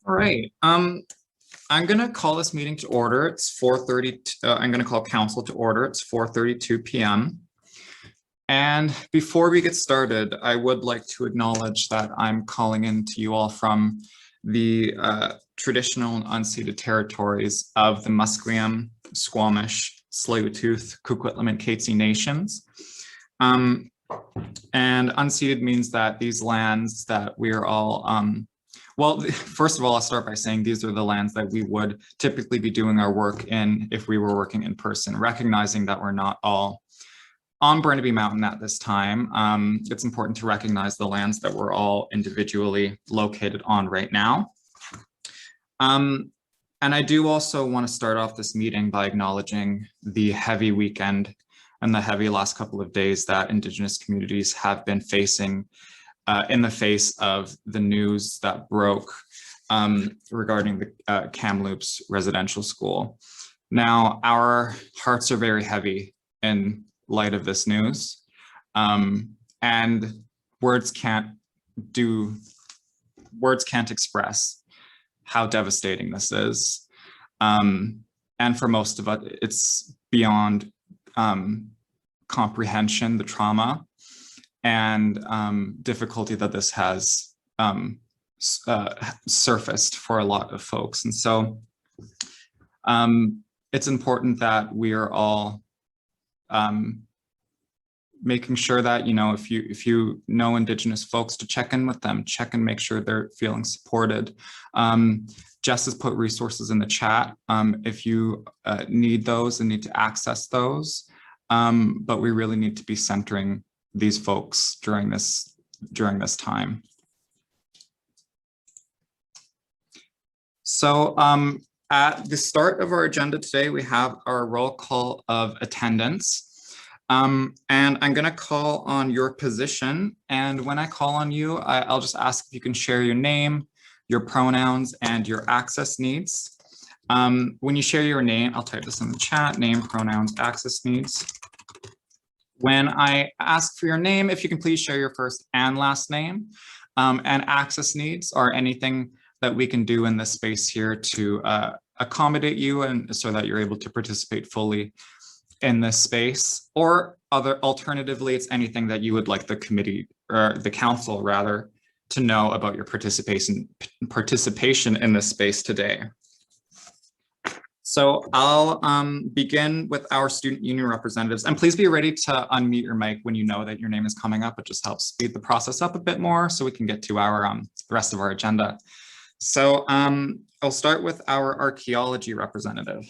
All right. I'm going to call this meeting to order. It's 4:30. I'm going to call council to order. It's 4:32 p.m. And before we get started, I would like to acknowledge that I'm calling in to you all from the traditional and unceded territories of the Musqueam, Squamish, Tsleil-Waututh, Coquitlam, and Katzie nations. And unceded means that these lands that we are all, well, first of all, I'll start by saying these are the lands that we would typically be doing our work in if we were working in person, recognizing that we're not all on Burnaby Mountain at this time. It's important to recognize the lands that we're all individually located on right now. And I do also want to start off this meeting by acknowledging the heavy weekend and the heavy last couple of days that Indigenous communities have been facing in the face of the news that broke regarding the Kamloops residential school. Now, our hearts are very heavy in light of this news, and words can't express how devastating this is. And for most of us, it's beyond comprehension, the trauma and difficulty that this has surfaced for a lot of folks. And so it's important that we are all making sure that, you know, if you know Indigenous folks, to check in with them, check and make sure they're feeling supported. Jess has put resources in the chat if you need those and need to access those. But we really need to be centering these folks during this time. So at the start of our agenda today, we have our roll call of attendance. And I'm going to call on your position. And when I call on you, I'll just ask if you can share your name, your pronouns, and your access needs. When you share your name, I'll type this in the chat: name, pronouns, access needs. When I ask for your name, if you can please share your first and last name. And access needs are anything that we can do in this space here to accommodate you and so that you're able to participate fully in this space. Or alternatively, it's anything that you would like the committee, or the council rather, to know about your participation in this space today. So I'll begin with our student union representatives, and please be ready to unmute your mic when you know that your name is coming up. It just helps speed the process up a bit more so we can get to our the rest of our agenda. So I'll start with our archaeology representative.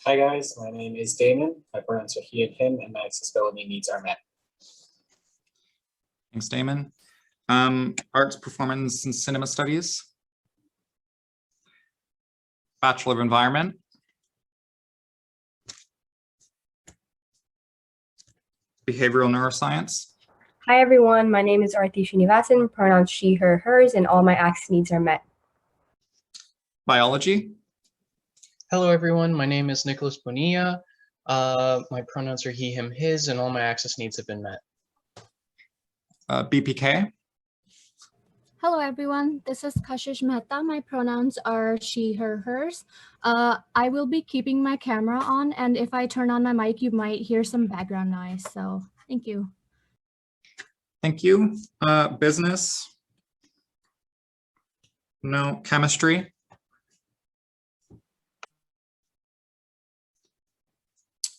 Hi guys, my name is Damon. My pronouns are he and him, and my accessibility needs are met. Thanks, Damon. Arts, Performance, and Cinema Studies. Bachelor of Environment. Behavioral Neuroscience. Hi everyone, my name is Arthi Srinivasan, pronouns she, her, hers, and all my access needs are met. Biology. Hello everyone, my name is Nicholas Bonilla. My pronouns are he, him, his, and all my access needs have been met. BPK. Hello everyone, this is Kashish Mehta. My pronouns are she, her, hers. I will be keeping my camera on, and if I turn on my mic, you might hear some background noise, so thank you. Thank you. Business. No. Chemistry.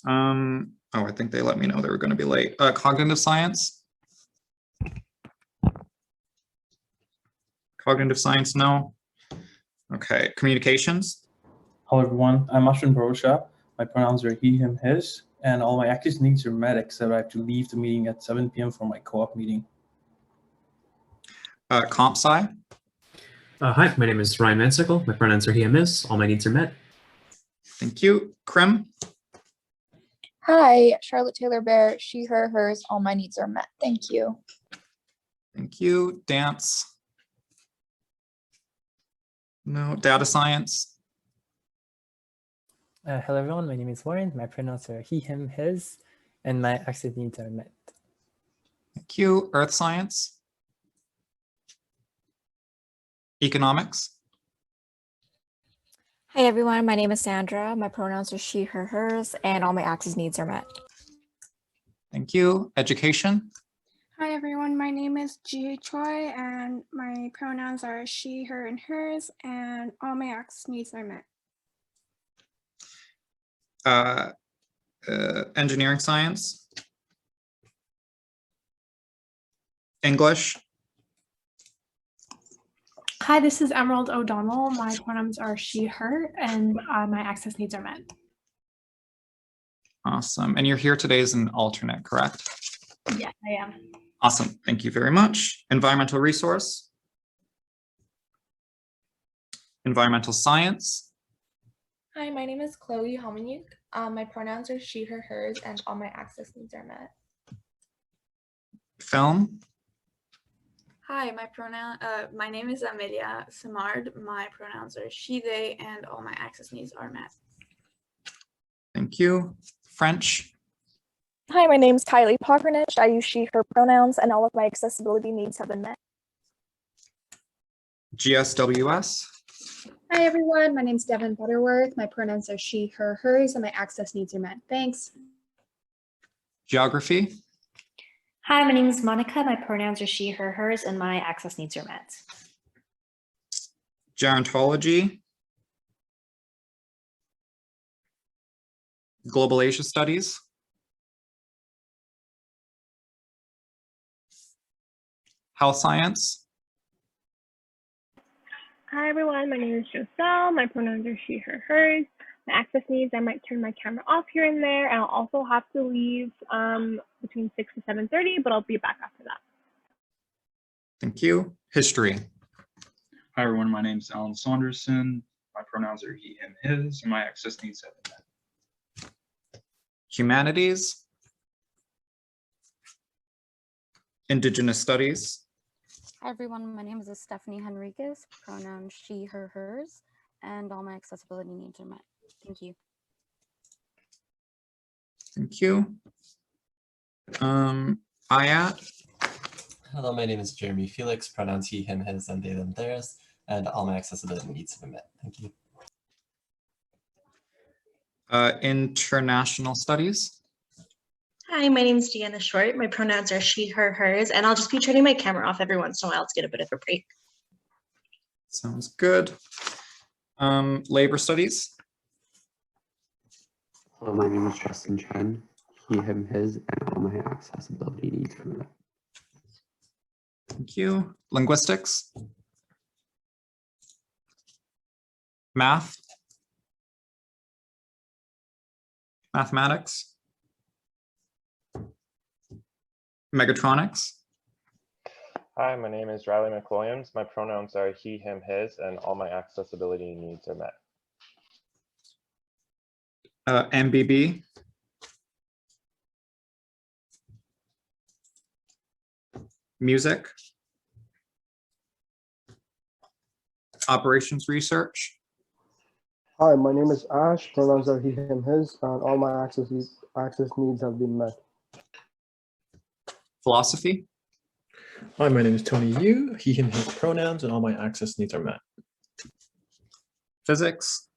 Oh, I think they let me know they were going to be late. Cognitive science. Cognitive science, no. Okay, communications. Hello everyone, I'm Ashwin Barosha. My pronouns are he, him, his, and all my access needs are met, except I have to leave the meeting at 7 p.m. for my co-op meeting. Comp sci. Hi, my name is Ryan Mansickle. My pronouns are he, him, his. All my needs are met. Thank you. Crim. Hi, Charlotte Taylor Bear, she, her, hers, all my needs are met. Thank you. Thank you. Dance. No. Data science. Hello everyone, my name is Warren. My pronouns are he, him, his, and my access needs are met. Thank you. Earth science. Economics. Hi everyone, my name is Sandra. My pronouns are she, her, hers, and all my access needs are met. Thank you. Education. Hi everyone, my name is Ji Choi and my pronouns are she, her, and hers, and all my access needs are met. Engineering science. English. Hi, this is Emerald O'Donnell. My pronouns are she, her, and my access needs are met. Awesome. And you're here today as an alternate, correct? Yes, I am. Awesome. Thank you very much. Environmental resource. Environmental science. Hi, my name is Chloe Homanyuk. My pronouns are she, her, hers, and all my access needs are met. Film. Hi, my name is Amelia Samard. My pronouns are she, they, and all my access needs are met. Thank you. French. Hi, my name is Kylie Pokranich. I use she, her pronouns, and all of my accessibility needs have been met. GSWS. Hi, everyone. My name is Devin Butterworth. My pronouns are she, her, hers, and my access needs are met. Thanks. Geography. Hi, my name is Monica. My pronouns are she, her, hers, and my access needs are met. Gerontology. Global Asia Studies. Health science. Hi everyone, my name is Joselle. My pronouns are she, her, hers. My access needs, I might turn my camera off here and there, and I'll also have to leave between 6 to 7:30, but I'll be back after that. Thank you. History. Hi everyone, my name is Alan Saunderson. My pronouns are he, him, his, and my access needs have been met. Humanities. Indigenous studies. Hi everyone, my name is Stephanie Henriquez, pronouns she, her, hers, and all my accessibility needs are met. Thank you. Thank you. Ayat. Hello, my name is Jeremy Felix, pronouns he, him, his, and they, them, theirs, and all my accessibility needs have been met. Thank you. International studies. Hi, my name is Deanna Short. My pronouns are she, her, hers, and I'll just be turning my camera off every once in a while to get a bit of a break. Sounds good. Labor studies. Hello, my name is Justin Chen. He, him, his, and all my accessibility needs are met. Thank you. Linguistics. Math. Mathematics. Megatronics. Hi, my name is Riley McWilliams. My pronouns are he, him, his, and all my accessibility needs are met. MBB. Music. Operations research. Hi, my name is Ash. Pronouns are he, him, his, and all my access needs have been met. Philosophy. Hi, my name is Tony Yu. He, him, his pronouns, and all my access needs are met. Physics.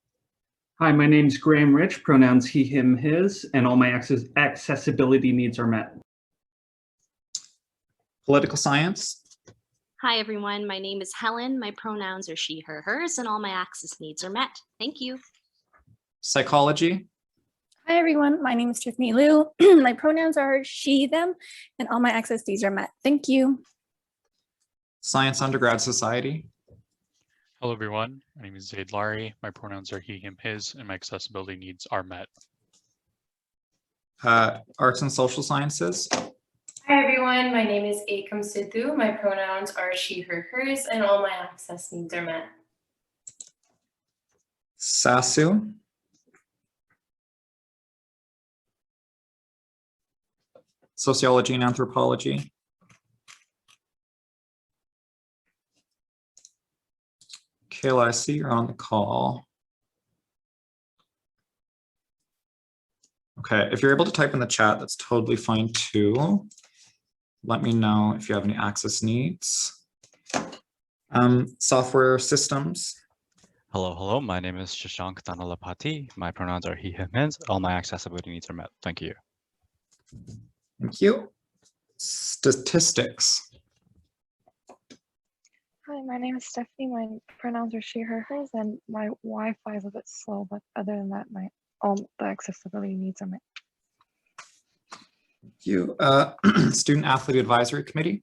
Hi, my name is Graham Rich. Pronouns he, him, his, and all my accessibility needs are met. Political science. Hi, everyone. My name is Helen. My pronouns are she, her, hers, and all my access needs are met. Thank you. Psychology. Hi, everyone. My name is Tiffany Liu. My pronouns are she, them, and all my access needs are met. Thank you. Science Undergrad Society. Hello, everyone. My name is Zaid Lari. My pronouns are he, him, his, and my accessibility needs are met. Arts and Social Sciences. Hi, everyone. My name is Akam Sidhu. My pronouns are she, her, hers, and all my access needs are met. SASU. Sociology and Anthropology. Kayla, I see you're on the call. Okay, if you're able to type in the chat, that's totally fine too. Let me know if you have any access needs. Software systems. Hello. My name is Shashank Dhanalapati. My pronouns are he, him, his. All my accessibility needs are met. Thank you. Thank you. Statistics. Hi, my name is Stephanie. My pronouns are she, her, hers, and my Wi-Fi is a bit slow, but other than that, all the accessibility needs are met. Thank you. Student Athlete Advisory Committee.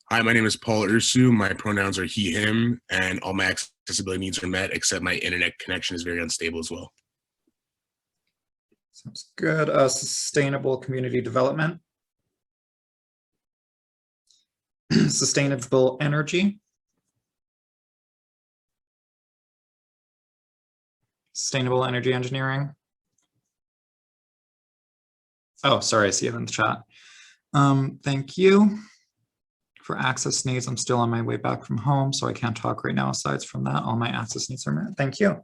Hi, my name is Paul Ursu. My pronouns are he, him, and all my accessibility needs are met, except my internet connection is very unstable as well. Sounds good. Sustainable community development. Sustainable energy. Sustainable energy engineering. Oh, sorry, I see it in the chat. Thank you. For access needs, I'm still on my way back from home, so I can't talk right now. Aside from that, all my access needs are met. Thank you.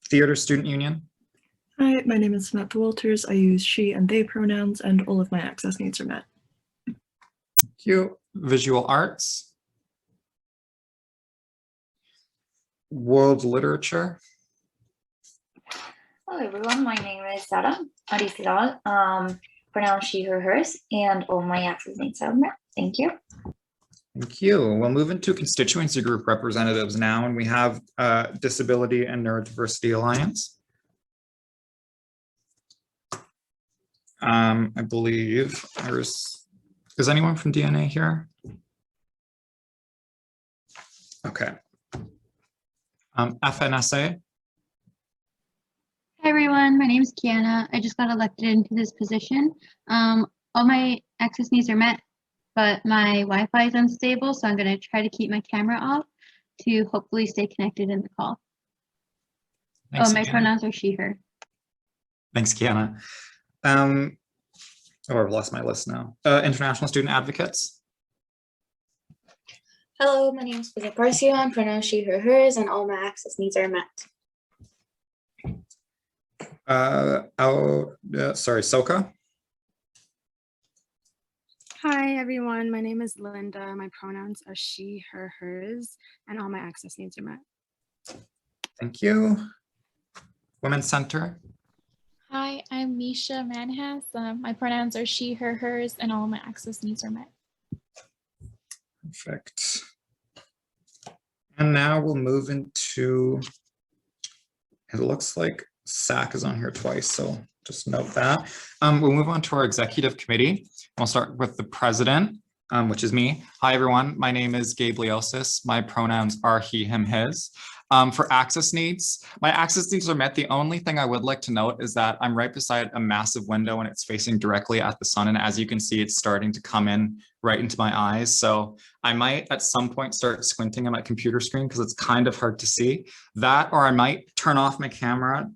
Theater Student Union. Hi, my name is Samantha Walters. I use she and they pronouns, and all of my access needs are met. Thank you. Visual Arts. World Literature. Hello everyone, my name is Sara Arisilal, pronouns she, her, hers, and all my access needs are met. Thank you. Thank you. We'll move into constituency group representatives now, and we have Disability and Neurodiversity Alliance. I believe is anyone from DNA here? Okay. FNSA. Hi everyone, my name is Kiana. I just got elected into this position. All my access needs are met, but my Wi-Fi is unstable, so I'm going to try to keep my camera off to hopefully stay connected in the call. Thanks, my Kiana. pronouns are she, her. Thanks, Kiana. I've lost my list now. International Student Advocates. Hello, my name is Pisa Garcia. I'm pronouns she, her, hers, and all my access needs are met. Soka. Hi everyone, my name is Linda. My pronouns are she, her, hers, and all my access needs are met. Thank you. Women's Center. Hi, I'm Misha Manhas. My pronouns are she, her, hers, and all my access needs are met. Perfect. And now we'll move into, it looks like SAC is on here twice, so just note that. We'll move on to our executive committee. We'll start with the president, which is me. Hi, everyone. My name is Gabe Leosis. My pronouns are he, him, his. For access needs, my access needs are met. The only thing I would like to note is that I'm right beside a massive window and it's facing directly at the sun. And as you can see, it's starting to come in right into my eyes. So I might at some point start squinting at my computer screen because it's kind of hard to see that, or I might turn off my camera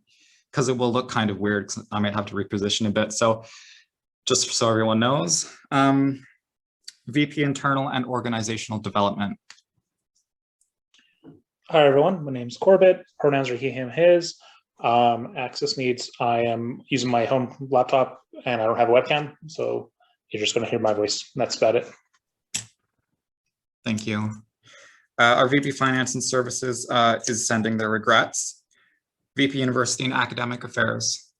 because it will look kind of weird because I might have to reposition a bit. So just so everyone knows, VP Internal and Organizational Development. Hi everyone, my name is Corbett. Pronouns are he, him, his. Access needs, I am using my home laptop and I don't have a webcam, so you're just going to hear my voice. That's about it. Thank you. Our VP Finance and Services is sending their regrets. VP University and Academic Affairs.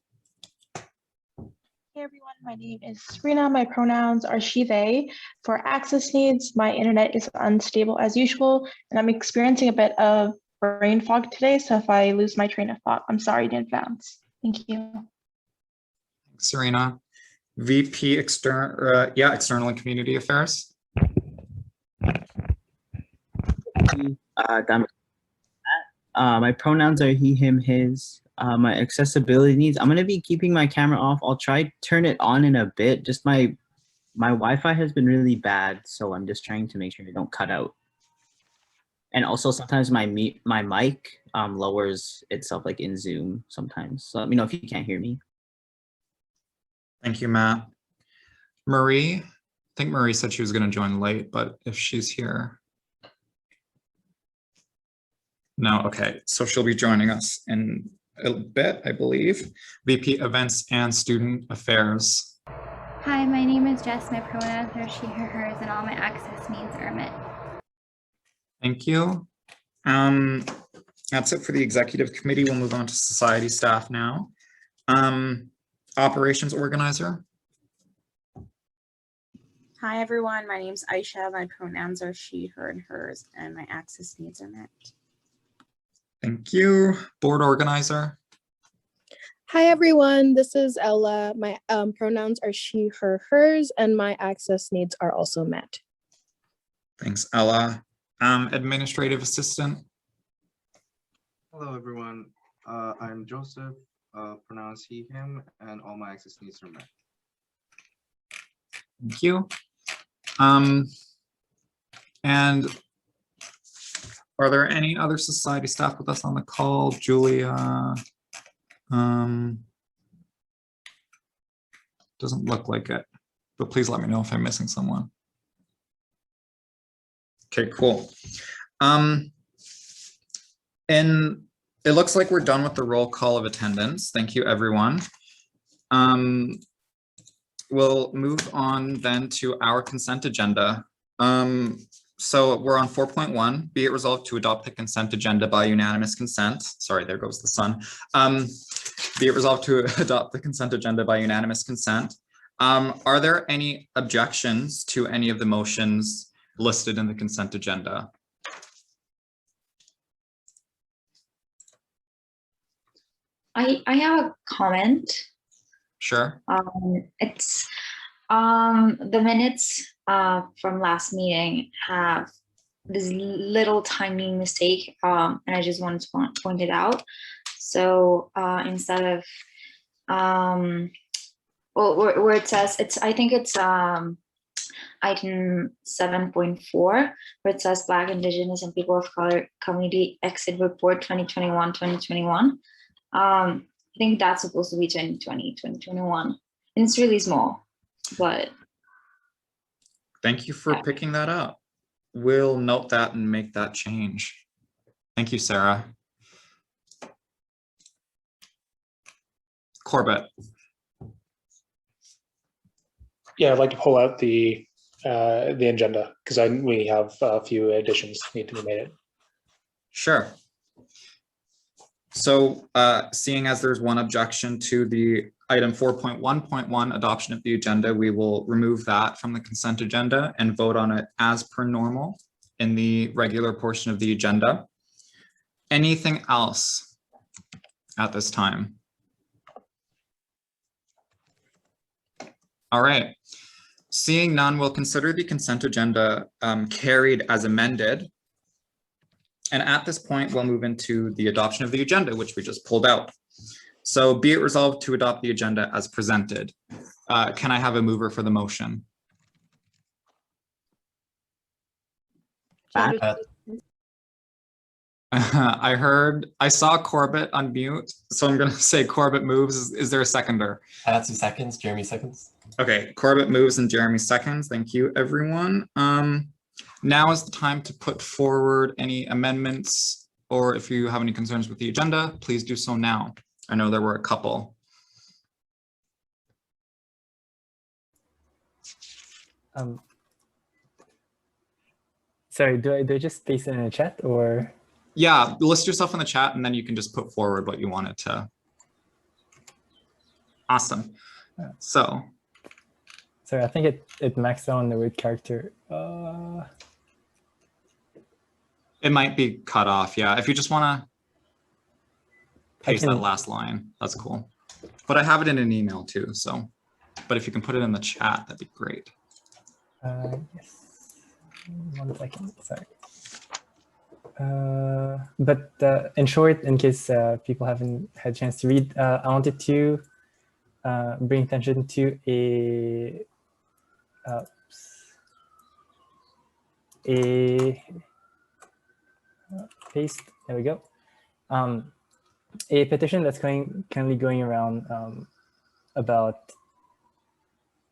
Hey everyone, my name is Sabrina. My pronouns are she, they. For access needs, my internet is unstable as usual, and I'm experiencing a bit of brain fog today, so if I lose my train of thought, I'm sorry in advance. Thank you. Thanks, Serena. VP External and Community Affairs. My pronouns are he, him, his. My accessibility needs, I'm going to be keeping my camera off. I'll try to turn it on in a bit. Just my Wi-Fi has been really bad, so I'm just trying to make sure I don't cut out. And also sometimes my mic lowers itself like in Zoom sometimes. So let me know if you can't hear me. Thank you, Matt. Marie, I think Marie said she was going to join late, but if she's here. No, okay, so she'll be joining us in a bit, I believe. VP Events and Student Affairs. Hi, my name is Jess. My pronouns are she, her, hers, and all my access needs are met. Thank you. That's it for the executive committee. We'll move on to society staff now. Operations organizer. Hi, everyone. My name's Aisha. My pronouns are she, her, and hers, and my access needs are met. Thank you. Board organizer. Hi, everyone. This is Ella. My pronouns are she, her, hers, and my access needs are also met. Thanks, Ella. Administrative assistant. Hello, everyone. I'm Joseph, pronouns he, him, and all my access needs are met. Thank you. And are there any other society staff with us on the call? Julia? Doesn't look like it, but please let me know if I'm missing someone. Okay, cool. And it looks like we're done with the roll call of attendance. Thank you, everyone. We'll move on then to our consent agenda. So we're on 4.1, be it resolved to adopt the consent agenda by unanimous consent. Sorry, there goes the sun. Be it resolved to adopt the consent agenda by unanimous consent. Are there any objections to any of the motions listed in the consent agenda? I have a comment. Sure. It's the minutes from last meeting have this little tiny mistake, and I just wanted to point it out. So instead of well, where it says I think it's item 7.4, where it says Black, Indigenous, and People of Color Community Exit Report 2021-2021. I think that's supposed to be 2020, 2021, and it's really small, but. Thank you for picking that up. We'll note that and make that change. Thank you, Sarah. Corbett. Yeah, I'd like to pull out the agenda because we have a few additions need to be made. Sure. So seeing as there's one objection to the item 4.1.1 adoption of the agenda, we will remove that from the consent agenda and vote on it as per normal in the regular portion of the agenda. Anything else at this time? All right. Seeing none, we'll consider the consent agenda carried as amended. And at this point, we'll move into the adoption of the agenda, which we just pulled out. So be it resolved to adopt the agenda as presented. Can I have a mover for the motion? I saw Corbett unmute, so I'm going to say Corbett moves. Is there a seconder? 2 seconds, Jeremy seconds. Okay, Corbett moves and Jeremy seconds. Thank you, everyone. Now is the time to put forward any amendments, or if you have any concerns with the agenda, please do so now. I know there were a couple. Sorry, do I just paste it in the chat or? Yeah, list yourself in the chat and then you can just put forward what you wanted to. Awesome. So. Sorry, I think it maxed out on the word character. It might be cut off. Yeah, if you just want to paste that last line, that's cool. But I have it in an email too. So, but if you can put it in the chat, that'd be great. Yes. 1 second. Sorry. But in short, in case people haven't had a chance to read, I wanted to bring attention to a paste. There we go. A petition that's currently going around about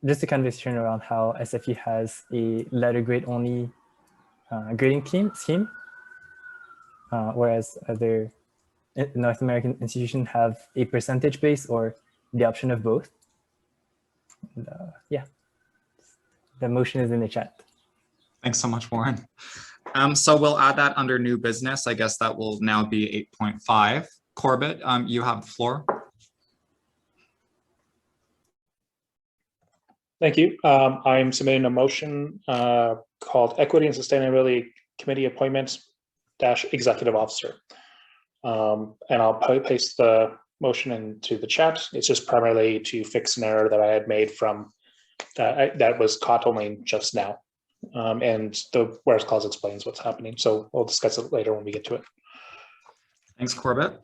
just a conversation around how SFU has a letter grade only grading scheme, whereas other North American institutions have a percentage base or the option of both. And, yeah, the motion is in the chat. Thanks so much, Warren. So we'll add that under new business. I guess that will now be 8.5. Corbett, you have the floor. Thank you. I'm submitting a motion called Equity and Sustainability Committee Appointments - Executive Officer. And I'll paste the motion into the chat. It's just primarily to fix an error that I had made from that was caught only just now. And the whereas clause explains what's happening. So we'll discuss it later when we get to it. Thanks, Corbett.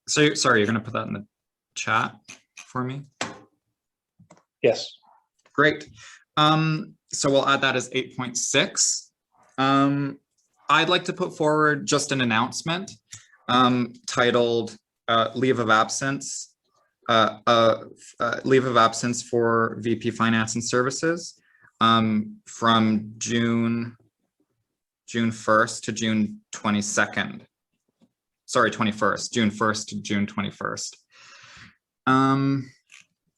So sorry, you're going to put that in the chat for me? Yes. Great. So we'll add that as 8.6. I'd like to put forward just an announcement titled leave of absence. Leave of absence for VP Finance and Services from June 1st to June 22nd. Sorry, 21st, June 1st to June 21st.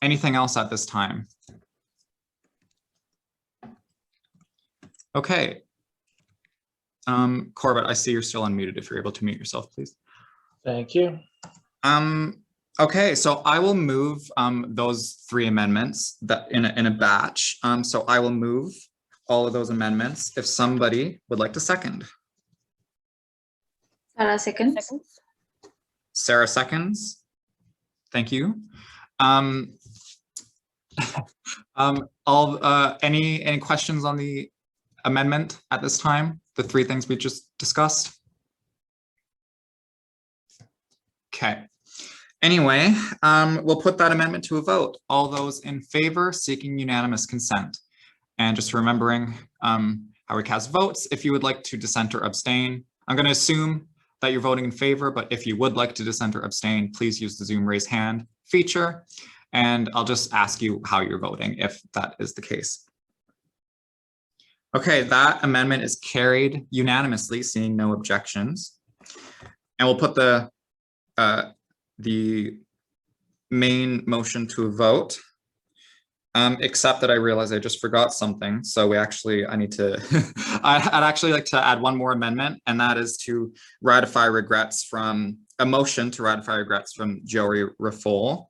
Anything else at this time? Okay. Corbett, I see you're still unmuted. If you're able to mute yourself, please. Thank you. Okay, so I will move those 3 amendments that in a batch. So I will move all of those amendments. If somebody would like to second. Sarah seconds. Sarah seconds. Thank you. Any questions on the amendment at this time? The 3 things we just discussed? Okay. Anyway, we'll put that amendment to a vote. All those in favor seeking unanimous consent. And just remembering how we cast votes, if you would like to dissent or abstain, I'm going to assume that you're voting in favor, but if you would like to dissent or abstain, please use the Zoom raise hand feature, and I'll just ask you how you're voting if that is the case. Okay, that amendment is carried unanimously, seeing no objections. And we'll put the main motion to a vote, except that I realize I just forgot something. So I need to, I'd actually like to add one more amendment, and that is to ratify regrets from, a motion to ratify regrets from Joey Raffol.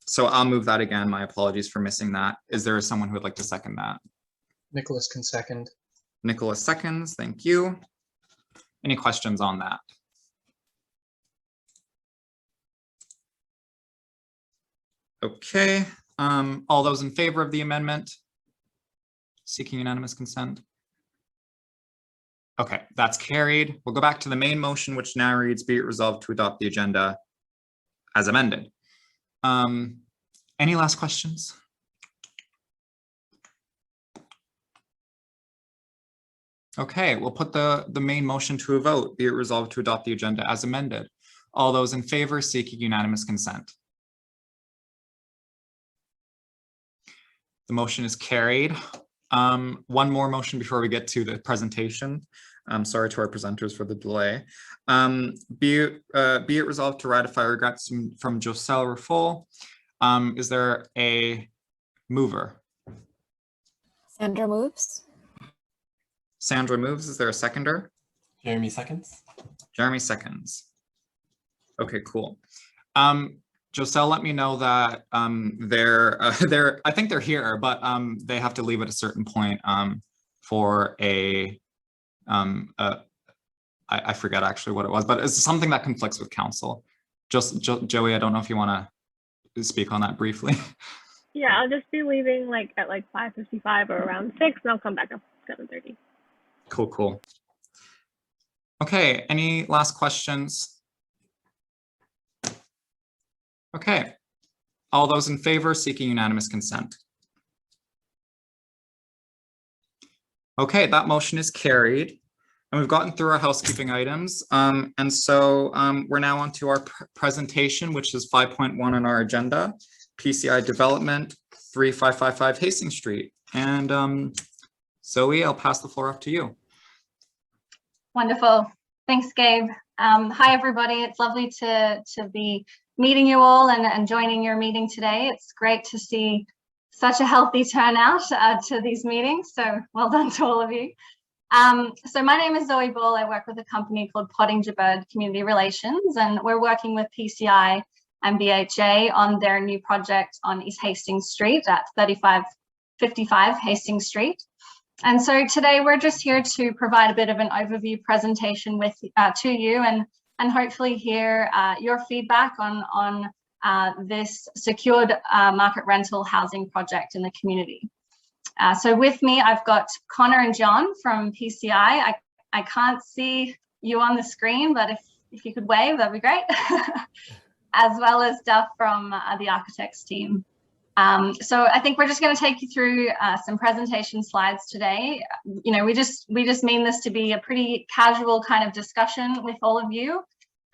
So I'll move that again. My apologies for missing that. Is there someone who would like to second that? Nicholas can second. Nicholas seconds, thank you. Any questions on that? Okay, all those in favor of the amendment? Seeking unanimous consent? Okay, that's carried. We'll go back to the main motion, which now reads, be it resolved to adopt the agenda as amended. Any last questions? Okay, we'll put the main motion to a vote. Be it resolved to adopt the agenda as amended. All those in favor seeking unanimous consent. The motion is carried. One more motion before we get to the presentation. I'm sorry to our presenters for the delay. Be it resolved to ratify regrets from Joselle Raffol. Is there a mover? Sandra moves. Sandra moves. Is there a seconder? Jeremy seconds. Jeremy seconds. Okay, cool. Joselle let me know that I think they're here, but they have to leave at a certain point for a I forget actually what it was, but it's something that conflicts with council. Joey, I don't know if you want to speak on that briefly. Yeah, I'll just be leaving at 5:55 or around 6, and I'll come back at 7:30. Cool. Okay, any last questions? Okay, all those in favor seeking unanimous consent. Okay, that motion is carried. And we've gotten through our housekeeping items. And so we're now on to our presentation, which is 5.1 on our agenda, PCI Development, 3555 Hastings Street. And Zoe, I'll pass the floor up to you. Wonderful. Thanks, Gabe. Hi, everybody. It's lovely to be meeting you all and joining your meeting today. It's great to see such a healthy turnout to these meetings. So well done to all of you. So my name is Zoe Ball. I work with a company called Pottinger Bird Community Relations, and we're working with PCI and BHA on their new project on East Hastings Street at 3555 Hastings Street. And so today we're just here to provide a bit of an overview presentation with to you and hopefully hear your feedback on this secured market rental housing project in the community. So with me, I've got Connor and John from PCI. I can't see you on the screen, but if you could wave, that'd be great. As well as Duff from the architects team. So I think we're just going to take you through some presentation slides today. You know, we just mean this to be a pretty casual kind of discussion with all of you.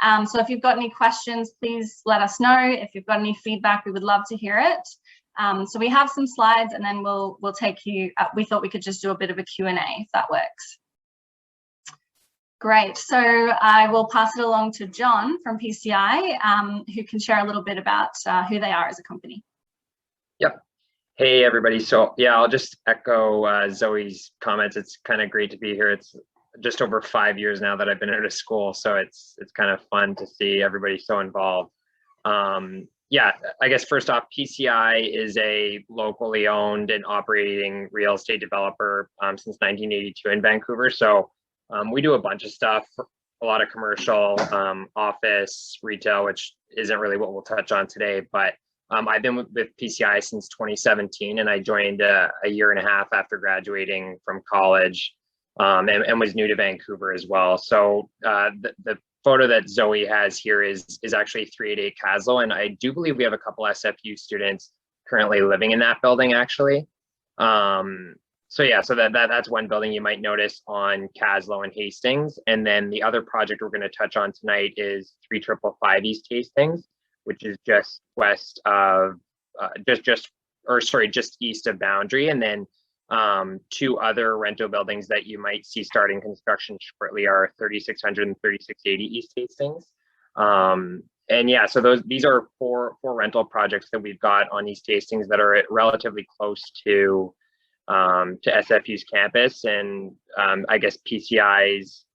So if you've got any questions, please let us know. If you've got any feedback, we would love to hear it. So we have some slides, and then we'll take you. We thought we could just do a bit of a Q&A if that works. Great. So I will pass it along to John from PCI, who can share a little bit about who they are as a company. Yep. Hey, everybody. So yeah, I'll just echo Zoe's comments. It's kind of great to be here. It's just over 5 years now that I've been out of school, so it's kind of fun to see everybody so involved. Yeah, I guess first off, PCI is a locally owned and operating real estate developer since 1982 in Vancouver. So we do a bunch of stuff, a lot of commercial, office, retail, which isn't really what we'll touch on today, but I've been with PCI since 2017, and I joined a year and a half after graduating from college, and was new to Vancouver as well. So the photo that Zoe has here is actually 388 Caslow, and I do believe we have a couple SFU students currently living in that building actually. So yeah, so that's one building you might notice on Caslow and Hastings, and then the other project we're going to touch on tonight is 3555 East Hastings, which is just west of just east of Boundary, and then two other rental buildings that you might see starting construction shortly are 3600 and 3680 East Hastings. And yeah, so these are four rental projects that we've got on East Hastings that are relatively close to SFU's campus, and I guess PCI's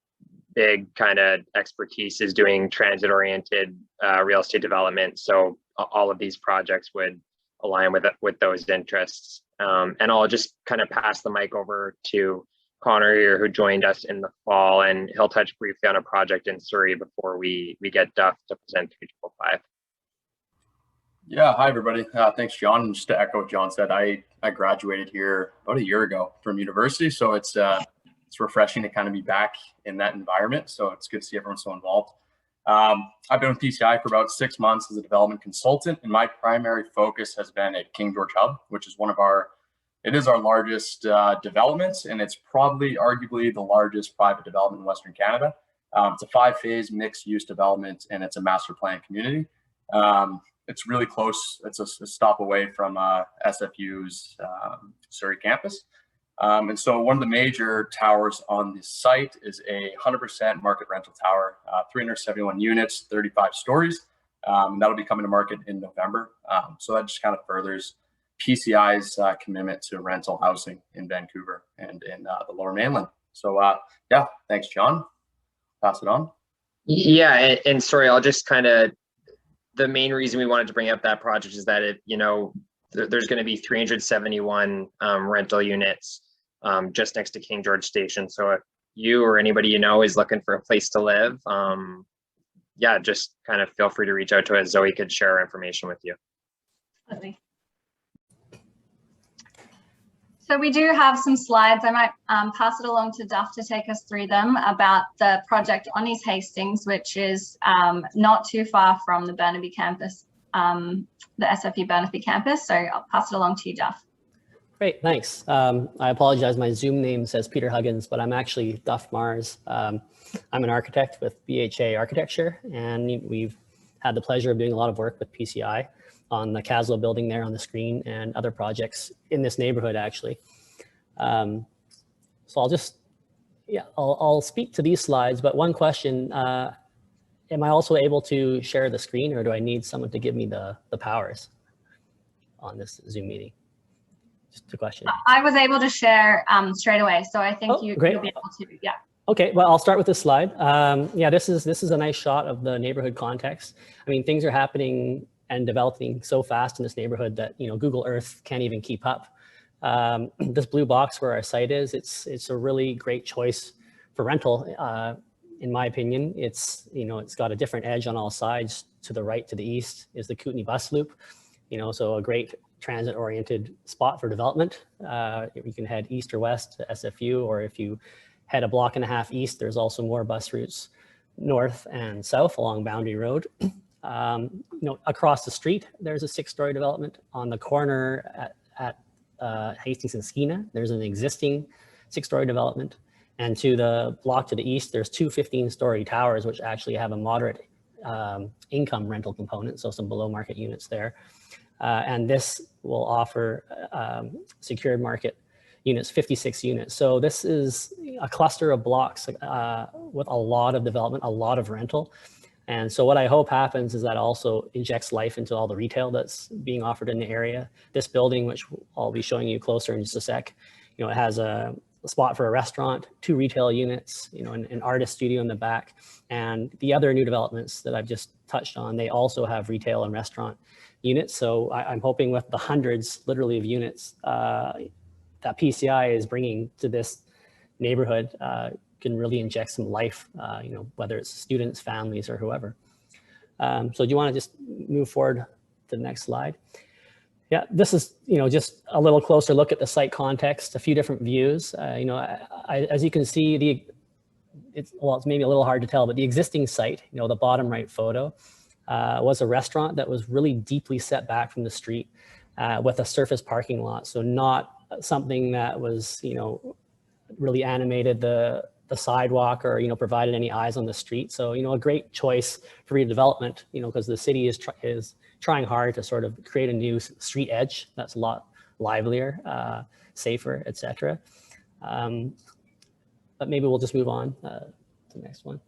big kind of expertise is doing transit-oriented real estate development. So all of these projects would align with those interests. And I'll just kind of pass the mic over to Connor here, who joined us in the fall, and he'll touch briefly on a project in Surrey before we get Duff to present 3555. Yeah, hi everybody. Thanks, John. And just to echo what John said, I graduated here about a year ago from university, so it's refreshing to kind of be back in that environment. So it's good to see everyone so involved. I've been with PCI for about 6 months as a development consultant, and my primary focus has been at King George Hub, which is our largest development, and it's probably arguably the largest private development in Western Canada. It's a 5-phase mixed-use development, and it's a master plan community. It's really close. It's a stop away from SFU's Surrey campus. And so one of the major towers on this site is a 100% market rental tower, 371 units, 35 stories. That'll be coming to market in November. So that just kind of furthers PCI's commitment to rental housing in Vancouver and in the Lower Mainland. So yeah, thanks, John. Pass it on. Yeah, and sorry, I'll just kind of, the main reason we wanted to bring up that project is that there's going to be 371 rental units just next to King George Station. So if you or anybody you know is looking for a place to live, yeah, just kind of feel free to reach out to us. Zoe could share our information with you. Absolutely. So we do have some slides. I might pass it along to Duff to take us through them about the project on East Hastings, which is not too far from the Burnaby campus, the SFU Burnaby campus. So I'll pass it along to you, Duff. Great, thanks. I apologize, my Zoom name says Peter Huggins, but I'm actually Duff Mars. I'm an architect with BHA Architecture, and we've had the pleasure of doing a lot of work with PCI on the Caslow building there on the screen and other projects in this neighborhood, actually. So I'll speak to these slides, but one question, am I also able to share the screen, or do I need someone to give me the powers on this Zoom meeting? Just a question. I was able to share straight away, so I think you'll be great. able to, yeah. Okay, well, I'll start with this slide. Yeah, this is a nice shot of the neighborhood context. I mean, things are happening and developing so fast in this neighborhood that, you know, Google Earth can't even keep up. This blue box where our site is, it's a really great choice for rental. In my opinion, it's, you know, it's got a different edge on all sides. To the right, to the east is the Kootenai bus loop, you know, so a great transit oriented spot for development. You can head east or west to SFU, or if you head a block and a half east, there's also more bus routes north and south along Boundary Road. You know, across the street, there's a 6-story development. On the corner at Hastings and Skeena, there's an existing 6-story development. And to the block to the east, there's 2 15-story towers, which actually have a moderate income rental component, so some below market units there. And this will offer secured market units, 56 units. So this is a cluster of blocks with a lot of development, a lot of rental. And so what I hope happens is that also injects life into all the retail that's being offered in the area. This building, which I'll be showing you closer in just a sec, you know, it has a spot for a restaurant, 2 retail units, you know, an artist studio in the back. And the other new developments that I've just touched on, they also have retail and restaurant units. So I'm hoping with the hundreds, literally, of units that PCI is bringing to this neighborhood can really inject some life, you know, whether it's students, families, or whoever. So do you want to just move forward to the next slide? Yeah, this is, you know, just a little closer look at the site context, a few different views. You know, as you can see, it's maybe a little hard to tell, but the existing site, you know, the bottom right photo, was a restaurant that was really deeply set back from the street with a surface parking lot. So not something that was, you know, really animated the sidewalk or, you know, provided any eyes on the street. So, you know, a great choice for redevelopment, you know, because the city is trying hard to sort of create a new street edge that's a lot livelier, safer, etc. But maybe we'll just move on to the next one.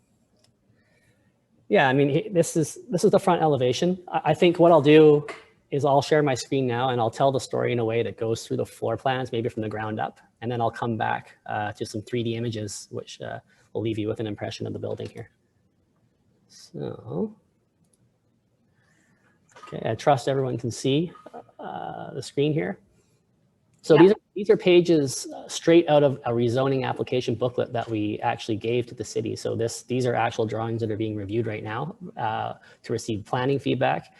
Yeah, I mean, this is the front elevation. I think what I'll do is I'll share my screen now and I'll tell the story in a way that goes through the floor plans, maybe from the ground up. And then I'll come back to some 3D images, which will leave you with an impression of the building here. So, okay, I trust everyone can see the screen here. So yeah, these are pages straight out of a rezoning application booklet that we actually gave to the city. So these are actual drawings that are being reviewed right now to receive planning feedback.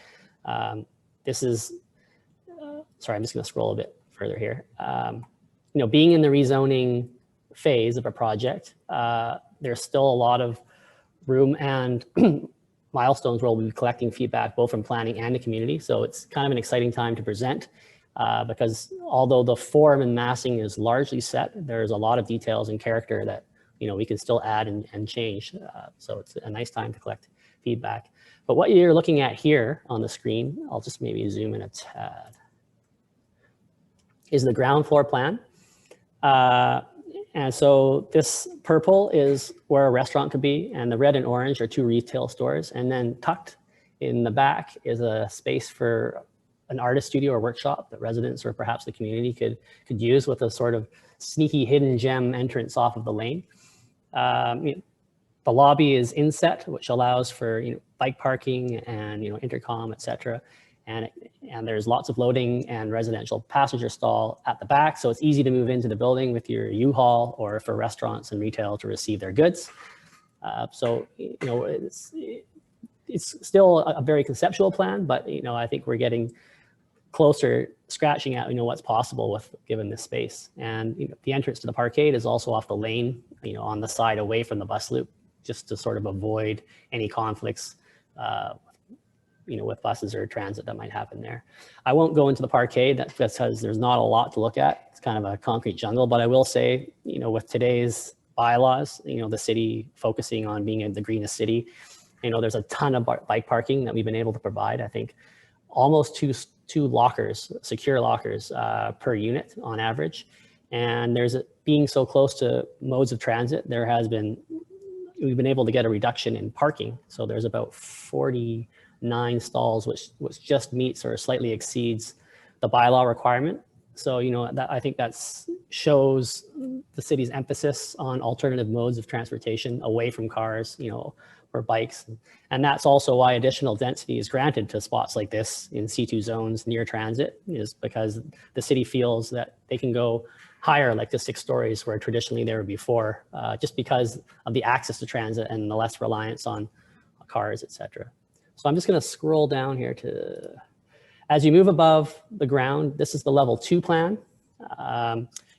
This is, sorry, I'm just gonna scroll a bit further here. You know, being in the rezoning phase of a project, there's still a lot of room and milestones where we'll be collecting feedback both from planning and the community. So it's kind of an exciting time to present because although the form and massing is largely set, there's a lot of details and character that, you know, we can still add and change. So it's a nice time to collect feedback. But what you're looking at here on the screen, I'll just maybe zoom in a tad, is the ground floor plan. And so this purple is where a restaurant could be, and the red and orange are 2 retail stores. And then tucked in the back is a space for an artist studio or workshop that residents or perhaps the community could use with a sort of sneaky hidden gem entrance off of the lane. You know, the lobby is inset, which allows for, you know, bike parking and, you know, intercom, etc. And there's lots of loading and residential passenger stall at the back. So it's easy to move into the building with your U-Haul or for restaurants and retail to receive their goods. So, you know, it's still a very conceptual plan, but, you know, I think we're getting closer, scratching at, you know, what's possible with given this space. And, you know, the entrance to the parkade is also off the lane, you know, on the side away from the bus loop, just to sort of avoid any conflicts, you know, with buses or transit that might happen there. I won't go into the parkade because there's not a lot to look at. It's kind of a concrete jungle, but I will say, you know, with today's bylaws, you know, the city focusing on being the greenest city, you know, there's a ton of bike parking that we've been able to provide. I think almost two lockers, secure lockers per unit on average. And being so close to modes of transit, we've been able to get a reduction in parking. So there's about 49 stalls, which just meets or slightly exceeds the bylaw requirement So, you know, that I think that's shows the city's emphasis on alternative modes of transportation away from cars, you know, or bikes. And that's also why additional density is granted to spots like this in C2 zones near transit, is because the city feels that they can go higher, like to 6 stories where traditionally they were before, just because of the access to transit and the less reliance on cars, etc. So I'm just going to scroll down here to, as you move above the ground, this is the level 2 plan.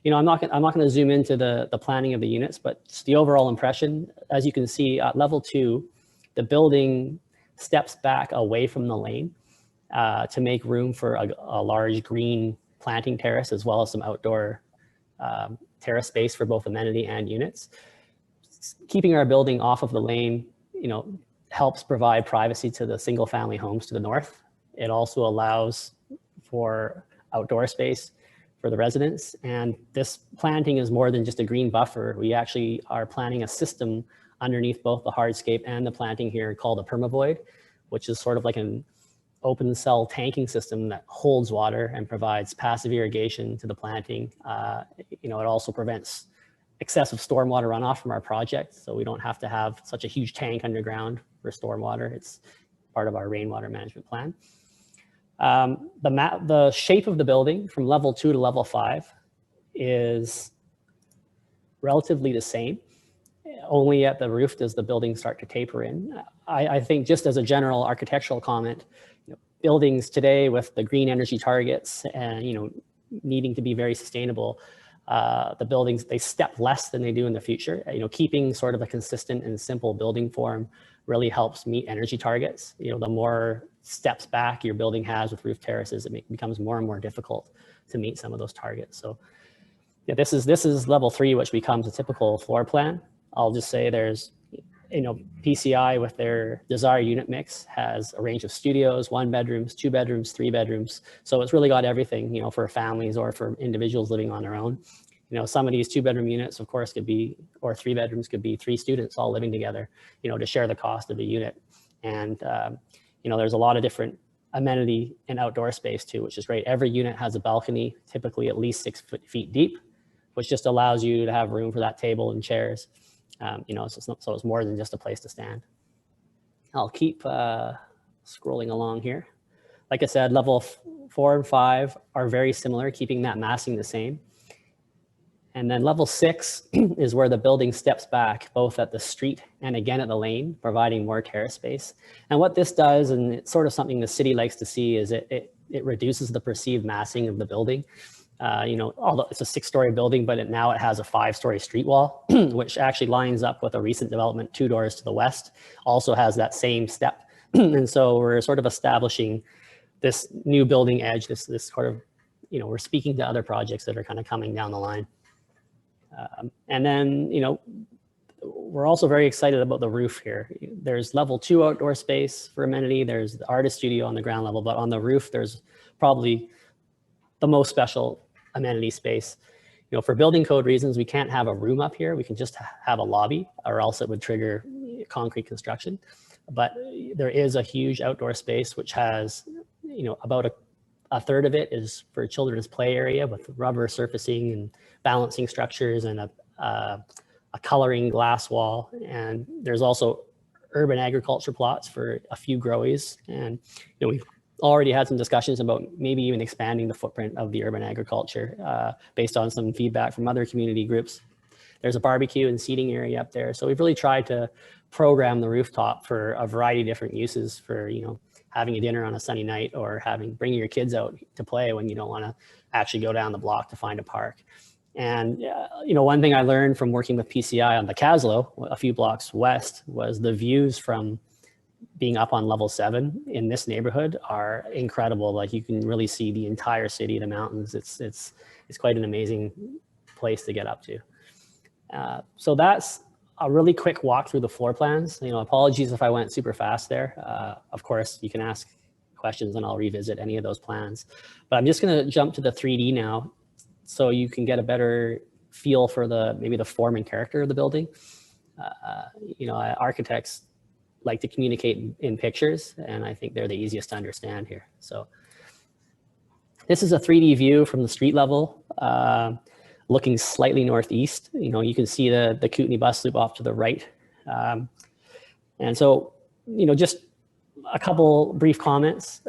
You know, I'm not going to zoom into the planning of the units, but just the overall impression, as you can see at level 2, the building steps back away from the lane to make room for a large green planting terrace, as well as some outdoor terrace space for both amenity and units. Keeping our building off of the lane, you know, helps provide privacy to the single family homes to the north. It also allows for outdoor space for the residents. And this planting is more than just a green buffer. We actually are planning a system underneath both the hardscape and the planting here called a permavoid, which is sort of like an open cell tanking system that holds water and provides passive irrigation to the planting. You know, it also prevents excessive stormwater runoff from our project. So we don't have to have such a huge tank underground for stormwater. It's part of our rainwater management plan. The shape of the building from level 2 to level 5 is relatively the same. Only at the roof does the building start to taper in. I think just as a general architectural comment, you know, buildings today with the green energy targets and, you know, needing to be very sustainable, the buildings, they step less than they do in the future. You know, keeping sort of a consistent and simple building form really helps meet energy targets. You know, the more steps back your building has with roof terraces, it becomes more and more difficult to meet some of those targets. So yeah, this is level 3, which becomes a typical floor plan. I'll just say there's, you know, PCI with their desired unit mix has a range of studios, 1 bedrooms, 2 bedrooms, 3 bedrooms. So it's really got everything, you know, for families or for individuals living on their own. You know, some of these 2-bedroom units, of course, could be, or 3 bedrooms could be 3 students all living together, you know, to share the cost of the unit. And, you know, there's a lot of different amenity and outdoor space too, which is great. Every unit has a balcony, typically at least 6 feet deep, which just allows you to have room for that table and chairs. You know, so it's more than just a place to stand. I'll keep scrolling along here. Like I said, level 4 and 5 are very similar, keeping that massing the same. And then level 6 is where the building steps back, both at the street and again at the lane, providing more terrace space. And what this does, and it's sort of something the city likes to see, is it reduces the perceived massing of the building. You know, although it's a 6-story building, but now it has a 5-story street wall, which actually lines up with a recent development 2 doors to the west, also has that same step. And so we're sort of establishing this new building edge, this sort of, you know, we're speaking to other projects that are kind of coming down the line. And then, you know, we're also very excited about the roof here. There's level 2 outdoor space for amenity. There's the artist studio on the ground level, but on the roof, there's probably the most special amenity space. You know, for building code reasons, we can't have a room up here. We can just have a lobby, or else it would trigger concrete construction. But there is a huge outdoor space, which has, you know, about a third of it is for children's play area with rubber surfacing and balancing structures and a coloring glass wall. And there's also urban agriculture plots for a few growies. And, you know, we've already had some discussions about maybe even expanding the footprint of the urban agriculture based on some feedback from other community groups. There's a barbecue and seating area up there. So we've really tried to program the rooftop for a variety of different uses for, you know, having a dinner on a sunny night, or bringing your kids out to play when you don't want to actually go down the block to find a park. And, you know, one thing I learned from working with PCI on the Caslo, a few blocks west, was the views from being up on level 7 in this neighborhood are incredible. Like, you can really see the entire city, the mountains. It's quite an amazing place to get up to. So that's a really quick walk through the floor plans. You know, apologies if I went super fast there. Of course, you can ask questions and I'll revisit any of those plans. But I'm just going to jump to the 3D now, so you can get a better feel for maybe the form and character of the building. You know, architects like to communicate in pictures, and I think they're the easiest to understand here. So This is a 3D view from the street level, looking slightly northeast. You know, you can see the Kootenay bus loop off to the right. And so, you know, just a couple brief comments.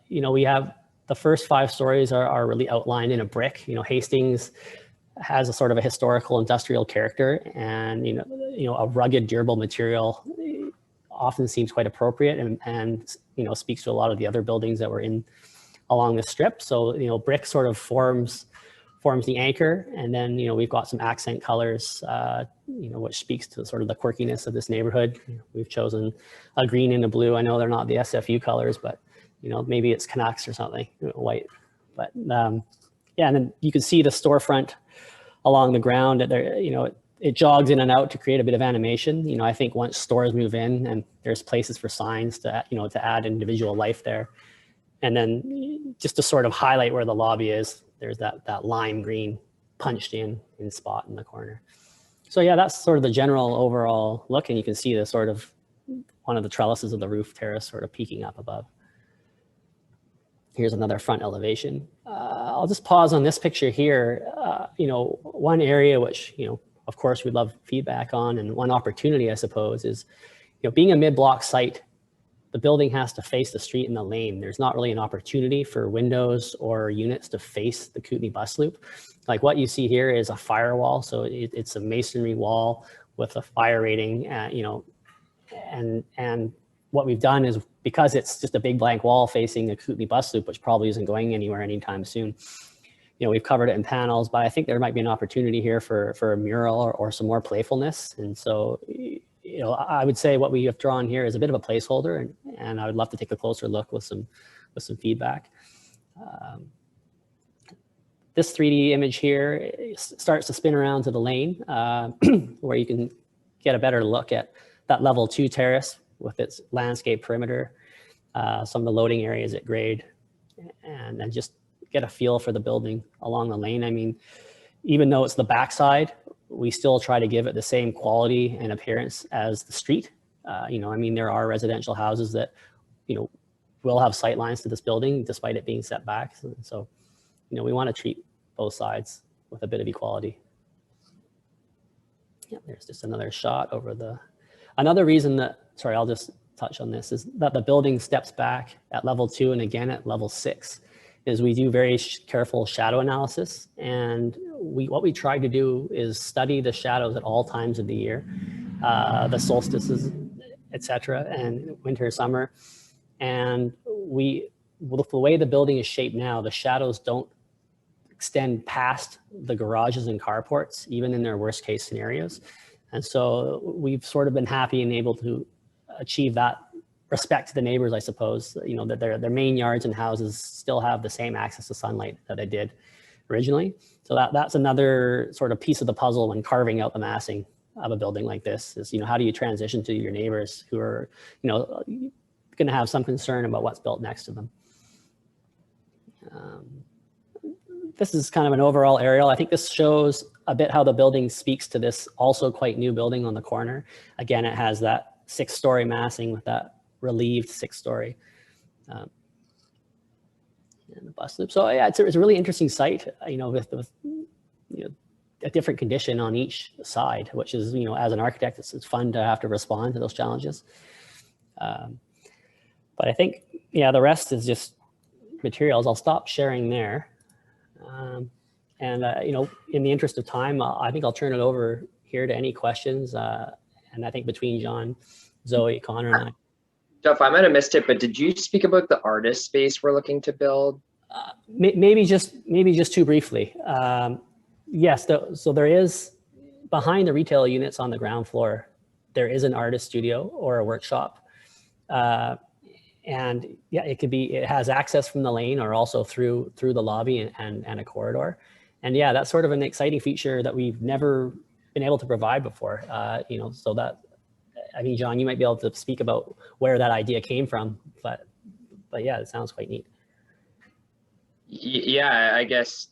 You know, we have the first 5 stories are really outlined in a brick. You know, Hastings has a sort of a historical industrial character, and you know, a rugged, durable material often seems quite appropriate, and you know, speaks to a lot of the other buildings that were in along the strip. So you know, brick sort of forms the anchor, and then you know, we've got some accent colors, you know, which speaks to sort of the quirkiness of this neighborhood. We've chosen a green and a blue. I know they're not the SFU colors, but you know, maybe it's Canucks or something, white. But yeah, and then you can see the storefront along the ground. There, you know, it jogs in and out to create a bit of animation. You know, I think once stores move in and there's places for signs to, you know, to add individual life there. And then just to sort of highlight where the lobby is, there's that lime green punched in spot in the corner. So yeah, that's sort of the general overall look, and you can see the sort of one of the trellises of the roof terrace sort of peeking up above. Here's another front elevation. I'll just pause on this picture here. You know, one area which, you know, of course we'd love feedback on, and one opportunity, I suppose, is, you know, being a mid-block site, the building has to face the street and the lane. There's not really an opportunity for windows or units to face the Kootenay bus loop. Like what you see here is a firewall. So it's a masonry wall with a fire rating, you know, and what we've done is, because it's just a big blank wall facing the Kootenay bus loop, which probably isn't going anywhere anytime soon, you know, we've covered it in panels, but I think there might be an opportunity here for a mural or some more playfulness. And so, you know, I would say what we have drawn here is a bit of a placeholder, and I would love to take a closer look with some feedback. This 3D image here starts to spin around to the lane, where you can get a better look at that level 2 terrace with its landscape perimeter, some of the loading areas at grade, and then just get a feel for the building along the lane. I mean, even though it's the backside, we still try to give it the same quality and appearance as the street. You know, I mean, there are residential houses that, you know, will have sight lines to this building despite it being set back. So, you know, we want to treat both sides with a bit of equality. Yeah, there's just another shot over the, another reason that, sorry, I'll just touch on this, is that the building steps back at level 2 and again at level 6. Is we do very careful shadow analysis, and what we try to do is study the shadows at all times of the year, the solstices, etc., and winter, summer. And with the way the building is shaped now, the shadows don't extend past the garages and carports, even in their worst case scenarios. And so we've sort of been happy and able to achieve that respect to the neighbors, I suppose, you know, that their main yards and houses still have the same access to sunlight that they did originally. So that's another sort of piece of the puzzle when carving out the massing of a building like this, is, you know, how do you transition to your neighbors who are, you know, going to have some concern about what's built next to them. This is kind of an overall aerial. I think this shows a bit how the building speaks to this also quite new building on the corner. Again, it has that 6-story massing with that relieved 6-story and the bus loop. So yeah, it's a really interesting site, you know, with you know, a different condition on each side, which is, you know, as an architect, it's fun to have to respond to those challenges. But I think, yeah, the rest is just materials. I'll stop sharing there. You know, in the interest of time, I think I'll turn it over here to any questions. And I think between John, Zoe, Connor, and I. Jeff, I might have missed it, but did you speak about the artist space we're looking to build? Maybe just too briefly. Yes, so there is, behind the retail units on the ground floor, there is an artist studio or a workshop. And yeah, it has access from the lane or also through the lobby and a corridor. And yeah, that's sort of an exciting feature that we've never been able to provide before. You know, so that, I mean, John, you might be able to speak about where that idea came from, but yeah, it sounds quite neat. Yeah, I guess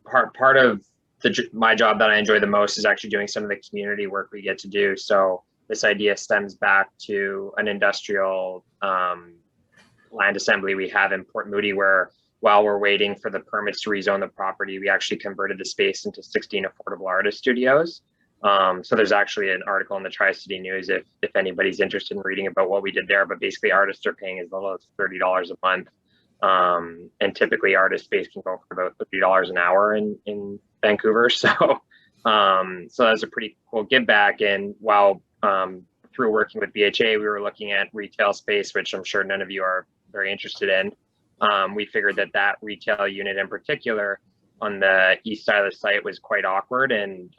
part of my job that I enjoy the most is actually doing some of the community work we get to do. So this idea stems back to an industrial land assembly we have in Port Moody, where while we're waiting for the permits to rezone the property, we actually converted the space into 16 affordable artist studios. So there's actually an article in the Tri-City News if anybody's interested in reading about what we did there. But basically, artists are paying as little as $30 a month, and typically artist space can go for about $50 an hour in Vancouver. So so that's a pretty cool give back. And while through working with BHA, we were looking at retail space, which I'm sure none of you are very interested in. We figured that retail unit in particular on the east side of the site was quite awkward, and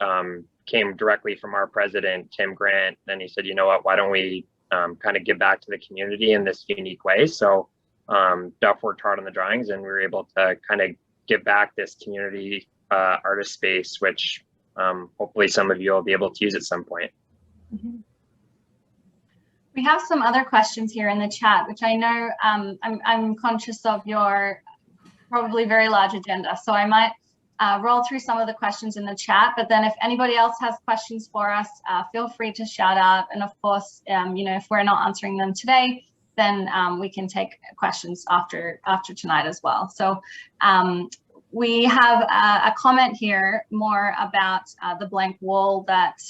came directly from our president, Tim Grant. And he said, you know what, why don't we kind of give back to the community in this unique way? So Duff worked hard on the drawings, and we were able to kind of give back this community artist space, which hopefully some of you will be able to use at some point. Mm-hmm. We have some other questions here in the chat, which I know I'm conscious of your probably very large agenda. So I might roll through some of the questions in the chat, but then if anybody else has questions for us, feel free to shout out. And of course, you know, if we're not answering them today, then we can take questions after tonight as well. So we have a comment here more about the blank wall that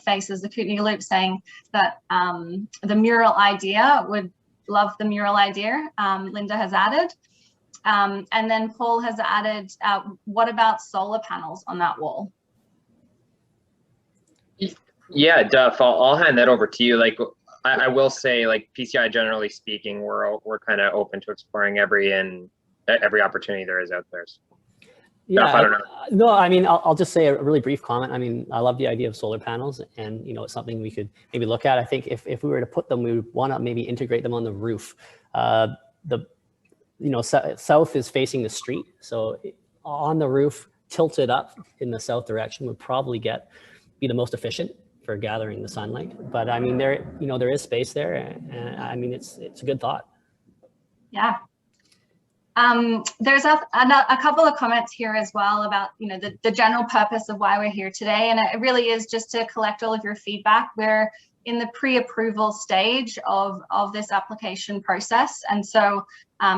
faces the Kootenay Loop, saying that the mural idea, would love the mural idea, Linda has added. And then Paul has added, what about solar panels on that wall? Yeah, Duff, I'll hand that over to you. Like, I will say, like, PCI, generally speaking, we're kind of open to exploring every opportunity there is out there. So. Yeah, Duff, I don't know. No, I mean, I'll just say a really brief comment. I mean, I love the idea of solar panels, and you know, it's something we could maybe look at. I think if we were to put them, we would want to maybe integrate them on the roof. South is facing the street, so on the roof, tilted up in the south direction would probably be the most efficient for gathering the sunlight. But I mean, there is space there, and I mean, it's a good thought. Yeah. There's a couple of comments here as well about, you know, the general purpose of why we're here today. And it really is just to collect all of your feedback. We're in the pre-approval stage of this application process. And so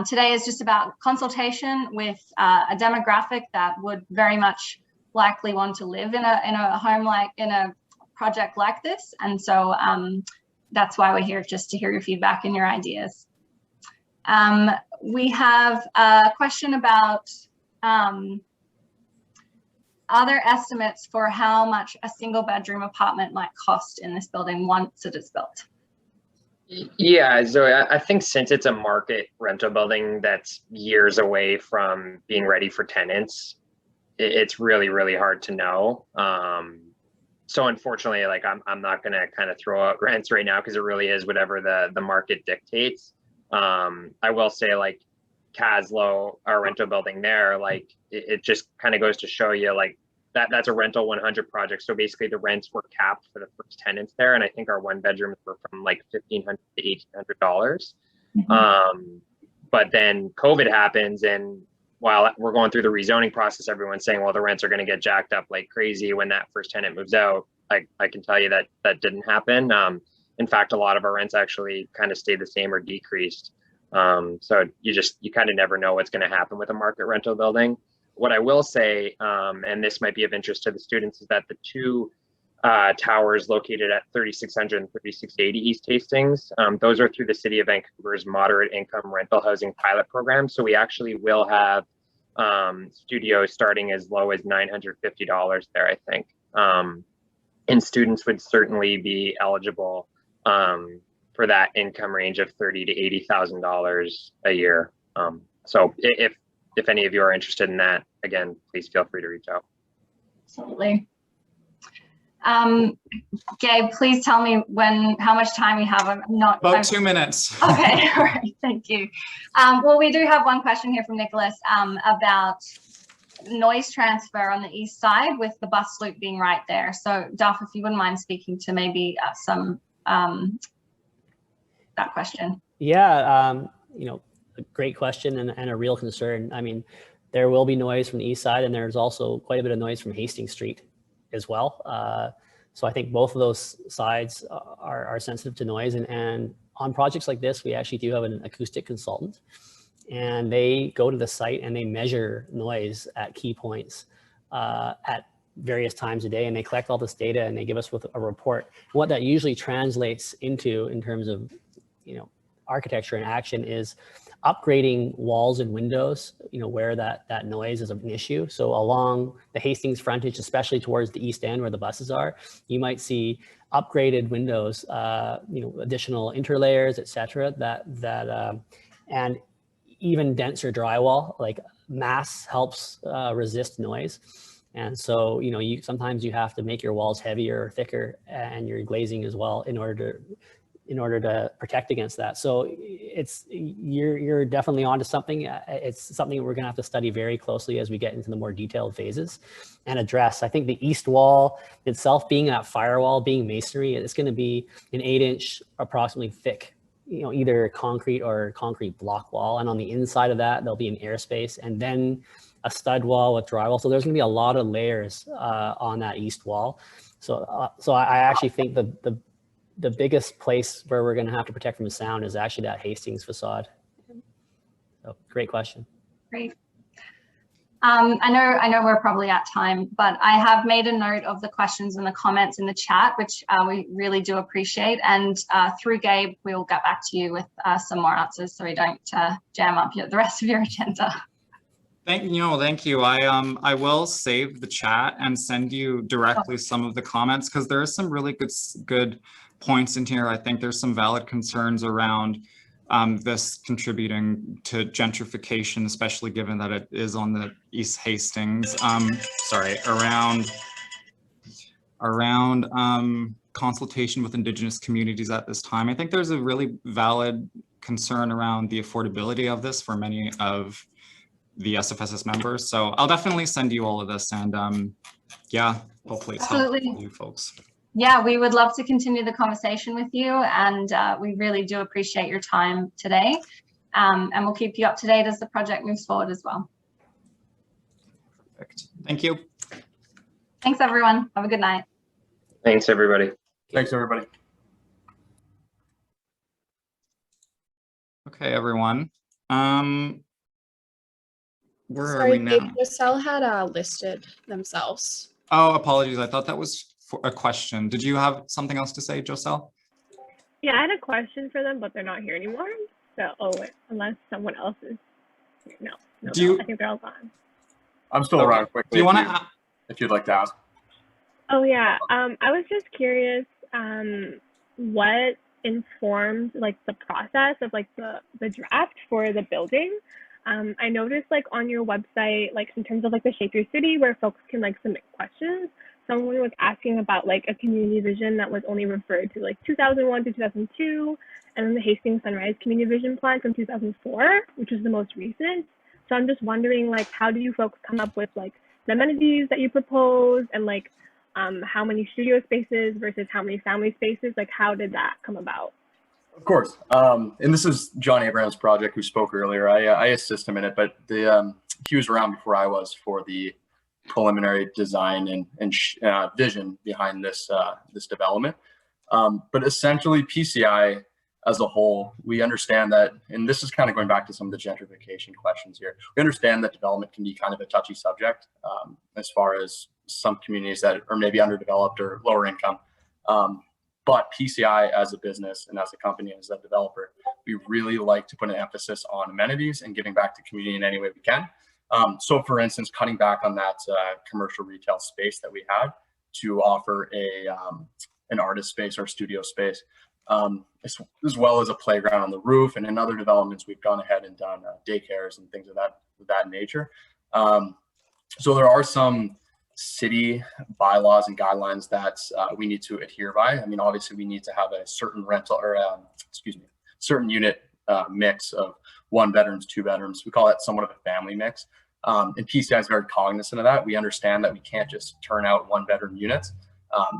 today is just about consultation with a demographic that would very much likely want to live in a home in a project like this. And so that's why we're here, just to hear your feedback and your ideas. We have a question about other estimates for how much a single bedroom apartment might cost in this building once it is built. Yeah, Zoe, I think since it's a market rental building that's years away from being ready for tenants, it's really, really hard to know. So unfortunately, like I'm not gonna kind of throw out rents right now, because it really is whatever the market dictates. I will say, like, Caslow, our rental building there, like it just kind of goes to show you, like, that's a rental 100 project. So basically the rents were capped for the first tenants there, and I think our one bedrooms were from like $1,500 to $1,800. Mm-hmm. But then COVID happens, and while we're going through the rezoning process, everyone's saying, well, the rents are going to get jacked up like crazy when that first tenant moves out. I can tell you that didn't happen. In fact, a lot of our rents actually kind of stayed the same or decreased. So you kind of never know what's going to happen with a market rental building. What I will say, and this might be of interest to the students, is that the two towers located at 3600 and 3680 East Hastings, those are through the City of Vancouver's moderate income rental housing pilot program. So we actually will have studios starting as low as $950 there, I think. And students would certainly be eligible for that income range of $30,000 to $80,000 a year. So if any of you are interested in that, again, please feel free to reach out. Absolutely. Gabe, please tell me how much time we have. About 2 minutes. Okay, all right, thank you. Well, we do have one question here from Nicholas about noise transfer on the east side with the bus loop being right there. So Duff, if you wouldn't mind speaking to maybe that question. Yeah, a great question and a real concern. I mean, there will be noise from the east side, and there's also quite a bit of noise from Hastings Street as well. So I think both of those sides are sensitive to noise, and on projects like this, we actually do have an acoustic consultant, and they go to the site and they measure noise at key points at various times a day, and they collect all this data and they give us with a report. What that usually translates into in terms of, you know, architecture in action is upgrading walls and windows, you know, where that noise is an issue. So along the Hastings frontage, especially towards the east end where the buses are, you might see upgraded windows, you know, additional interlayers, etc. And even denser drywall, like mass helps resist noise. And so, you know, sometimes you have to make your walls heavier or thicker and your glazing as well in order to protect against that. So you're definitely onto something. It's something we're gonna have to study very closely as we get into the more detailed phases and address. I think the east wall itself, being that firewall, being masonry, it's gonna be an 8-inch approximately thick, you know, either concrete or concrete block wall. And on the inside of that, there'll be an airspace and then a stud wall with drywall. So there's gonna be a lot of layers on that east wall. So I actually think the biggest place where we're gonna have to protect from sound is actually that Hastings facade. So great question. Great. I know we're probably at time, but I have made a note of the questions and the comments in the chat, which we really do appreciate. And through Gabe, we will get back to you with some more answers so we don't jam up the rest of your agenda. Thank you. I will save the chat and send you directly some of the comments, because there are some really good points in here. I think there's some valid concerns around this contributing to gentrification, especially given that it is on the East Hastings. Around consultation with Indigenous communities at this time. I think there's a really valid concern around the affordability of this for many of the SFSS members. So I'll definitely send you all of this, and yeah, hopefully it's helpful for you folks. Yeah, we would love to continue the conversation with you, and we really do appreciate your time today. And we'll keep you up to date as the project moves forward as well. Perfect. Thank you. Thanks, everyone. Have a good night. Thanks, everybody. Thanks, everybody. Okay, everyone. Where are Sorry, we now? Giselle had listed themselves. Oh, apologies. I thought that was for a question. Did you have something else to say, Joselle? Yeah, I had a question for them, but they're not here anymore. So, unless someone else is here. No, I think they're all gone. I'm still around quickly. Do you want to? If you'd like to ask. Oh yeah, I was just curious, what informed like the process of like the draft for the building. I noticed like on your website, like in terms of like the Shape Your City, where folks can like submit questions, someone was asking about like a community vision that was only referred to like 2001 to 2002, and then the Hastings Sunrise Community Vision Plan from 2004, which is the most recent. So I'm just wondering, like, how do you folks come up with like the amenities that you propose, and like how many studio spaces versus how many family spaces? Like, how did that come about? Of course. And this is John Abraham's project, who spoke earlier. I assist him in it, but he was around before I was for the preliminary design and vision behind this development. But essentially, PCI as a whole, we understand that, and this is kind of going back to some of the gentrification questions here. We understand that development can be kind of a touchy subject as far as some communities that are maybe underdeveloped or lower income. But PCI as a business and as a company, as a developer, we really like to put an emphasis on amenities and giving back to community in any way we can. So for instance, cutting back on that commercial retail space that we had to offer an artist space or studio space, as well as a playground on the roof. And in other developments, we've gone ahead and done daycares and things of that nature. So there are some city bylaws and guidelines that we need to adhere by. I mean, obviously we need to have a certain rental or certain unit mix of 1 bedrooms, 2 bedrooms. We call that somewhat of a family mix. And PCI is very cognizant of that. We understand that we can't just turn out 1-bedroom units.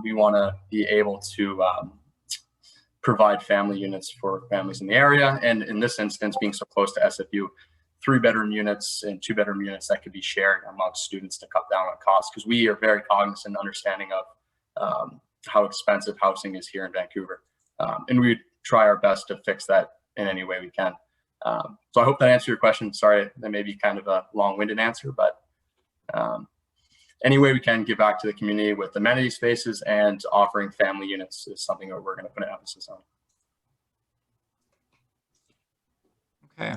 We want to be able to provide family units for families in the area. And in this instance, being so close to SFU, 3-bedroom units and 2-bedroom units that could be shared amongst students to cut down on costs, because we are very cognizant and understanding of how expensive housing is here in Vancouver. And we try our best to fix that in any way we can. So I hope that answered your question. Sorry, that may be kind of a long-winded answer, but any way we can give back to the community with amenity spaces and offering family units is something that we're going to put an emphasis on. Okay,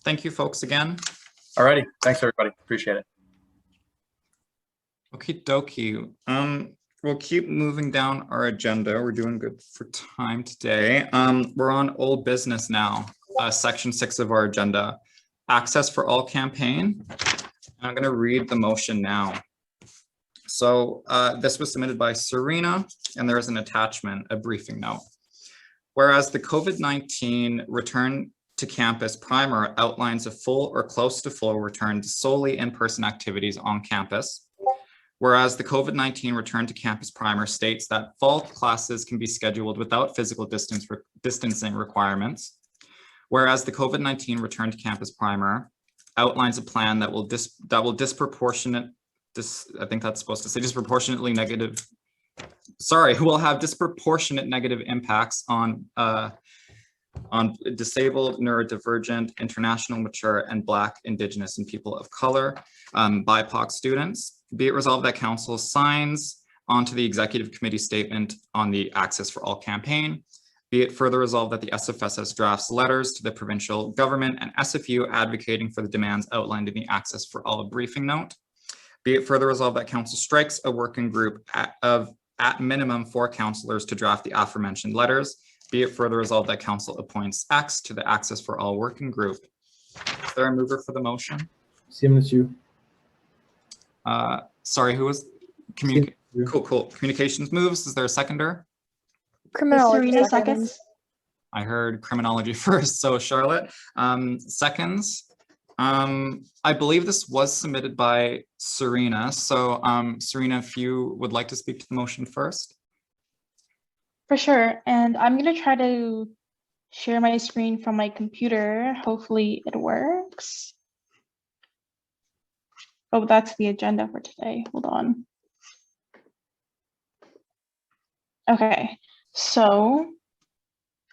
thank you folks again. Alrighty, thanks everybody, appreciate it. Okie dokie. We'll keep moving down our agenda. We're doing good for time today. We're on old business now, section 6 of our agenda, access for all campaign. I'm going to read the motion now. So this was submitted by Serena, and there is an attachment, a briefing note. Whereas the COVID-19 return to campus primer outlines a full or close to full return to solely in-person activities on campus. Whereas the COVID-19 return to campus primer states that fall classes can be scheduled without physical distancing requirements. Whereas the COVID-19 return to campus primer outlines a plan that will disproportionately negative impacts on disabled, neurodivergent, international mature, and Black, Indigenous, and people of color, BIPOC students. Be it resolved that Council signs onto the Executive Committee statement on the Access for All campaign. Be it further resolved that the SFSS drafts letters to the provincial government and SFU advocating for the demands outlined in the Access for All briefing note. Be it further resolved that Council strikes a working group at minimum 4 councillors to draft the aforementioned letters. Be it further resolved that Council appoints X to the Access for All working group. Is there a mover for the motion? Simon, it's you. Sorry, who was? Cool. Communications moves. Is there a seconder? Serena seconds. I heard criminology first, so Charlotte. Seconds. I believe this was submitted by Serena. So Serena, if you would like to speak to the motion first. For sure. And I'm going to try to share my screen from my computer. Hopefully it works. Oh, that's the agenda for today. Hold on. Okay, so,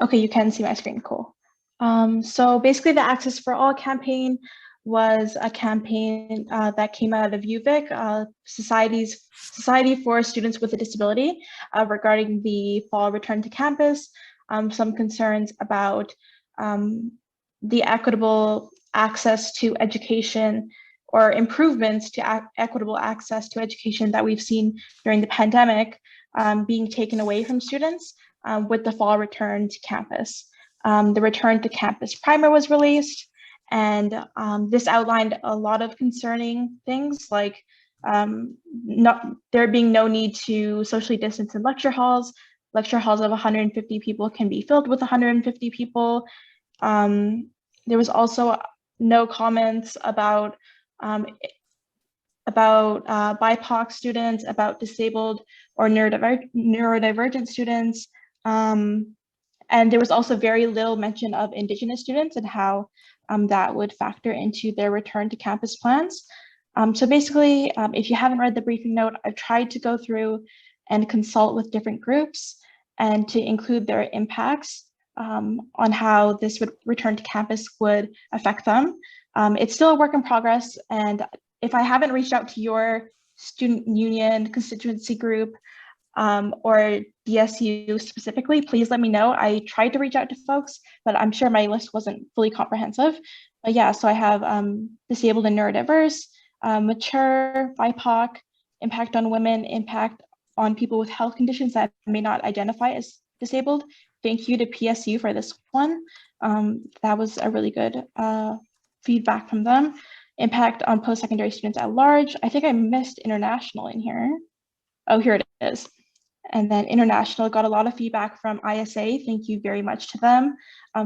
okay, you can see my screen, cool. So basically the Access for All campaign was a campaign that came out of UVic, Society for Students with a Disability, regarding the fall return to campus, some concerns about the equitable access to education or improvements to equitable access to education that we've seen during the pandemic being taken away from students with the fall return to campus. The return to campus primer was released, and this outlined a lot of concerning things like there being no need to socially distance in lecture halls. Lecture halls of 150 people can be filled with 150 people. There was also no comments about BIPOC students, about disabled or neurodivergent students. And there was also very little mention of Indigenous students and how that would factor into their return to campus plans. So basically, if you haven't read the briefing note, I've tried to go through and consult with different groups and to include their impacts on how this would return to campus would affect them. It's still a work in progress, and if I haven't reached out to your student union constituency group or DSU specifically, please let me know. I tried to reach out to folks, but I'm sure my list wasn't fully comprehensive. But yeah, so I have disabled and neurodiverse, mature, BIPOC, impact on women, impact on people with health conditions that may not identify as disabled. Thank you to PSU for this one. That was a really good feedback from them. Impact on post-secondary students at large. I think I missed international in here. Oh, here it is. And then international got a lot of feedback from ISA. Thank you very much to them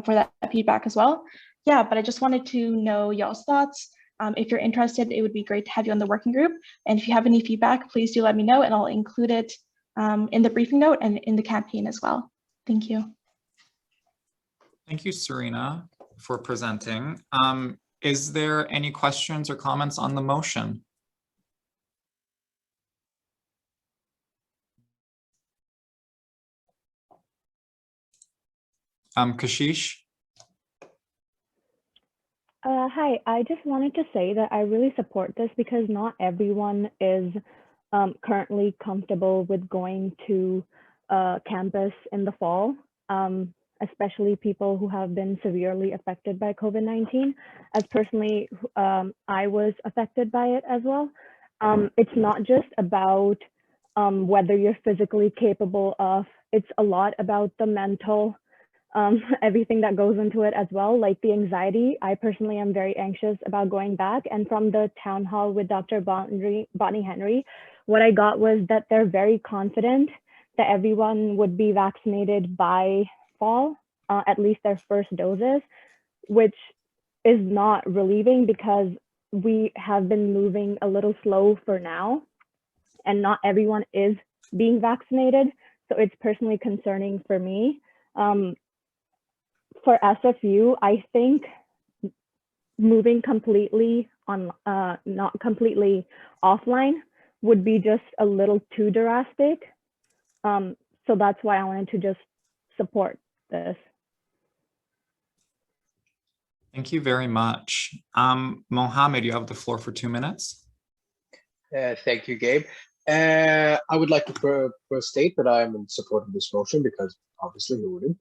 for that feedback as well. Yeah, but I just wanted to know y'all's thoughts. If you're interested, it would be great to have you on the working group. And if you have any feedback, please do let me know and I'll include it in the briefing note and in the campaign as well. Thank you. Thank you, Serena, for presenting. Is there any questions or comments on the motion? Kashish? Hi, I just wanted to say that I really support this because not everyone is currently comfortable with going to campus in the fall, especially people who have been severely affected by COVID-19. As personally, I was affected by it as well. It's not just about whether you're physically capable of, it's a lot about the mental, everything that goes into it as well, like the anxiety. I personally am very anxious about going back. And from the town hall with Dr. Bonnie Henry, what I got was that they're very confident that everyone would be vaccinated by fall, at least their first doses, which is not relieving because we have been moving a little slow for now, and not everyone is being vaccinated. So it's personally concerning for me. For SFU, I think moving completely on, not completely offline would be just a little too drastic. So that's why I wanted to just support this. Thank you very much. Mohammed, you have the floor for 2 minutes. Thank you, Gabe. I would like to first state that I am in support of this motion because obviously who wouldn't.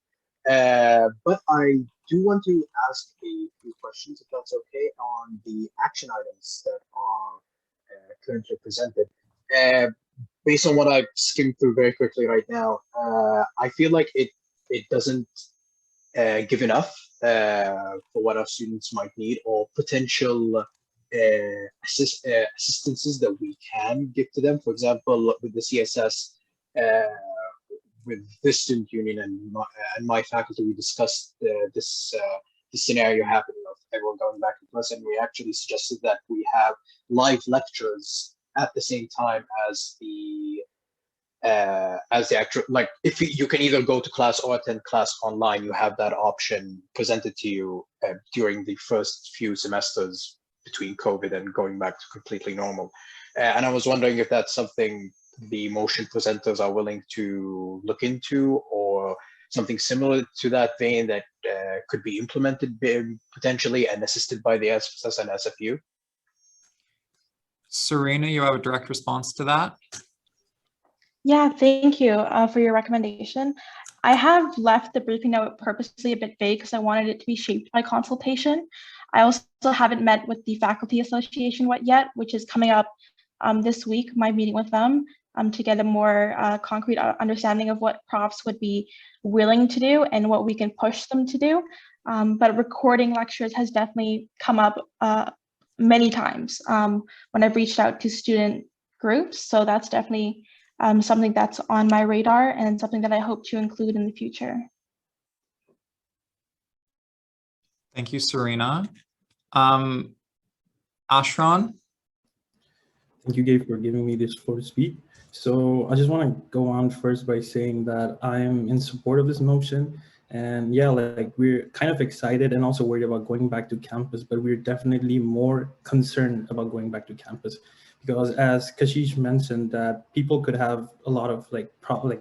But I do want to ask a few questions, if that's okay, on the action items that are currently presented. Based on what I've skimmed through very quickly right now, I feel like it doesn't give enough for what our students might need or potential assistances that we can give to them. For example, with the CSS, with this student union and my faculty, we discussed this scenario happening of everyone going back in person. We actually suggested that we have live lectures at the same time as the actual, like if you can either go to class or attend class online, you have that option presented to you during the first few semesters between COVID and going back to completely normal. And I was wondering if that's something the motion presenters are willing to look into, or something similar to that vein that could be implemented potentially and assisted by the SFSS and SFU. Serena, you have a direct response to that? Yeah, thank you for your recommendation. I have left the briefing note purposely a bit vague because I wanted it to be shaped by consultation. I also haven't met with the Faculty Association yet, which is coming up this week, my meeting with them, to get a more concrete understanding of what profs would be willing to do and what we can push them to do. But recording lectures has definitely come up many times when I've reached out to student groups. So that's definitely something that's on my radar and something that I hope to include in the future. Thank you, Serena. Ashron? Thank you, Gabe, for giving me this floor to speak. So I just want to go on first by saying that I'm in support of this motion. And yeah, like we're kind of excited and also worried about going back to campus, but we're definitely more concerned about going back to campus. Because as Kashish mentioned, that people could have a lot of like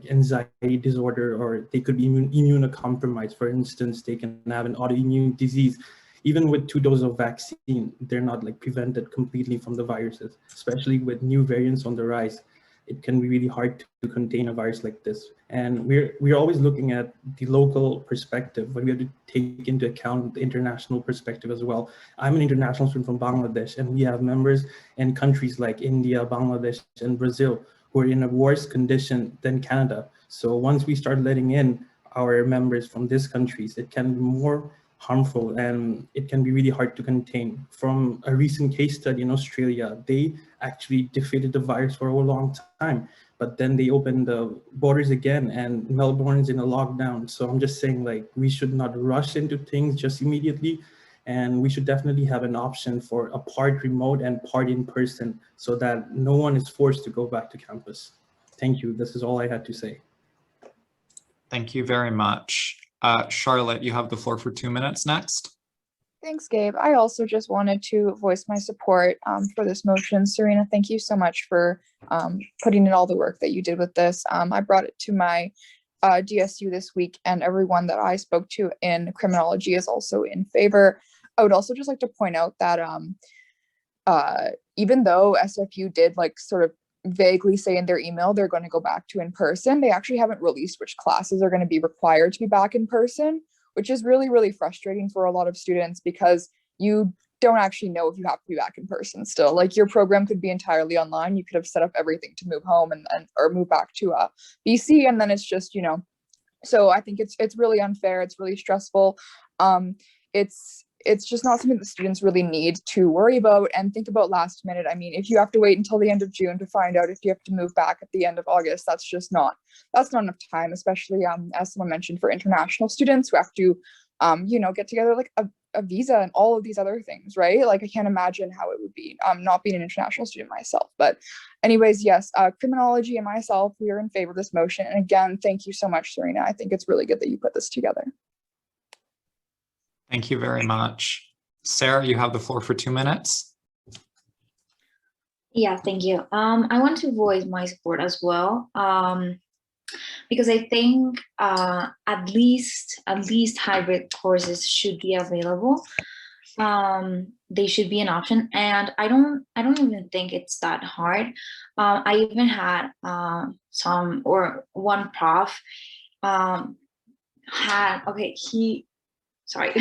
anxiety disorder, or they could be immunocompromised. For instance, they can have an autoimmune disease. Even with 2 doses of vaccine, they're not like prevented completely from the viruses, especially with new variants on the rise. It can be really hard to contain a virus like this. And we're always looking at the local perspective, but we have to take into account the international perspective as well. I'm an international student from Bangladesh, and we have members in countries like India, Bangladesh, and Brazil who are in a worse condition than Canada. So once we start letting in our members from these countries, it can be more harmful and it can be really hard to contain. From a recent case study in Australia, they actually defeated the virus for a long time, but then they opened the borders again and Melbourne's in a lockdown. So I'm just saying, like, we should not rush into things just immediately, and we should definitely have an option for a part remote and part in person so that no one is forced to go back to campus. Thank you. This is all I had to say. Thank you very much. Charlotte, you have the floor for 2 minutes next. Thanks, Gabe. I also just wanted to voice my support for this motion. Serena, thank you so much for putting in all the work that you did with this. I brought it to my DSU this week, and everyone that I spoke to in criminology is also in favor. I would also just like to point out that even though SFU did like sort of vaguely say in their email they're going to go back to in person, they actually haven't released which classes are going to be required to be back in person, which is really, really frustrating for a lot of students because you don't actually know if you have to be back in person still. Like your program could be entirely online. You could have set up everything to move home and or move back to BC, and then it's just, you know, so I think it's really unfair. It's really stressful. It's just not something that students really need to worry about and think about last minute. I mean, if you have to wait until the end of June to find out if you have to move back at the end of August, that's not enough time, especially as someone mentioned, for international students who have to you know, get together like a visa and all of these other things, right? Like I can't imagine how it would be not being an international student myself. But anyways, yes, criminology and myself, we are in favor of this motion. And again, thank you so much, Serena. I think it's really good that you put this together. Thank you very much. Sarah, you have the floor for 2 minutes. Yeah, thank you. I want to voice my support as well. Because I think at least hybrid courses should be available. They should be an option, and I don't even think it's that hard. I even had one prof had, okay, sorry.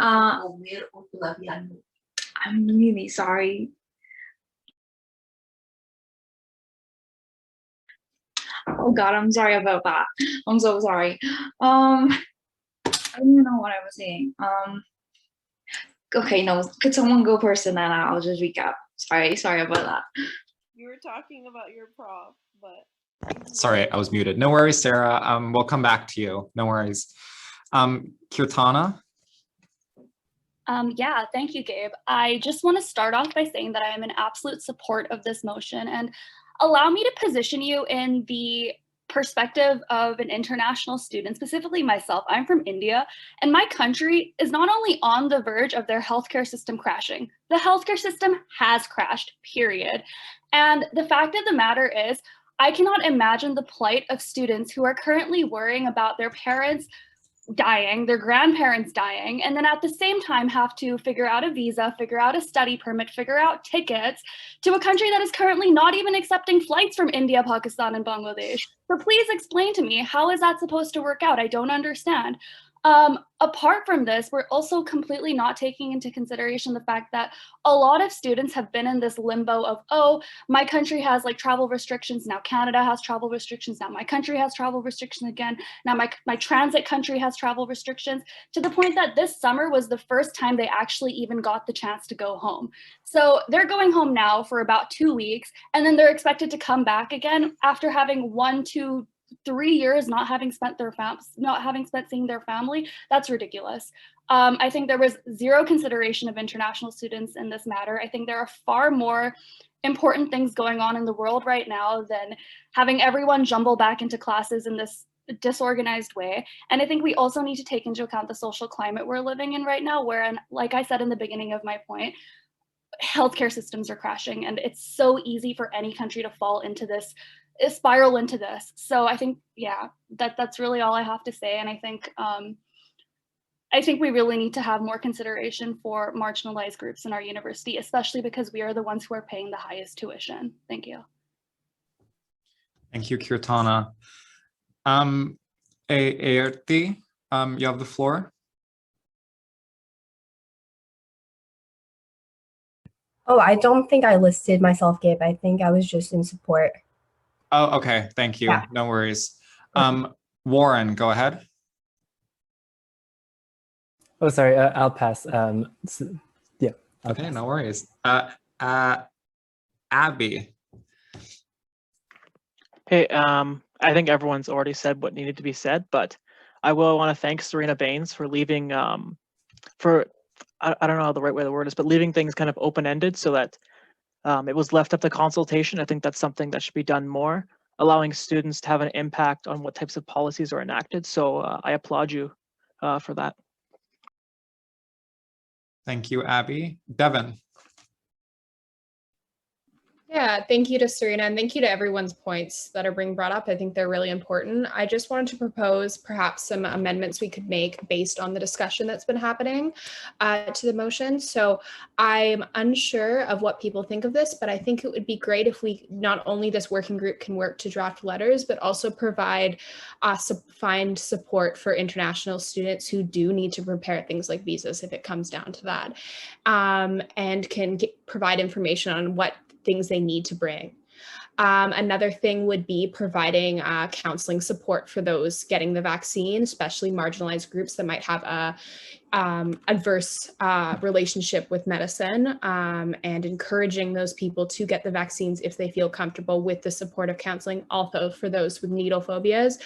I'm really sorry. Oh God, I'm sorry about that. I'm so sorry. I don't even know what I was saying. Okay, no, could someone go first and then I'll just recap. Sorry about that. You were talking about your prof, but. Sorry, I was muted. No worries, Sarah. We'll come back to you. No worries. Kirtana? Yeah, thank you, Gabe. I just want to start off by saying that I am in absolute support of this motion, and allow me to position you in the perspective of an international student, specifically myself. I'm from India, and my country is not only on the verge of their healthcare system crashing, the healthcare system has crashed, period. And the fact of the matter is, I cannot imagine the plight of students who are currently worrying about their parents dying, their grandparents dying, and then at the same time have to figure out a visa, figure out a study permit, figure out tickets to a country that is currently not even accepting flights from India, Pakistan, and Bangladesh. So please explain to me, how is that supposed to work out? I don't understand. Apart from this, we're also completely not taking into consideration the fact that a lot of students have been in this limbo of, oh, my country has like travel restrictions, now Canada has travel restrictions, now my country has travel restrictions again, now my transit country has travel restrictions, to the point that this summer was the first time they actually even got the chance to go home. So they're going home now for about 2 weeks, and then they're expected to come back again after having 1, 2, 3 years not having spent seeing their family. That's ridiculous. I think there was zero consideration of international students in this matter. I think there are far more important things going on in the world right now than having everyone jumble back into classes in this disorganized way. And I think we also need to take into account the social climate we're living in right now, where, like I said in the beginning of my point, healthcare systems are crashing, and it's so easy for any country to fall into this, spiral into this. So I think, yeah, that's really all I have to say. And I think we really need to have more consideration for marginalized groups in our university, especially because we are the ones who are paying the highest tuition. Thank you. Thank you, Kirtana. Aerti, you have the floor. Oh, I don't think I listed myself, Gabe. I think I was just in support. Oh, okay. Thank you. Yeah. No worries. Warren, go ahead. Oh, sorry. I'll pass. Yeah. Okay, pass. No worries. Abby. Hey, I think everyone's already said what needed to be said, but I will want to thank Serena Baines for leaving, I don't know how the right way the word is, but leaving things kind of open-ended so that it was left up to consultation. I think that's something that should be done more, allowing students to have an impact on what types of policies are enacted. So I applaud you for that. Thank you, Abby. Devin. Yeah, thank you to Serena and thank you to everyone's points that are being brought up. I think they're really important. I just wanted to propose perhaps some amendments we could make based on the discussion that's been happening to the motion. So I'm unsure of what people think of this, but I think it would be great if we, not only this working group can work to draft letters, but also provide find support for international students who do need to prepare things like visas if it comes down to that, and can provide information on what things they need to bring. Another thing would be providing counseling support for those getting the vaccine, especially marginalized groups that might have a adverse relationship with medicine, and encouraging those people to get the vaccines if they feel comfortable with the support of counseling. Also for those with needle phobias,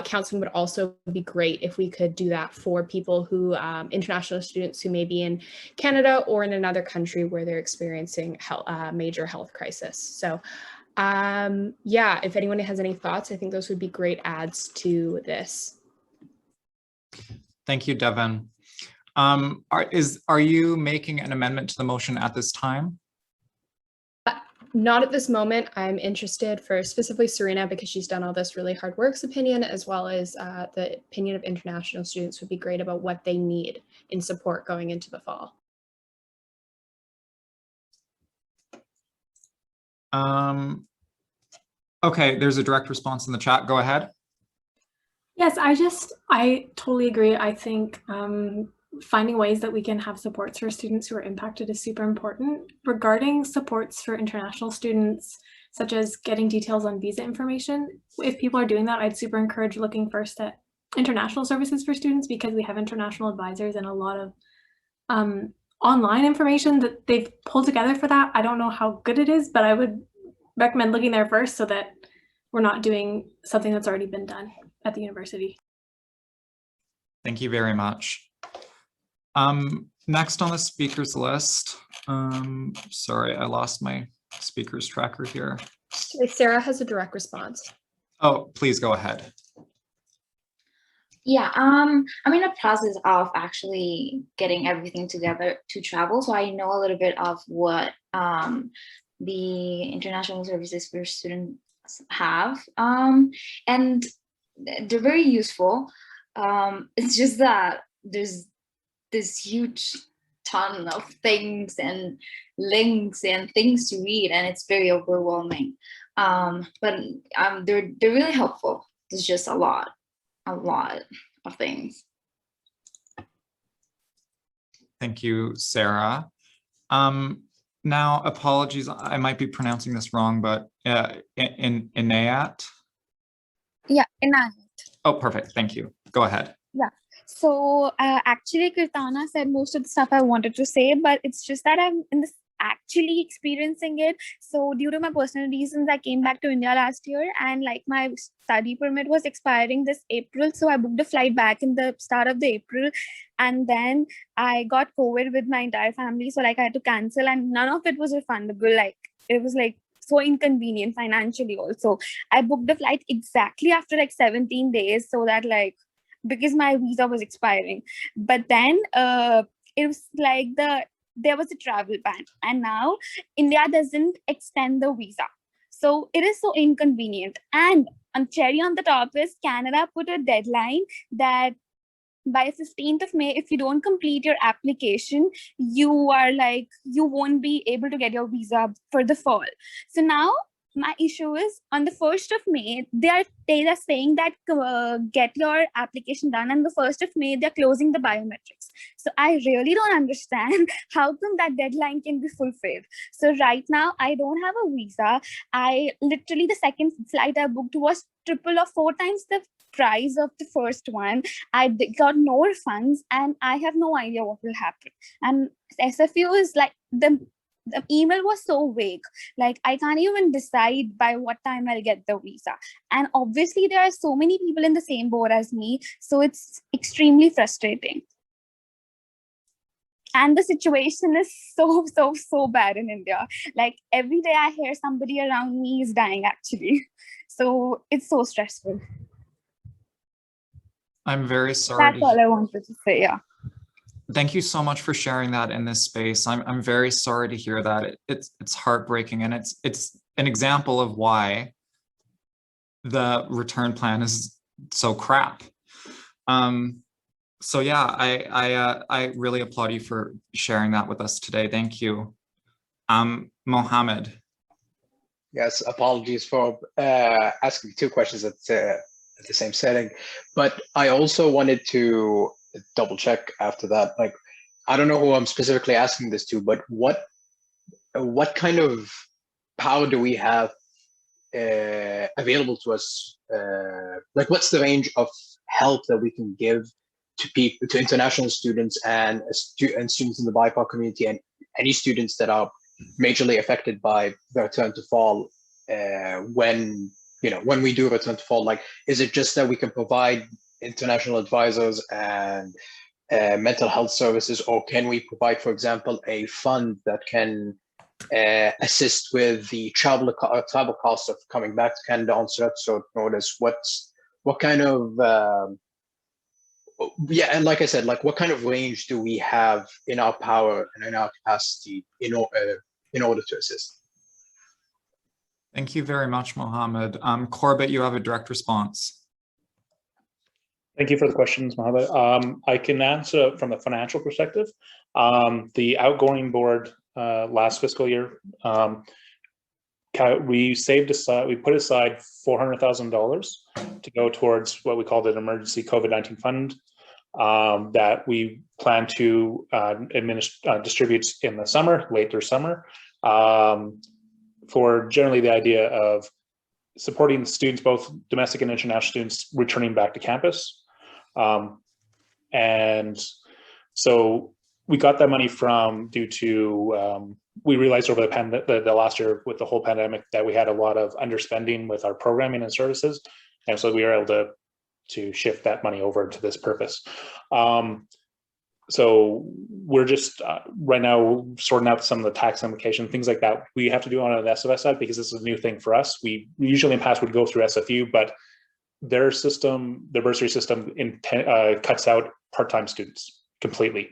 counseling would also be great if we could do that for people who, international students who may be in Canada or in another country where they're experiencing major health crisis. So yeah, if anyone has any thoughts, I think those would be great adds to this. Thank you, Devin. Are you making an amendment to the motion at this time? Not at this moment. I'm interested for specifically Serena because she's done all this really hard work's opinion, as well as the opinion of international students would be great about what they need in support going into the fall. Okay, there's a direct response in the chat. Go ahead. Yes, I totally agree. I think finding ways that we can have supports for students who are impacted is super important. Regarding supports for international students, such as getting details on visa information, if people are doing that, I'd super encourage looking first at international services for students, because we have international advisors and a lot of online information that they've pulled together for that. I don't know how good it is, but I would recommend looking there first so that we're not doing something that's already been done at the university. Thank you very much. Next on the speakers list, sorry, I lost my speakers tracker here. Sarah has a direct response. Oh, please go ahead. Yeah, I'm in the process of actually getting everything together to travel. So I know a little bit of what the international services for students have, and they're very useful. It's just that there's this huge ton of things and links and things to read, and it's very overwhelming. But they're really helpful. There's just a lot of things. Thank you, Sarah. Now, apologies, I might be pronouncing this wrong, but Inayat? Yeah, Inayat. Oh, perfect. Thank you. Go ahead. Yeah. So actually, Kirtana said most of the stuff I wanted to say, but it's just that I'm in this actually experiencing it. So due to my personal reasons, I came back to India last year, and like my study permit was expiring this April. So I booked a flight back in the start of the April, and then I got COVID with my entire family. So like I had to cancel, and none of it was refundable. Like it was like so inconvenient financially also. I booked the flight exactly after like 17 days so that like, because my visa was expiring. But then it was like there was a travel ban, and now India doesn't extend the visa. So it is so inconvenient. And on cherry on the top is Canada put a deadline that by 15th of May, if you don't complete your application, you won't be able to get your visa for the fall. So now my issue is on the 1st of May, they are saying that get your application done, and the 1st of May, they're closing the biometrics. So I really don't understand how come that deadline can be fulfilled. So right now, I don't have a visa. Literally the second flight I booked was 3 or 4 times the price of the first one. I got no refunds, and I have no idea what will happen. And SFU is like, the email was so vague. Like I can't even decide by what time I'll get the visa. And obviously there are so many people in the same boat as me. So it's extremely frustrating. And the situation is so bad in India. Like every day I hear somebody around me is dying actually. So it's so stressful. I'm very sorry. That's all I wanted to say, yeah. thank you so much for sharing that in this space. I'm very sorry to hear that. It's heartbreaking, and it's an example of why the return plan is so crap. So yeah, I really applaud you for sharing that with us today. Thank you. Mohammed. Yes, apologies for asking two questions at the same setting, but I also wanted to double check after that. Like, I don't know who I'm specifically asking this to, but what kind of power do we have available to us? Like, what's the range of help that we can give to people, to international students and students in the BIPOC community, and any students that are majorly affected by the return to fall? When we do return to fall, like, is it just that we can provide international advisors and mental health services, or can we provide, for example, a fund that can assist with the travel costs of coming back to Canada on short notice? What kind of and like I said, like, what kind of range do we have in our power and in our capacity in order to assist? Thank you very much, Mohammed. Corbett, you have a direct response. Thank you for the questions, Mohammed. I can answer from a financial perspective. The outgoing board last fiscal year, we put aside $400,000 to go towards what we called an emergency COVID-19 fund that we plan to distribute in the summer, later summer, for generally the idea of supporting students, both domestic and international students, returning back to campus. And so we got that money due to, we realized over the last year with the whole pandemic that we had a lot of underspending with our programming and services. And so we were able to shift that money over to this purpose. So we're just right now sorting out some of the tax implications, things like that. We have to do on an SFSS side because this is a new thing for us. We usually in the past would go through SFU, but their system, their bursary system, cuts out part-time students completely,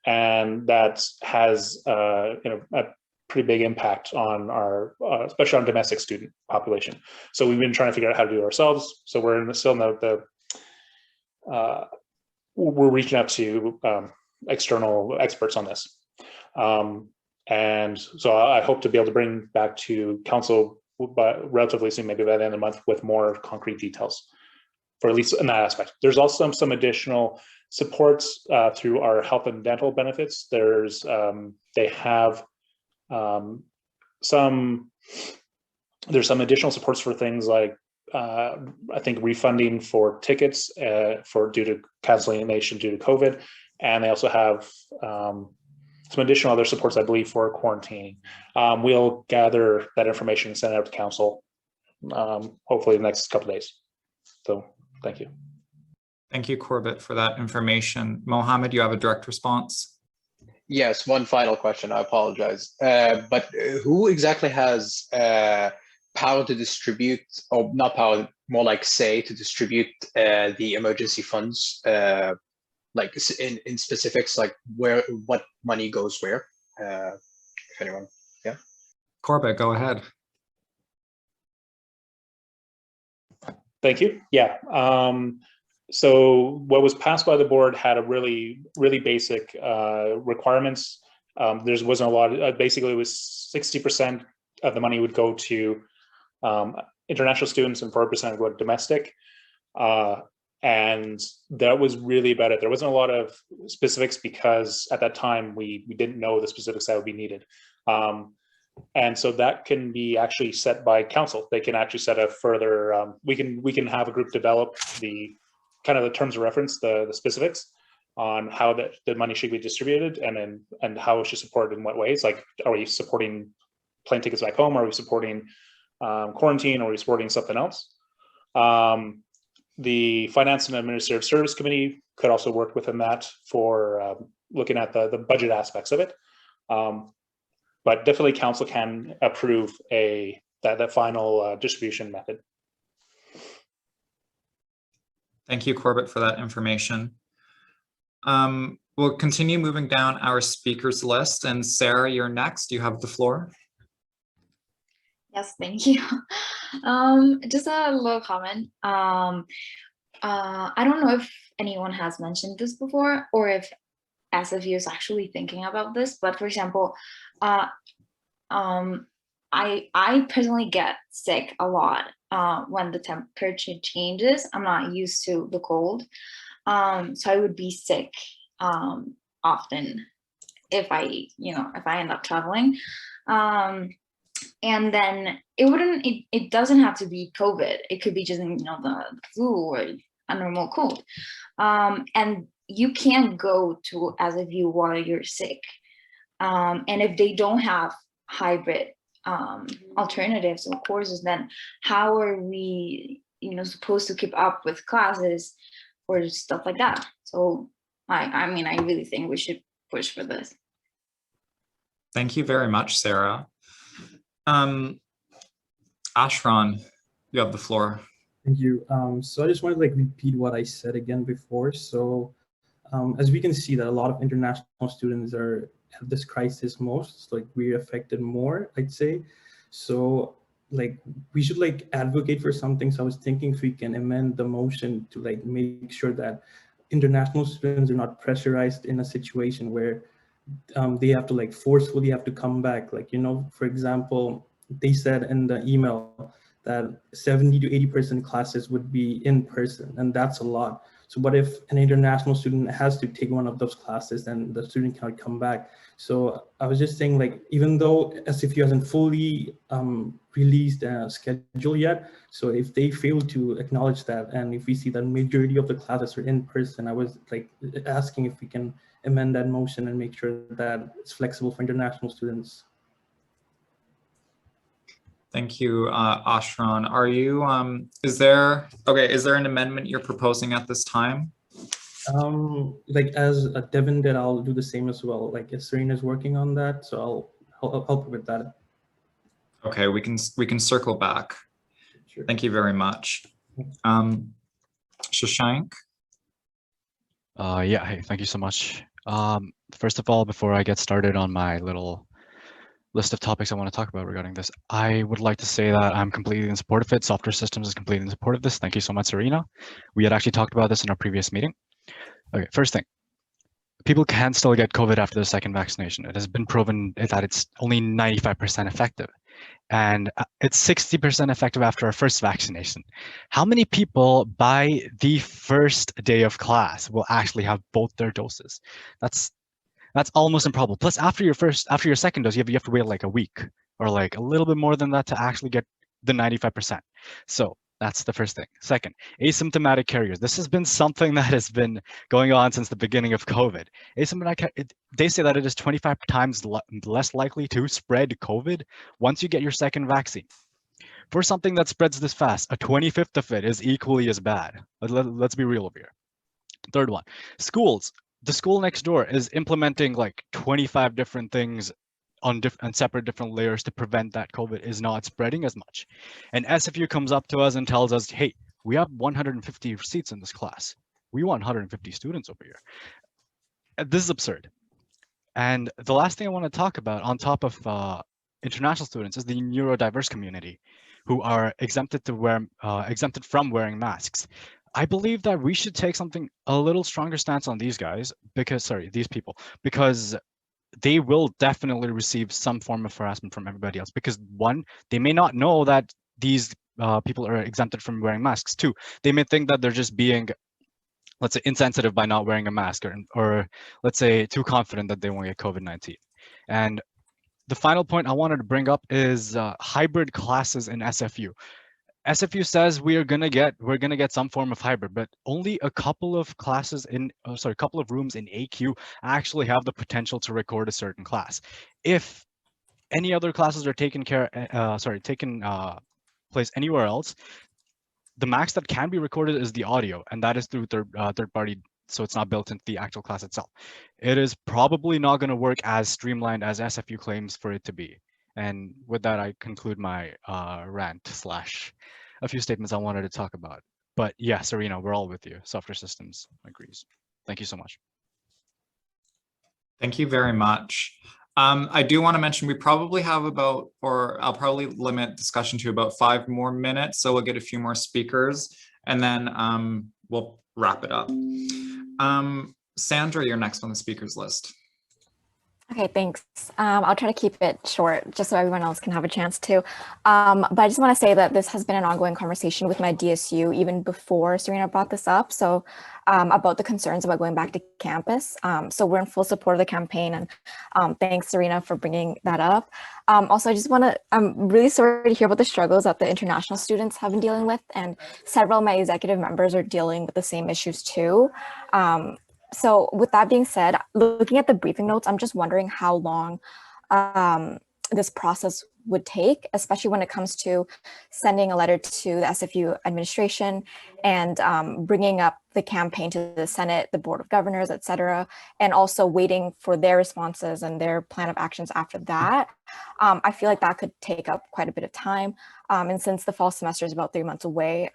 and that has a pretty big impact on our, especially on domestic student population. So we've been trying to figure out how to do it ourselves. So we're still in we're reaching out to external experts on this. And so I hope to be able to bring back to council relatively soon, maybe by the end of the month, with more concrete details, for at least in that aspect. There's also some additional supports through our health and dental benefits. There's there's some additional supports for things like I think refunding for tickets due to cancellation due to COVID, and they also have some additional other supports, I believe, for quarantining. We'll gather that information and send it out to council hopefully in the next couple of days. So thank you. Thank you, Corbett, for that information. Mohammed, you have a direct response? Yes, one final question. I apologize. But who exactly has power to distribute, or not power, more like say, to distribute the emergency funds? Like in specifics, like what money goes where? If anyone, yeah. Corbett, go ahead. Thank you. Yeah. So what was passed by the board had a really basic requirements. There wasn't a lot. Basically, it was 60% of the money would go to international students and 4% would go to domestic. And that was really about it. There wasn't a lot of specifics because at that time we didn't know the specifics that would be needed. And so that can be actually set by council. They can actually set a further, we can have a group develop the kind of the terms of reference, the specifics on how the money should be distributed, and how it should support in what ways. Like, are we supporting plane tickets back home? Are we supporting quarantine? Or are we supporting something else? The Finance and Administrative Service Committee could also work within that for looking at the budget aspects of it. But definitely council can approve that final distribution method. Thank you, Corbett, for that information. we'll continue moving down our speakers list, and Sarah, you're next. You have the floor. Yes, thank you. Just a little comment. I don't know if anyone has mentioned this before or if SFU is actually thinking about this, but for example, I personally get sick a lot when the temperature changes. I'm not used to the cold, so I would be sick often if I end up traveling. And then it doesn't have to be COVID. It could be just, the flu or a normal cold. And you can't go to SFU while you're sick. And if they don't have hybrid alternatives or courses, then how are we, supposed to keep up with classes or stuff like that? So I really think we should push for this. Thank you very much, Sarah. Ashron, you have the floor. Thank you. So I just want to repeat what I said again before. So as we can see that a lot of international students have this crisis most, we're affected more, I'd say. So we should advocate for something. So I was thinking if we can amend the motion to make sure that international students are not pressurized in a situation where they have to forcefully have to come back. For example, they said in the email that 70 to 80% classes would be in person, and that's a lot. So what if an international student has to take one of those classes and the student cannot come back? So I was just saying, even though SFU hasn't fully released a schedule yet, so if they fail to acknowledge that, and if we see that majority of the classes are in person, I was asking if we can amend that motion and make sure that it's flexible for international students. Thank you, Ashron. Are you, is there an amendment you're proposing at this time? As Devin did, I'll do the same as well. If Serena's working on that, so I'll help her with that. Okay, we can circle back. Sure. Thank you very much. Shashank? Yeah, hey, thank you so much. First of all, before I get started on my little list of topics I want to talk about regarding this, I would like to say that I'm completely in support of it. Software Systems is completely in support of this. Thank you so much, Serena. We had actually talked about this in our previous meeting. Okay, first thing, people can still get COVID after the second vaccination. It has been proven that it's only 95% effective, and it's 60% effective after our first vaccination. How many people by the first day of class will actually have both their doses? That's almost improbable. Plus, after your second dose, you have to wait a week or a little bit more than that to actually get the 95%. So that's the first thing. Second, asymptomatic carriers. This has been something that has been going on since the beginning of COVID. Asymptomatic, they say that it is 25 times less likely to spread COVID once you get your second vaccine. For something that spreads this fast, a 25th of it is equally as bad. Let's be real over here. Third one, schools. The school next door is implementing 25 different things on separate different layers to prevent that COVID is not spreading as much. And SFU comes up to us and tells us, hey, we have 150 seats in this class. We want 150 students over here. This is absurd. And the last thing I want to talk about on top of international students is the neurodiverse community who are exempted from wearing masks. I believe that we should take a little stronger stance on these people, because they will definitely receive some form of harassment from everybody else. Because one, they may not know that these people are exempted from wearing masks. Two, they may think that they're just being, let's say, insensitive by not wearing a mask, or let's say too confident that they won't get COVID-19. And the final point I wanted to bring up is hybrid classes in SFU. SFU says we're gonna get some form of hybrid, but only a couple of classes couple of rooms in AQ actually have the potential to record a certain class. If any other classes are taken place anywhere else, the max that can be recorded is the audio, and that is through third party, so it's not built into the actual class itself. It is probably not going to work as streamlined as SFU claims for it to be. And with that, I conclude my rant / a few statements I wanted to talk about. But yeah, Serena, we're all with you. Software Systems agrees. Thank you so much. Thank you very much. I do want to mention we probably have about, or I'll probably limit discussion to about 5 more minutes. So we'll get a few more speakers and then we'll wrap it up. Sandra, you're next on the speakers list. Okay, thanks. I'll try to keep it short just so everyone else can have a chance to. But I just want to say that this has been an ongoing conversation with my DSU even before Serena brought this up. So about the concerns about going back to campus. So we're in full support of the campaign, and thanks Serena for bringing that up. Also, I just want to, I'm really sorry to hear about the struggles that the international students have been dealing with, and several of my executive members are dealing with the same issues too. So with that being said, looking at the briefing notes, I'm just wondering how long this process would take, especially when it comes to sending a letter to the SFU administration and bringing up the campaign to the Senate, the Board of Governors, et cetera, and also waiting for their responses and their plan of actions after that. I feel like that could take up quite a bit of time. And since the fall semester is about 3 months away,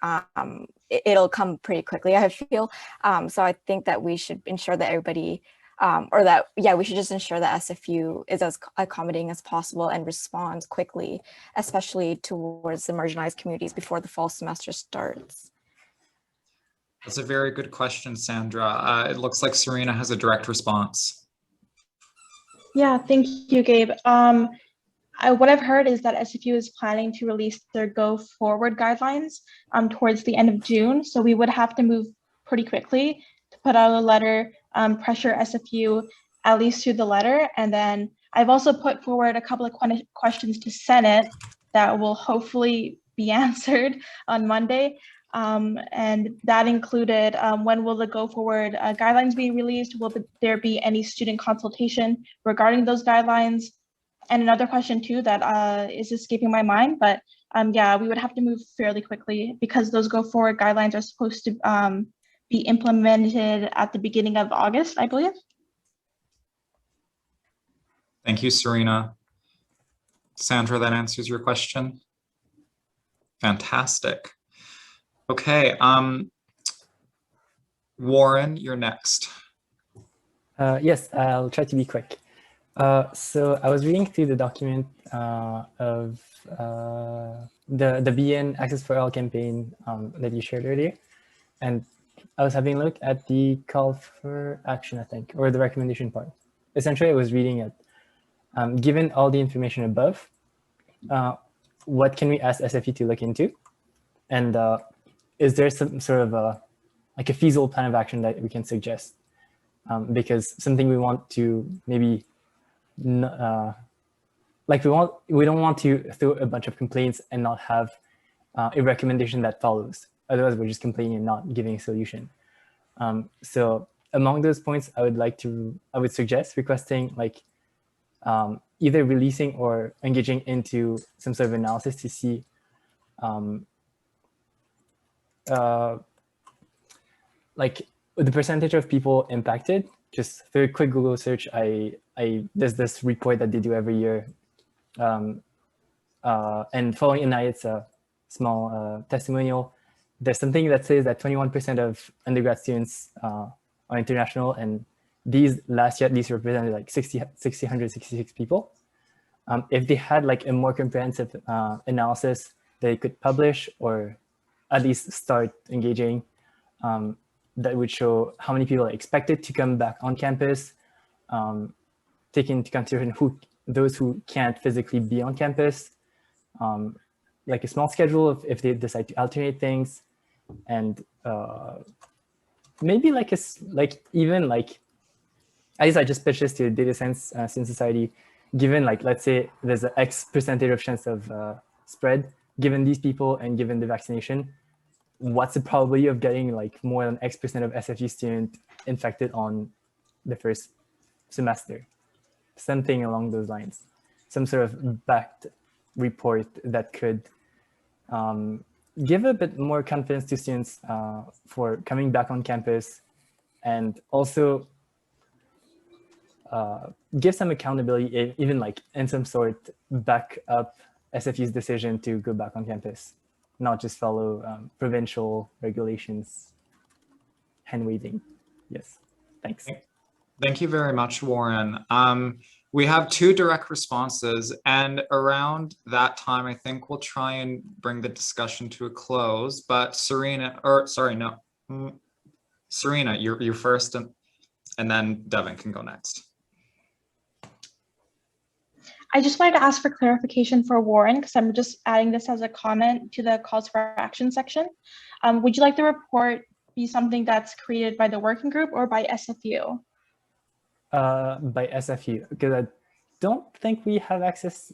it'll come pretty quickly, I feel. So I think that we should ensure that everybody, we should just ensure that SFU is as accommodating as possible and responds quickly, especially towards the marginalized communities before the fall semester starts. That's a very good question, Sandra. It looks like Serena has a direct response. Yeah, thank you, Gabe. What I've heard is that SFU is planning to release their Go Forward guidelines towards the end of June. So we would have to move pretty quickly to put out a letter, pressure SFU at least through the letter. And then I've also put forward a couple of questions to Senate that will hopefully be answered on Monday. And that included when will the Go Forward guidelines be released? Will there be any student consultation regarding those guidelines? And another question too that is escaping my mind, but yeah, we would have to move fairly quickly because those Go Forward guidelines are supposed to be implemented at the beginning of August, I believe. Thank you, Serena. Sandra, that answers your question. Fantastic. Okay, Warren, you're next. Yes, I'll try to be quick. So I was reading through the document of the BN Access for All campaign that you shared earlier, and I was having a look at the call for action, I think, or the recommendation part. Essentially, I was reading it. Given all the information above, what can we ask SFU to look into? And is there some sort of a feasible plan of action that we can suggest? Because something we want to maybe, we don't want to throw a bunch of complaints and not have a recommendation that follows. Otherwise, we're just complaining and not giving a solution. So among those points, I would suggest requesting either releasing or engaging into some sort of analysis to see the percentage of people impacted. Just through a quick Google search, there's this report that they do every year. And following in it's a small testimonial. There's something that says that 21% of undergrad students are international, and these last year at least represented 166 people. If they had a more comprehensive analysis they could publish or at least start engaging, that would show how many people are expected to come back on campus, taking into consideration those who can't physically be on campus, a small schedule if they decide to alternate things, and maybe at least I just pitched this to Data Science Student Society. Given let's say there's an X percentage of chance of spread, given these people and given the vaccination, what's the probability of getting more than X percent of SFU students infected on the first semester? Something along those lines. Some sort of backed report that could give a bit more confidence to students for coming back on campus, and also give some accountability, even in some sort back up SFU's decision to go back on campus, not just follow provincial regulations, hand waving. Yes, thanks. Thank you very much, Warren. We have 2 direct responses, and around that time, I think we'll try and bring the discussion to a close. But Serena, or sorry, no, Serena, you're first, and then Devin can go next. I just wanted to ask for clarification for Warren, because I'm just adding this as a comment to the calls for action section. Would you like the report be something that's created by the working group or by SFU? By SFU, because I don't think we have access.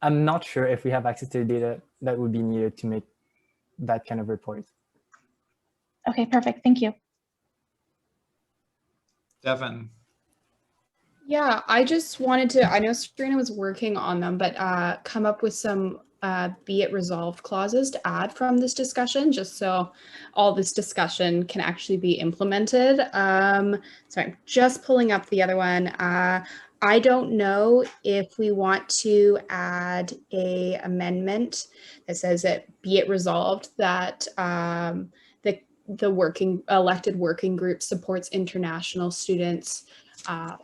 I'm not sure if we have access to the data that would be needed to make that kind of report. Okay, perfect. Thank you. Devin. Yeah, I just wanted to, I know Serena was working on them, but come up with some be it resolved clauses to add from this discussion, just so all this discussion can actually be implemented. So I'm just pulling up the other one. I don't know if we want to add a amendment that says that be it resolved that the elected working group supports international students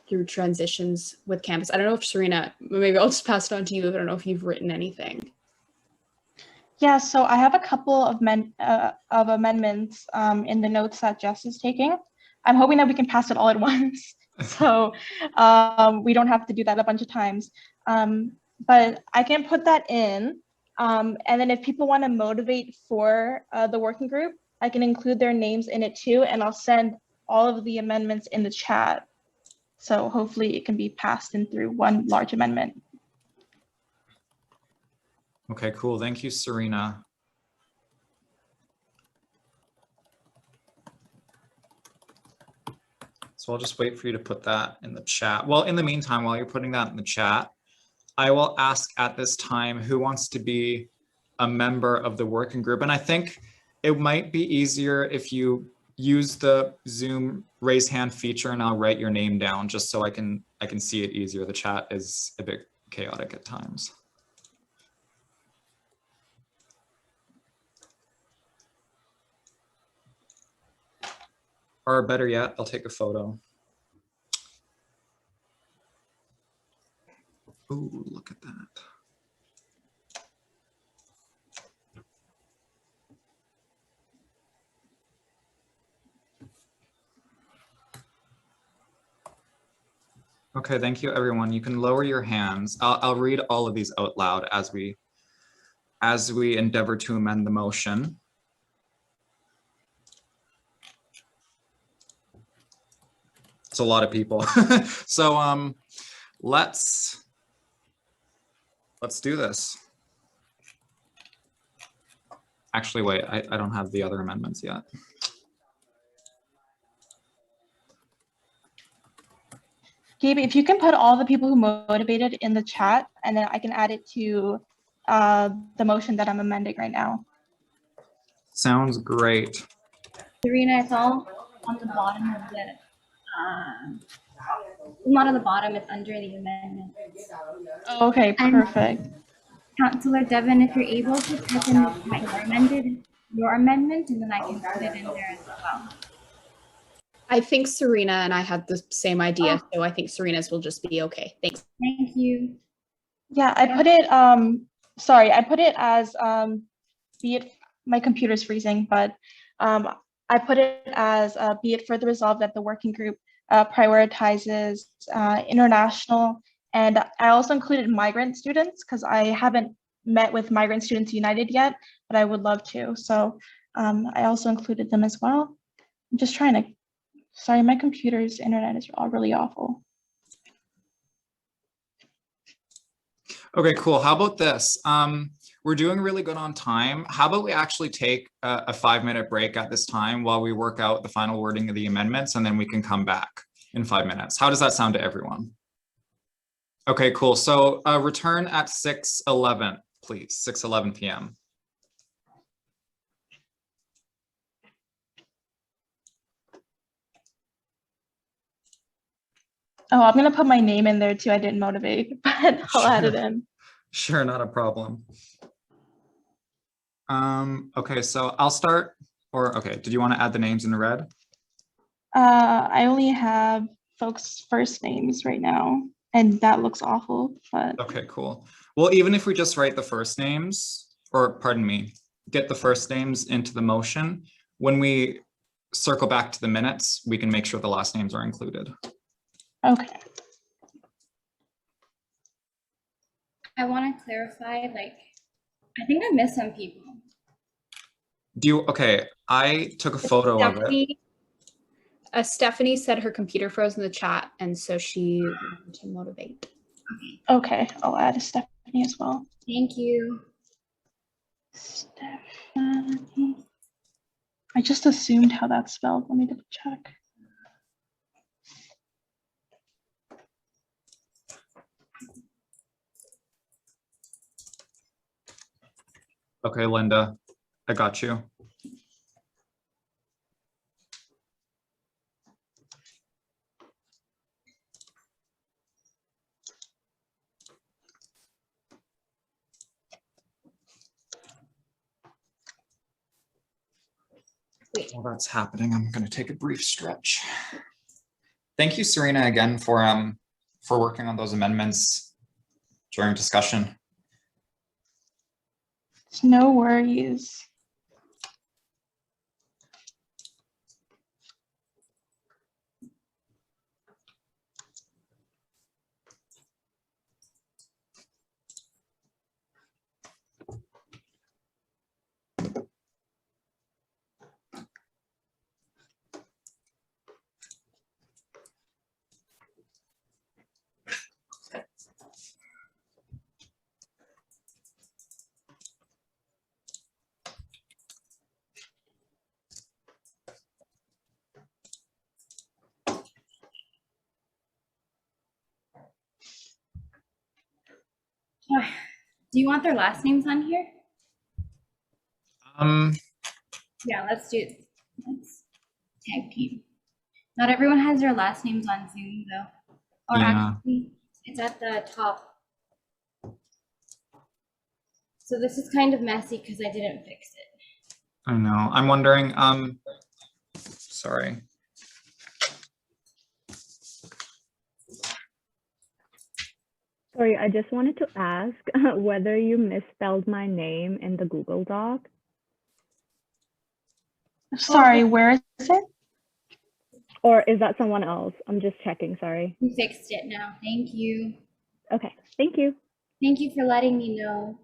through transitions with campus. I don't know if Serena, maybe I'll just pass it on to you. I don't know if you've written anything. Yeah, so I have a couple of amendments in the notes that Jess is taking. I'm hoping that we can pass it all at once, so we don't have to do that a bunch of times. But I can put that in, and then if people want to motivate for the working group, I can include their names in it too, and I'll send all of the amendments in the chat. So hopefully it can be passed in through one large amendment. Okay, cool. Thank you, Serena. So I'll just wait for you to put that in the chat. Well, in the meantime, while you're putting that in the chat, I will ask at this time who wants to be a member of the working group. And I think it might be easier if you use the Zoom raise hand feature and I'll write your name down just so I can see it easier. The chat is a bit chaotic at times. Or better yet, I'll take a photo. Ooh, look at that. Okay, thank you, everyone. You can lower your hands. I'll read all of these out loud as we endeavor to amend the motion. It's a lot of people. So let's do this. Actually, wait, I don't have the other amendments yet. Gabe, if you can put all the people who motivated in the chat, and then I can add it to the motion that I'm amending right now. Sounds great. Serena, it's all on the bottom of the, not on the bottom, it's under the amendment. Okay, perfect. And Councillor Devin, if you're able to type in your amendment, and then I can put it in there as well. I think Serena and I had the same idea, so I think Serena's will just be okay. Thanks. Thank you. Yeah, I put it, sorry, I put it as, be it, my computer's freezing, but I put it as, be it further resolved that the working group prioritizes international, and I also included migrant students because I haven't met with Migrant Students United yet, but I would love to. So I also included them as well. I'm just trying to, sorry, my computer's internet is all really awful. Okay, cool. How about this? We're doing really good on time. How about we actually take a 5-minute break at this time while we work out the final wording of the amendments, and then we can come back in 5 minutes. How does that sound to everyone? Okay, cool. So return at 6:11, please, 6:11 p.m. Oh, I'm gonna put my name in there too. I didn't motivate, but I'll add it in. Sure, not a problem. Okay, so I'll start, or okay, did you want to add the names in the red? I only have folks' first names right now, and that looks awful, but. Okay, cool. Well, even if we just write the first names, or pardon me, get the first names into the motion, when we circle back to the minutes, we can make sure the last names are included. Okay. I want to clarify, like, I think I missed some people. Okay, I took a photo of it. Stephanie said her computer froze in the chat, and so she wanted to motivate. Okay, I'll add Stephanie as well. Thank you. Stephanie. I just assumed how that's spelled. Let me double check. Okay, Linda, I got you. While that's happening, I'm going to take a brief stretch. Thank you, Serena, again for working on those amendments during discussion. No worries. Do you want their last names on here? Yeah, let's do it. Let's tag team. Not everyone has their last names on Zoom though. Or Yeah. actually, it's at the top. So this is kind of messy because I didn't fix it. I know. I'm wondering, sorry. Sorry, I just wanted to ask whether you misspelled my name in the Google Doc. Sorry, where is it? Or is that someone else? I'm just checking, sorry. We fixed it now. Thank you. Okay, thank you. Thank you for letting me know.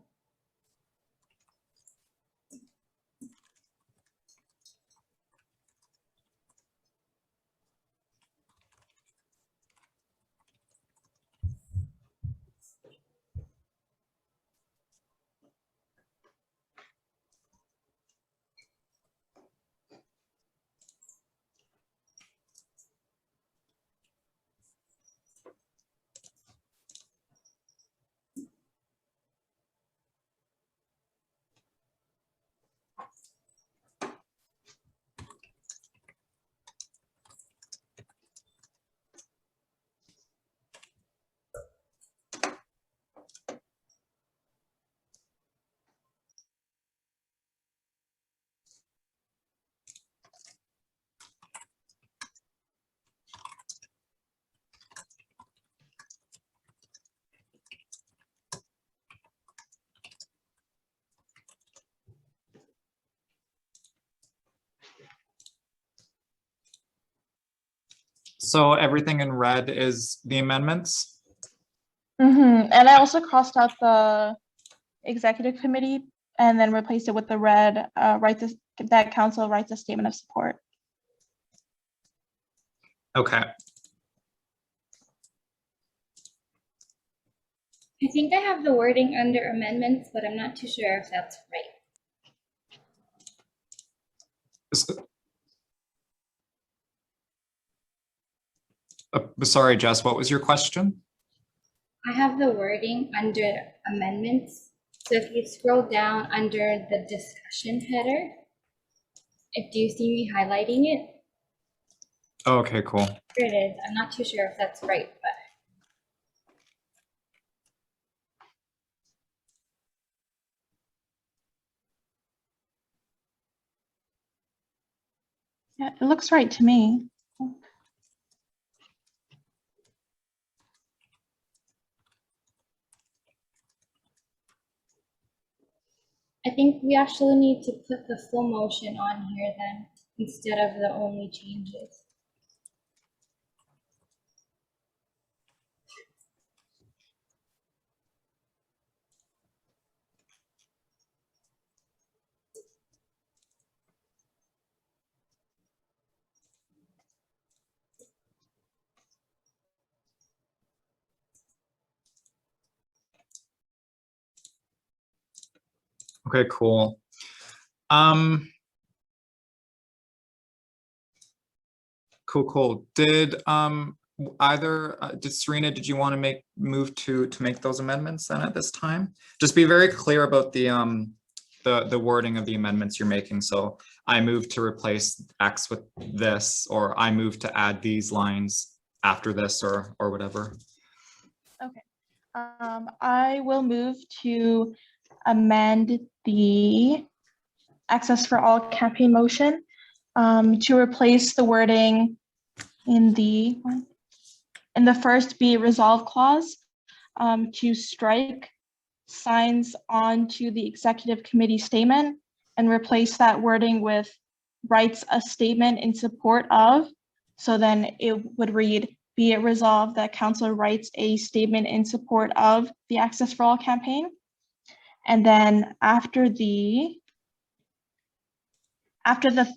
So everything in red is the amendments? And I also crossed out the executive committee and then replaced it with the red, that council writes a statement of support. Okay. I think I have the wording under amendments, but I'm not too sure if that's right. Sorry, Jess, what was your question? I have the wording under amendments. So if you scroll down under the discussion header, do you see me highlighting it? Okay, cool. Here it is. I'm not too sure if that's right, but. Yeah, it looks right to me. think we actually need to put the full motion on here then, instead of the only changes. Okay, cool. Cool. Did did Serena, did you want to move to make those amendments then at this time? Just be very clear about the wording of the amendments you're making. So I move to replace X with this, or I move to add these lines after this, or whatever. Okay. I will move to amend the Access for All campaign motion to replace the wording in the first be resolved clause to strike signs onto the executive committee statement and replace that wording with writes a statement in support of. So then it would read, be it resolved that council writes a statement in support of the Access for All campaign. And then after the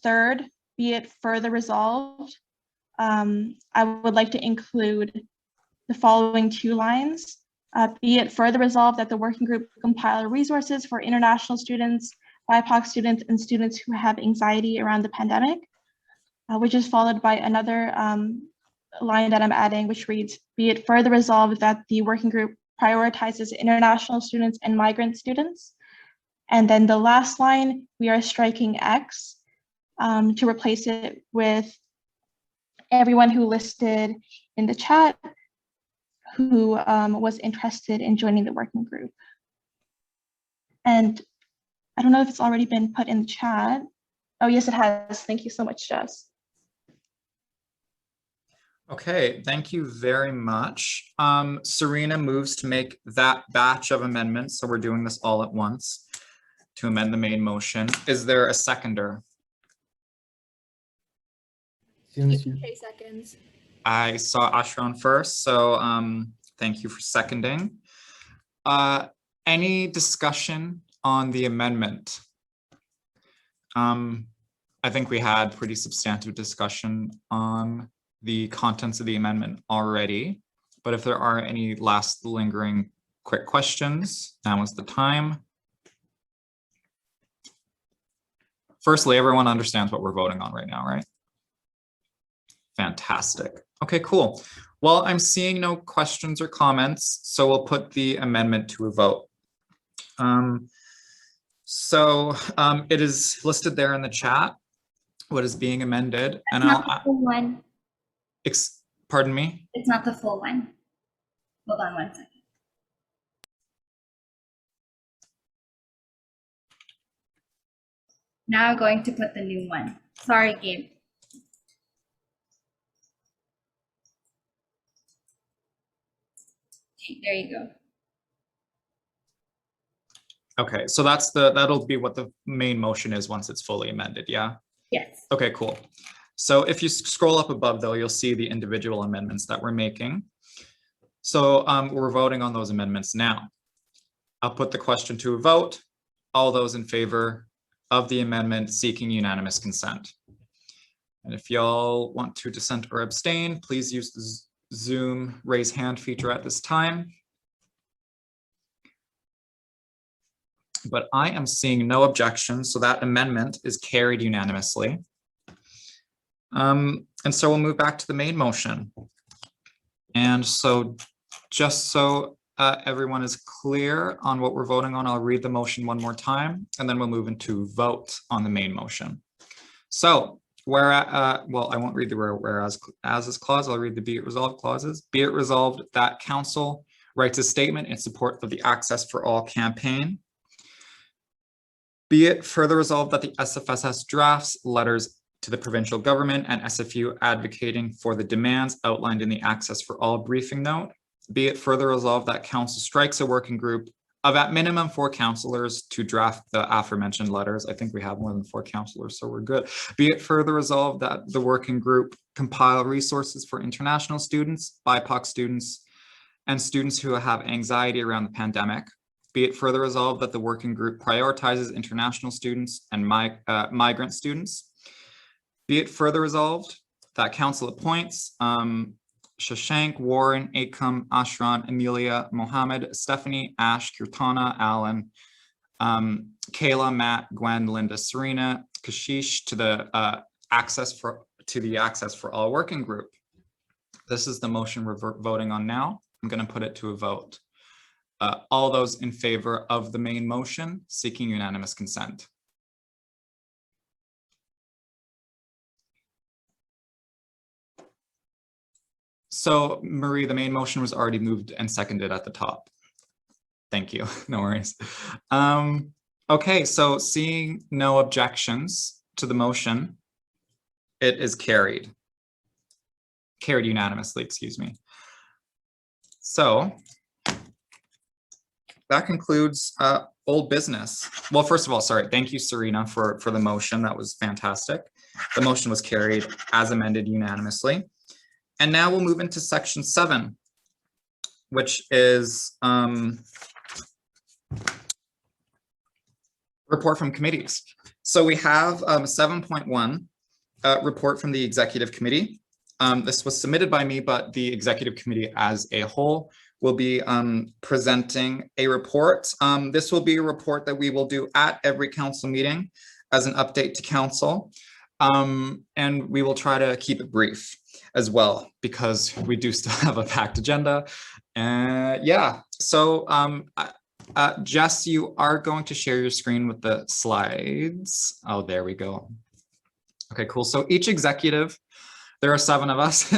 third, be it further resolved, I would like to include the following two lines. Be it further resolved that the working group compile resources for international students, BIPOC students, and students who have anxiety around the pandemic, which is followed by another line that I'm adding, which reads, be it further resolved that the working group prioritizes international students and migrant students. And then the last line, we are striking X to replace it with everyone who listed in the chat who was interested in joining the working group. And I don't know if it's already been put in the chat. Oh, yes, it has. Thank you so much, Jess. Okay, thank you very much. Serena moves to make that batch of amendments. So we're doing this all at once to amend the main motion. Is there a seconder? Okay, seconds. I saw Ashron first, so thank you for seconding. Any discussion on the amendment? I think we had pretty substantive discussion on the contents of the amendment already, but if there are any last lingering quick questions, now is the time. Firstly, everyone understands what we're voting on right now, right? Fantastic. Okay, cool. Well, I'm seeing no questions or comments, so we'll put the amendment to a vote. It is listed there in the chat, what is being amended. And Not the full one. Pardon me? It's not the full one. Hold on one second. Now I'm going to put the new one. Sorry, Gabe. Okay, there you go. Okay, so that'll be what the main motion is once it's fully amended, yeah? Yes. Okay, cool. So if you scroll up above though, you'll see the individual amendments that we're making. So we're voting on those amendments now. I'll put the question to a vote. All those in favor of the amendment seeking unanimous consent. And if y'all want to dissent or abstain, please use the Zoom raise hand feature at this time. But I am seeing no objections, so that amendment is carried unanimously. And so we'll move back to the main motion. And so just so everyone is clear on what we're voting on, I'll read the motion one more time, and then we'll move into vote on the main motion. So well, I won't read the whereas clause, I'll read the be it resolved clauses. Be it resolved that council writes a statement in support of the Access for All campaign. Be it further resolved that the SFSS drafts letters to the provincial government and SFU advocating for the demands outlined in the Access for All briefing note. Be it further resolved that council strikes a working group of at minimum 4 counselors to draft the aforementioned letters. I think we have more than 4 counselors, so we're good. Be it further resolved that the working group compile resources for international students, BIPOC students, and students who have anxiety around the pandemic. Be it further resolved that the working group prioritizes international students and migrant students. Be it further resolved that council appoints Shashank, Warren, Akam, Ashran, Amelia, Mohammed, Stephanie, Ash, Kirtana, Alan, Kayla, Matt, Gwen, Linda, Serena, Kashish to the Access for All working group. This is the motion we're voting on now. I'm going to put it to a vote. All those in favor of the main motion seeking unanimous consent. So Marie, the main motion was already moved and seconded at the top. Thank you, no worries. Okay, so seeing no objections to the motion, it is carried. Carried unanimously, excuse me. So that concludes old business. Well, first of all, sorry, thank you, Serena, for the motion. That was fantastic. The motion was carried as amended unanimously. And now we'll move into section 7, which is report from committees. So we have 7.1 report from the executive committee. This was submitted by me, but the executive committee as a whole will be presenting a report. This will be a report that we will do at every council meeting as an update to council. And we will try to keep it brief as well, because we do still have a packed agenda. Yeah, so Jess, you are going to share your screen with the slides. Oh, there we go. Okay, cool. So each executive, there are 7 of us.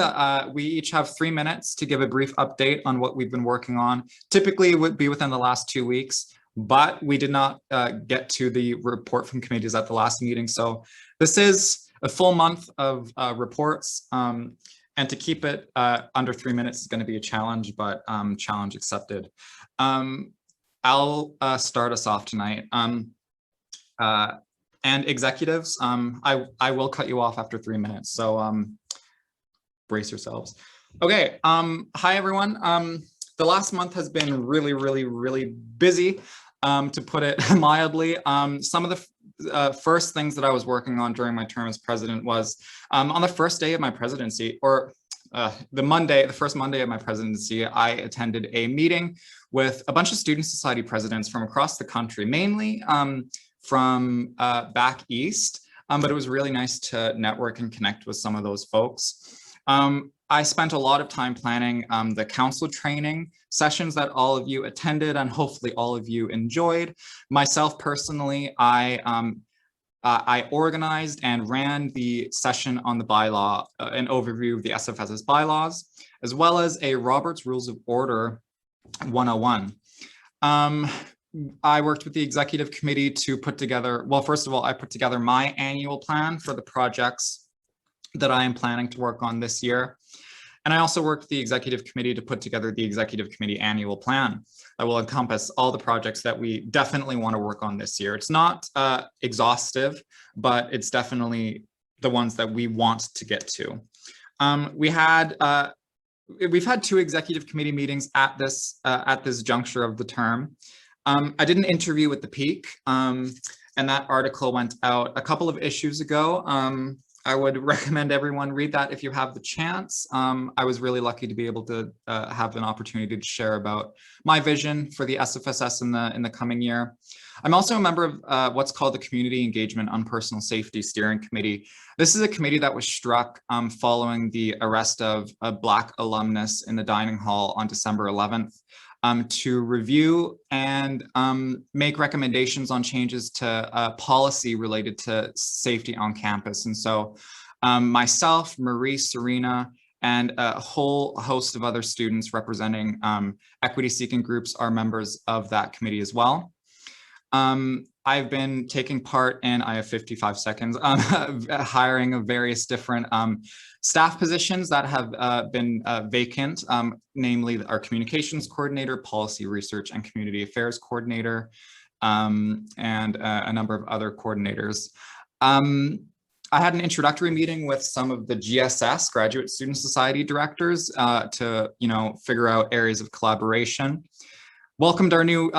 We each have 3 minutes to give a brief update on what we've been working on. Typically, it would be within the last 2 weeks, but we did not get to the report from committees at the last meeting. So this is a full month of reports, and to keep it under 3 minutes is going to be a challenge, but challenge accepted. I'll start us off tonight. And executives, I will cut you off after 3 minutes, so brace yourselves. Okay, hi everyone. The last month has been really busy, to put it mildly. Some of the first things that I was working on during my term as president was on the first day of my presidency, or the first Monday of my presidency, I attended a meeting with a bunch of student society presidents from across the country, mainly from back east, but it was really nice to network and connect with some of those folks. I spent a lot of time planning the council training sessions that all of you attended and hopefully all of you enjoyed. Myself personally, I organized and ran the session on the bylaw, an overview of the SFSS bylaws, as well as a Robert's Rules of Order 101. I worked with the executive committee to put together, well, first of all, I put together my annual plan for the projects that I am planning to work on this year. And I also worked with the executive committee to put together the executive committee annual plan that will encompass all the projects that we definitely want to work on this year. It's not exhaustive, but it's definitely the ones that we want to get to. We've had 2 executive committee meetings at this juncture of the term. I did an interview with the Peak, and that article went out a couple of issues ago. I would recommend everyone read that if you have the chance. I was really lucky to be able to have an opportunity to share about my vision for the SFSS in the coming year. I'm also a member of what's called the Community Engagement on Personal Safety Steering Committee. This is a committee that was struck following the arrest of a Black alumnus in the dining hall on December 11th. To review and make recommendations on changes to policy related to safety on campus. And so myself, Marie, Serena, and a whole host of other students representing equity-seeking groups are members of that committee as well. I I've been taking part in, I have 55 seconds, hiring of various different staff positions that have been vacant, namely our communications coordinator, policy research and community affairs coordinator, and a number of other coordinators. I had an introductory meeting with some of the GSS, Graduate Student Society directors, to figure out areas of collaboration. Welcomed our new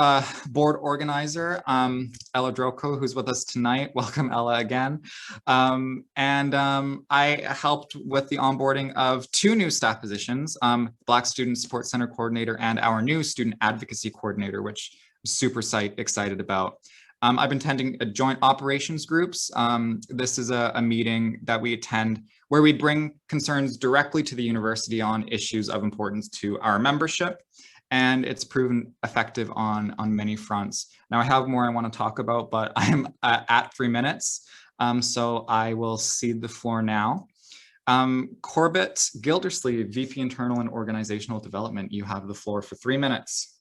board organizer, Ella Droko, who's with us tonight. Welcome, Ella, again. I helped with the onboarding of 2 new staff positions, Black Student Support Center Coordinator and our new Student Advocacy Coordinator, which I'm super excited about. I've been attending joint operations groups. This is a meeting that we attend where we bring concerns directly to the university on issues of importance to our membership, and it's proven effective on many fronts. Now I have more I want to talk about, but I'm at 3 minutes, so I will cede the floor now. Corbett Gildersleeve, VP Internal and Organizational Development, you have the floor for 3 minutes.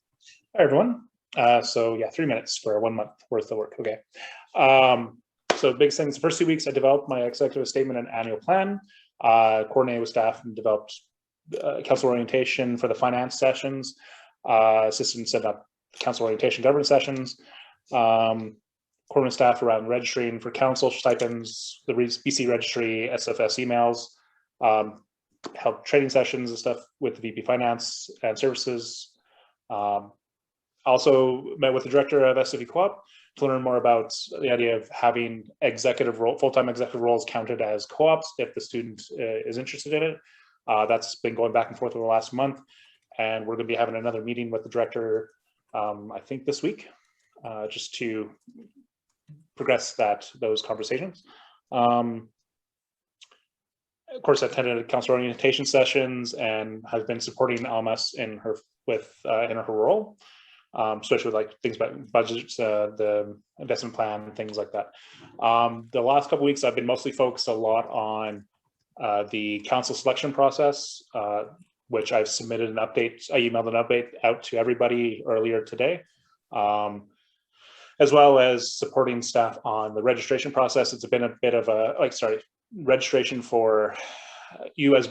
Hi, everyone. So yeah, 3 minutes for 1 month worth of work. Okay. So big things. The first 2 weeks, I developed my executive statement and annual plan, coordinated with staff and developed council orientation for the finance sessions, assisted set up council orientation governance sessions, coordinated staff around registering for council stipends, the BC registry, SFSS emails, held training sessions and stuff with the VP Finance and Services. Also met with the director of SFE Co-op to learn more about the idea of having full-time executive roles counted as co-ops if the student is interested in it. That's been going back and forth over the last month, and we're going to be having another meeting with the director, I think this week, just to progress those conversations. Of course, I attended council orientation sessions and have been supporting Almas in her role. Especially with like things about budgets, the investment plan, things like that. The last couple of weeks, I've been mostly focused a lot on the council selection process, which I've submitted an update. I emailed an update out to everybody earlier today, as well as supporting staff on the registration process. It's been a bit of a registration for you as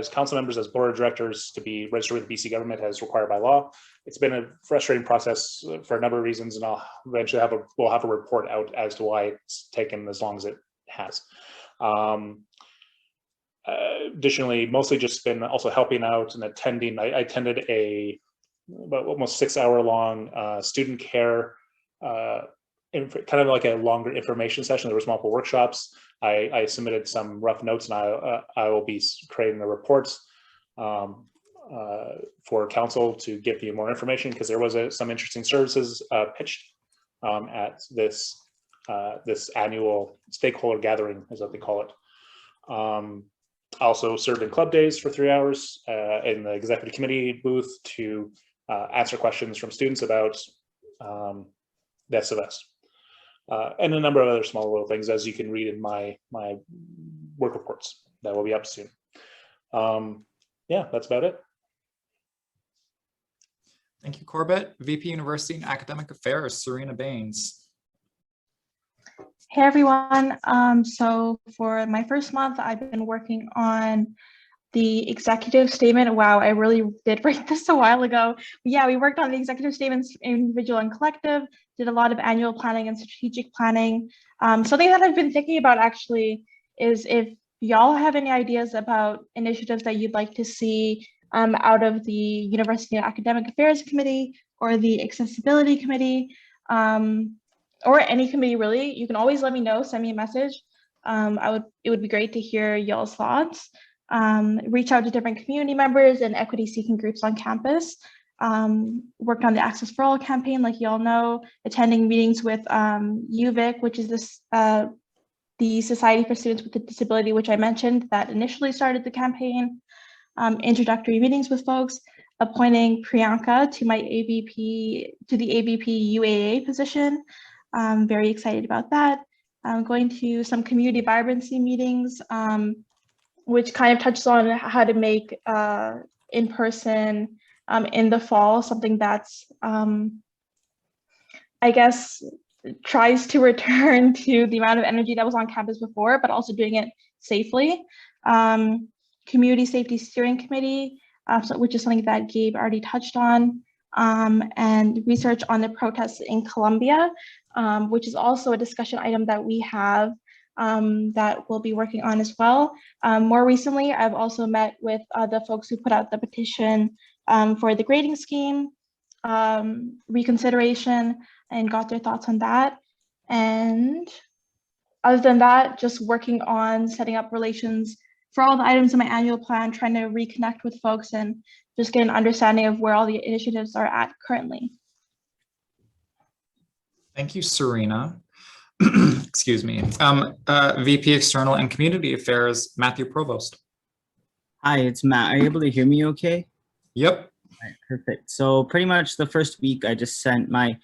council members, as board of directors, to be registered with the BC government as required by law. It's been a frustrating process for a number of reasons, and I'll eventually we'll have a report out as to why it's taken as long as it has. Additionally, mostly just been also helping out and attending. I attended about almost 6-hour-long student care, kind of like a longer information session. There was multiple workshops. I submitted some rough notes, and I will be creating the reports for council to give you more information, because there was some interesting services pitched at this annual stakeholder gathering, is what they call it. Also served in club days for 3 hours in the executive committee booth to answer questions from students about the SFS. And a number of other small little things, as you can read in my work reports that will be up soon. Yeah, that's about it. Thank you, Corbett. VP University and Academic Affairs, Serena Baines. Hey everyone. So for my first month, I've been working on the executive statement. Wow, I really did write this a while ago. But yeah, we worked on the executive statements, individual and collective, did a lot of annual planning and strategic planning. Something that I've been thinking about actually is if y'all have any ideas about initiatives that you'd like to see out of the University and Academic Affairs Committee or the Accessibility Committee, or any committee really, you can always let me know, send me a message. It would be great to hear y'all's thoughts. Reach out to different community members and equity seeking groups on campus. Worked on the Access for All campaign, like y'all know, attending meetings with UVic, which is this the Society for Students with a Disability, which I mentioned, that initially started the campaign. Introductory meetings with folks, appointing Priyanka to the AVP UAA position. I'm very excited about that. Going to some community vibrancy meetings, which kind of touches on how to make in-person in the fall something that's, I guess, tries to return to the amount of energy that was on campus before, but also doing it safely. Community Safety Steering Committee, which is something that Gabe already touched on, and research on the protests in Colombia, which is also a discussion item that we have that we'll be working on as well. More recently, I've also met with the folks who put out the petition for the grading scheme, reconsideration, and got their thoughts on that. And other than that, just working on setting up relations for all the items in my annual plan, trying to reconnect with folks and just get an understanding of where all the initiatives are at currently. Thank you, Serena. Excuse me. VP External and Community Affairs, Matthew Provost. Hi, it's Matt. Are you able to hear me okay? Yep. All right, perfect. So pretty much the first week, I just sent my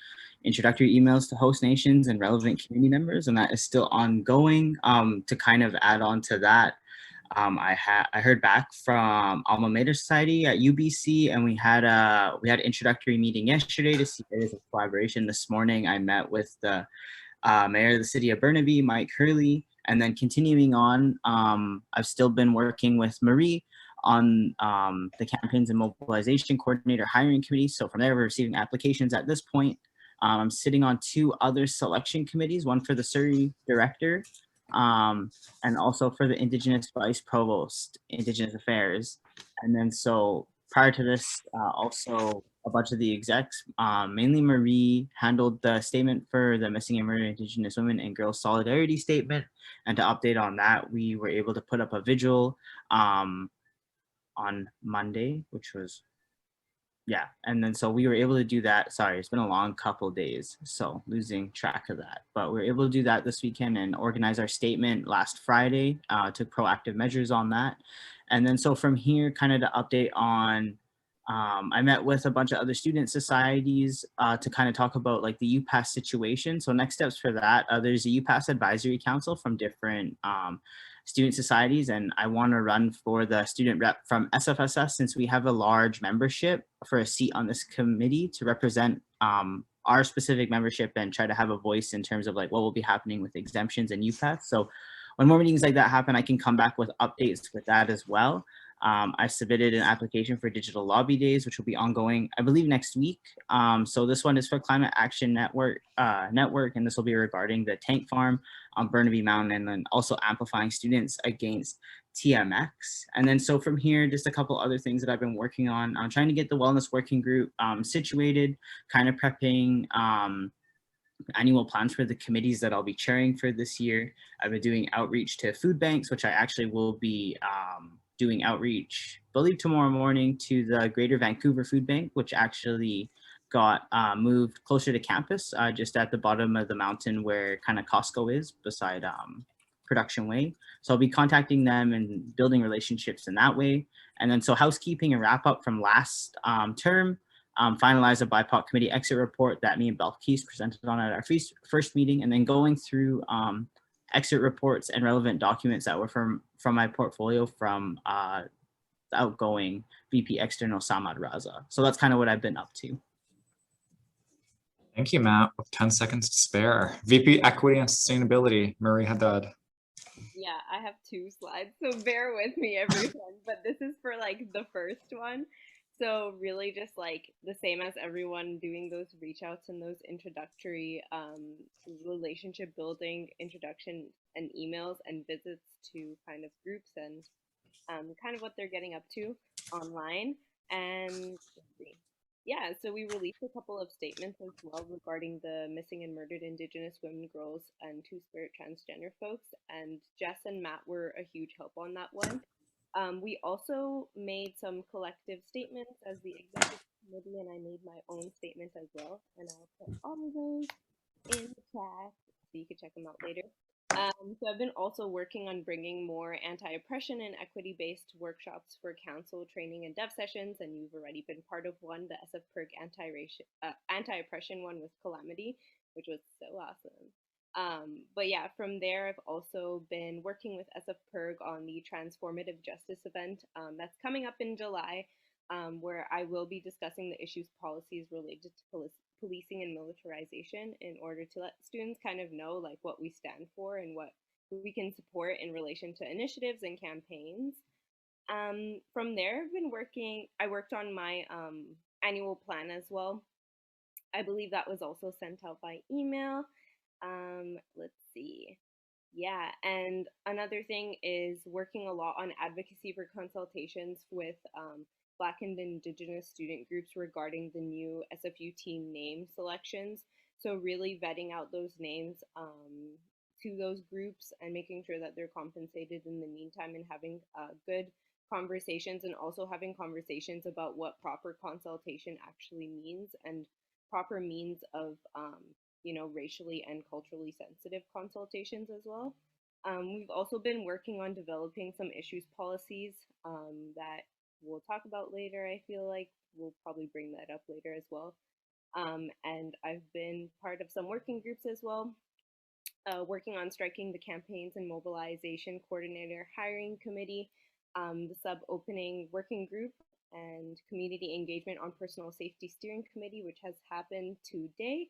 introductory emails to host nations and relevant community members, and that is still ongoing. To kind of add on to that, I heard back from Alma Mater Society at UBC, and we had an introductory meeting yesterday to see if there is a collaboration. This morning, I met with the Mayor of the City of Burnaby, Mike Hurley, and then continuing on, I've still been working with Marie on the Campaigns and Mobilization Coordinator Hiring Committee. So from there, we're receiving applications at this point. I'm sitting on 2 other selection committees, one for the Surrey Director, and also for the Indigenous Vice Provost, Indigenous Affairs. And then so prior to this, also a bunch of the execs, mainly Marie, handled the statement for the Missing and Murdered Indigenous Women and Girls Solidarity Statement. And to update on that, we were able to put up a vigil on Monday, which was, yeah. And then so we were able to do that. Sorry, it's been a long couple days, so losing track of that. But we were able to do that this weekend and organize our statement last Friday, took proactive measures on that. And then so from here, kind of to update on, I met with a bunch of other student societies to kind of talk about like the UPass situation. So next steps for that, there's a UPass advisory council from different student societies, and I want to run for the student rep from SFSS since we have a large membership for a seat on this committee to represent our specific membership and try to have a voice in terms of like what will be happening with exemptions and UPass. So when more meetings like that happen, I can come back with updates with that as well. I submitted an application for Digital Lobby Days, which will be ongoing, I believe, next week. So this one is for Climate Action Network, and this will be regarding the tank farm on Burnaby Mountain, and then also amplifying students against TMX. And then so from here, just a couple other things that I've been working on. I'm trying to get the wellness working group situated, kind of prepping annual plans for the committees that I'll be chairing for this year. I've been doing outreach to food banks, which I actually will be doing outreach, I believe tomorrow morning, to the Greater Vancouver Food Bank, which actually got moved closer to campus, just at the bottom of the mountain where kind of Costco is beside Production Way. So I'll be contacting them and building relationships in that way. And then so housekeeping and wrap up from last term, finalize a BIPOC committee exit report that me and Belkis presented on at our first meeting, and then going through exit reports and relevant documents that were from my portfolio from the outgoing VP External Samad Raza. So that's kind of what I've been up to. Thank you, Matt. With 10 seconds to spare. VP Equity and Sustainability, Marie Haddad. Yeah, I have 2 slides, so bear with me everyone, but this is for like the first one. So really just like the same as everyone, doing those reach outs and those introductory relationship building introduction and emails and visits to kind of groups and kind of what they're getting up to online. And let's see. Yeah, so we released a couple of statements as well regarding the missing and murdered Indigenous women, girls, and Two-Spirit transgender folks. And Jess and Matt were a huge help on that one. We also made some collective statements as the executive committee, and I made my own statement as well. And I'll put all of those in the chat so you can check them out later. So I've been also working on bringing more anti-oppression and equity-based workshops for council training and dev sessions, and you've already been part of one, the SFPIRG anti-oppression one with Calamity, which was so awesome. But yeah, from there, I've also been working with SFPIRG on the Transformative Justice event that's coming up in July, where I will be discussing the issues policies related to policing and militarization in order to let students kind of know like what we stand for and what we can support in relation to initiatives and campaigns. From there, I worked on my annual plan as well. I believe that was also sent out by email. Let's see. Yeah, and another thing is working a lot on advocacy for consultations with Black and Indigenous student groups regarding the new SFU team name selections. So really vetting out those names to those groups and making sure that they're compensated in the meantime, and having good conversations, and also having conversations about what proper consultation actually means and proper means of racially and culturally sensitive consultations as well. We've also been working on developing some issues policies that we'll talk about later. I feel like we'll probably bring that up later as well. And I've been part of some working groups as well, working on striking the campaigns and mobilization coordinator hiring committee, the sub-opening working group, and community engagement on personal safety steering committee, which has happened today.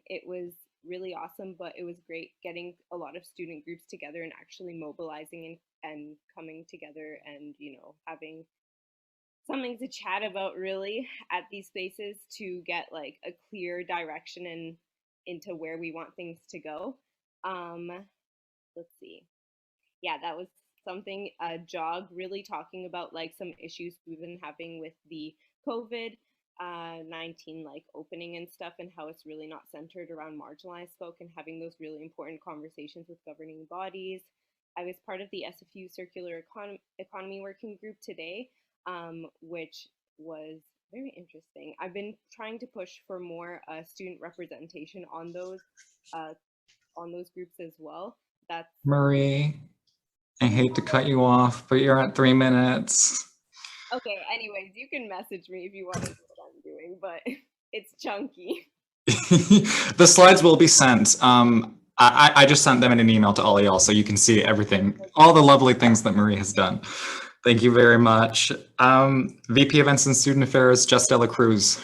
It was really awesome, but it was great getting a lot of student groups together and actually mobilizing and coming together and, having something to chat about really at these spaces to get like a clear direction and into where we want things to go. Let's see. Yeah, that was something, jog, really talking about like some issues we've been having with the COVID-19 like opening and stuff, and how it's really not centered around marginalized folk, and having those really important conversations with governing bodies. I was part of the SFU Circular Economy Working Group today, which was very interesting. I've been trying to push for more student representation on those groups as well. That's Marie, I hate to cut you off, but you're at 3 minutes. okay. Anyways, you can message me if you want to know what I'm doing, but it's chunky. The slides will be sent. I just sent them in an email to all y'all, so you can see everything, all the lovely things that Marie has done. Thank you very much. VP Events and Student Affairs, Jess Dela Cruz.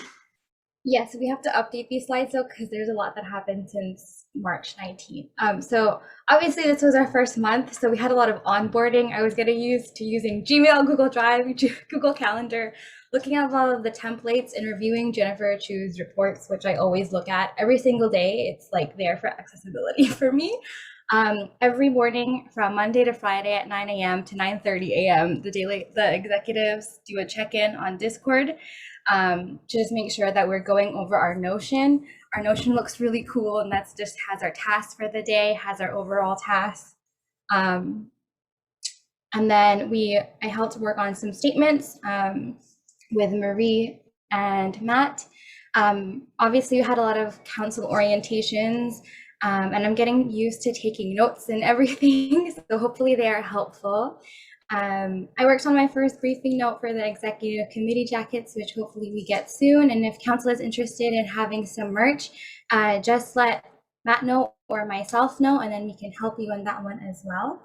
Yes, we have to update these slides though, because there's a lot that happened since March 19th. So obviously this was our first month, so we had a lot of onboarding. I was getting used to using Gmail, Google Drive, Google Calendar, looking at all of the templates and reviewing Jennifer Chu's reports, which I always look at every single day. It's like there for accessibility for me. Every morning from Monday to Friday at 9 a.m. to 9:30 a.m., the executives do a check-in on Discord. Just make sure that we're going over our Notion. Our Notion looks really cool, and that's just has our tasks for the day, has our overall tasks. And then I helped work on some statements with Marie and Matt. Obviously, we had a lot of council orientations, and I'm getting used to taking notes and everything, so hopefully they are helpful. I worked on my first briefing note for the executive committee jackets, which hopefully we get soon. And if council is interested in having some merch, just let Matt know or myself know, and then we can help you on that one as well.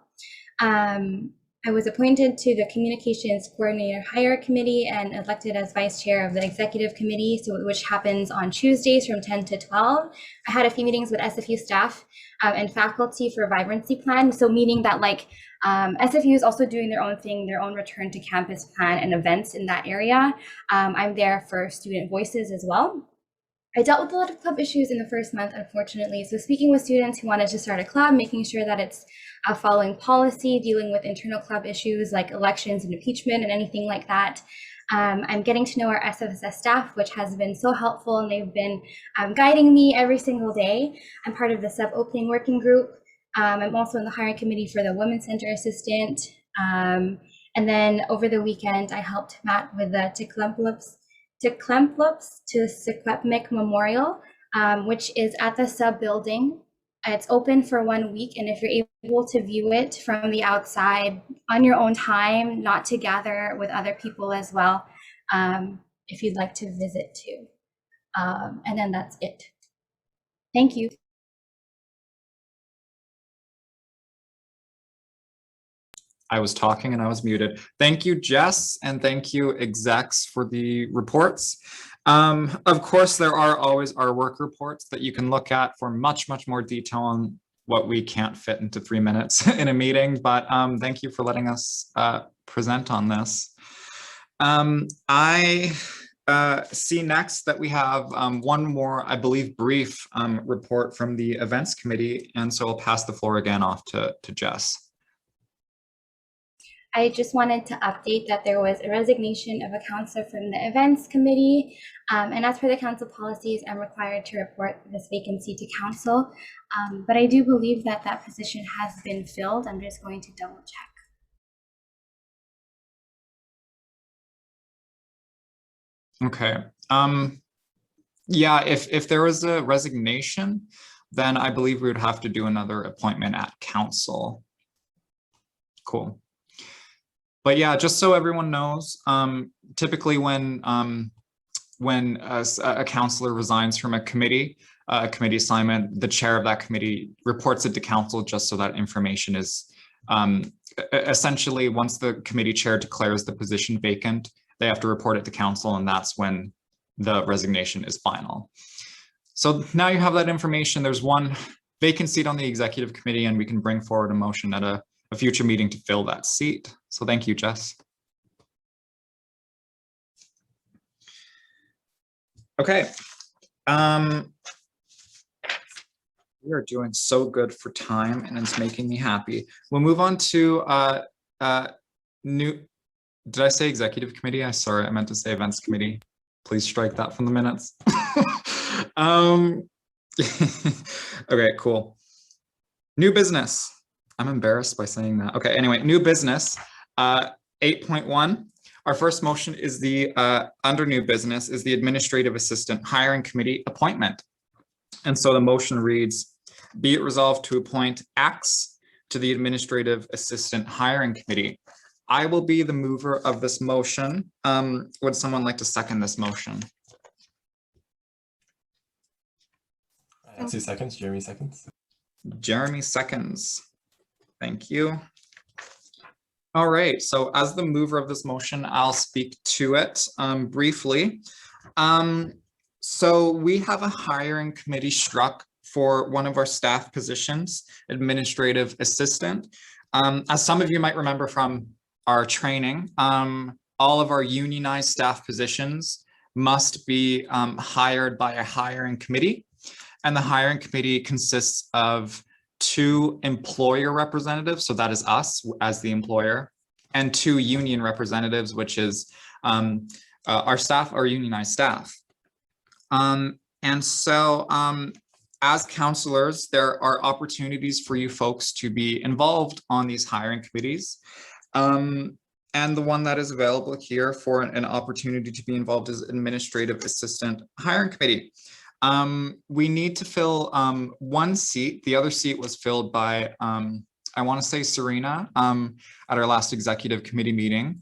I was appointed to the Communications Coordinator Hire Committee and elected as Vice Chair of the Executive Committee, which happens on Tuesdays from 10 to 12. I had a few meetings with SFU staff and faculty for Vibrancy Plan, so meaning that like SFU is also doing their own thing, their own return to campus plan and events in that area. I'm there for student voices as well. I dealt with a lot of club issues in the first month, unfortunately. So speaking with students who wanted to start a club, making sure that it's following policy, dealing with internal club issues like elections and impeachment and anything like that. I'm getting to know our SFSS staff, which has been so helpful, and they've been guiding me every single day. I'm part of the sub-opening working group. I'm also in the hiring committee for the Women's Center assistant. And then over the weekend, I helped Matt with the Teclemplups to Secwepemc Memorial, which is at the sub building. It's open for 1 week, and if you're able to view it from the outside on your own time, not to gather with other people as well, if you'd like to visit too. And then that's it. Thank you. I was talking and I was muted. Thank you, Jess, and thank you, execs, for the reports. Of course, there are always our work reports that you can look at for much more detail on what we can't fit into 3 minutes in a meeting, but thank you for letting us present on this. I see next that we have one more, I believe, brief report from the events committee, and so I'll pass the floor again off to Jess. I just wanted to update that there was a resignation of a counselor from the events committee. And as per the council policies, I'm required to report this vacancy to council. But I do believe that that position has been filled. I'm just going to double check. Okay. Yeah, if there was a resignation, then I believe we would have to do another appointment at council. Cool. But yeah, just so everyone knows, typically when a counselor resigns from a committee assignment, the chair of that committee reports it to council just so that information is essentially, once the committee chair declares the position vacant, they have to report it to council, and that's when the resignation is final. So now you have that information. There's one vacant seat on the executive committee, and we can bring forward a motion at a future meeting to fill that seat. So thank you, Jess. Okay. We are doing so good for time, and it's making me happy. We'll move on to did I say executive committee? I'm sorry, I meant to say events committee. Please strike that from the minutes. Okay, cool. New business. I'm embarrassed by saying that. Okay, anyway, new business, 8.1. Our first motion is the, under new business, is the administrative assistant hiring committee appointment. And so the motion reads, be it resolved to appoint X to the administrative assistant hiring committee. I will be the mover of this motion. Would someone like to second this motion? Two seconds, Jeremy seconds. Jeremy seconds. Thank you. All right, so as the mover of this motion, I'll speak to it briefly. So we have a hiring committee struck for one of our staff positions, administrative assistant. As some of you might remember from our training, all of our unionized staff positions must be hired by a hiring committee. And the hiring committee consists of 2 employer representatives, so that is us as the employer, and 2 union representatives, which is our staff, our unionized staff. And so as counselors, there are opportunities for you folks to be involved on these hiring committees. And the one that is available here for an opportunity to be involved is administrative assistant hiring committee. We need to fill one seat. The other seat was filled by, I want to say Serena at our last executive committee meeting.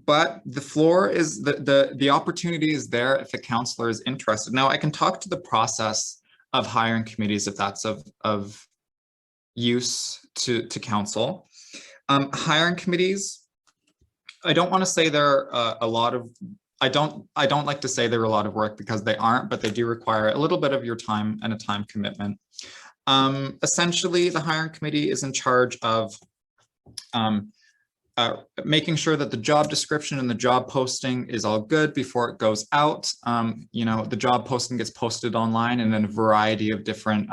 But the floor is, the opportunity is there if a counselor is interested. Now I can talk to the process of hiring committees if that's of use to council. Hiring committees, I don't want to say they're a lot of, I don't like to say they're a lot of work because they aren't, but they do require a little bit of your time and a time commitment. Essentially, the hiring committee is in charge of making sure that the job description and the job posting is all good before it goes out. You know, the job posting gets posted online and in a variety of different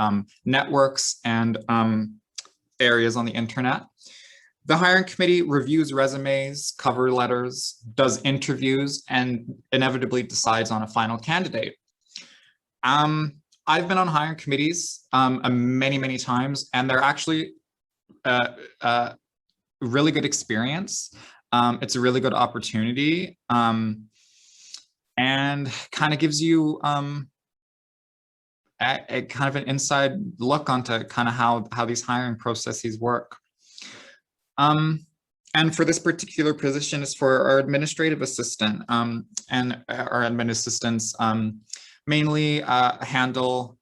networks and areas on the internet. The hiring committee reviews resumes, cover letters, does interviews, and inevitably decides on a final candidate. I've been on hiring committees many times, and they're actually really good experience. It's a really good opportunity, and kind of gives you a kind of an inside look onto kind of how these hiring processes work. And for this particular position is for our administrative assistant, and our admin assistants mainly handle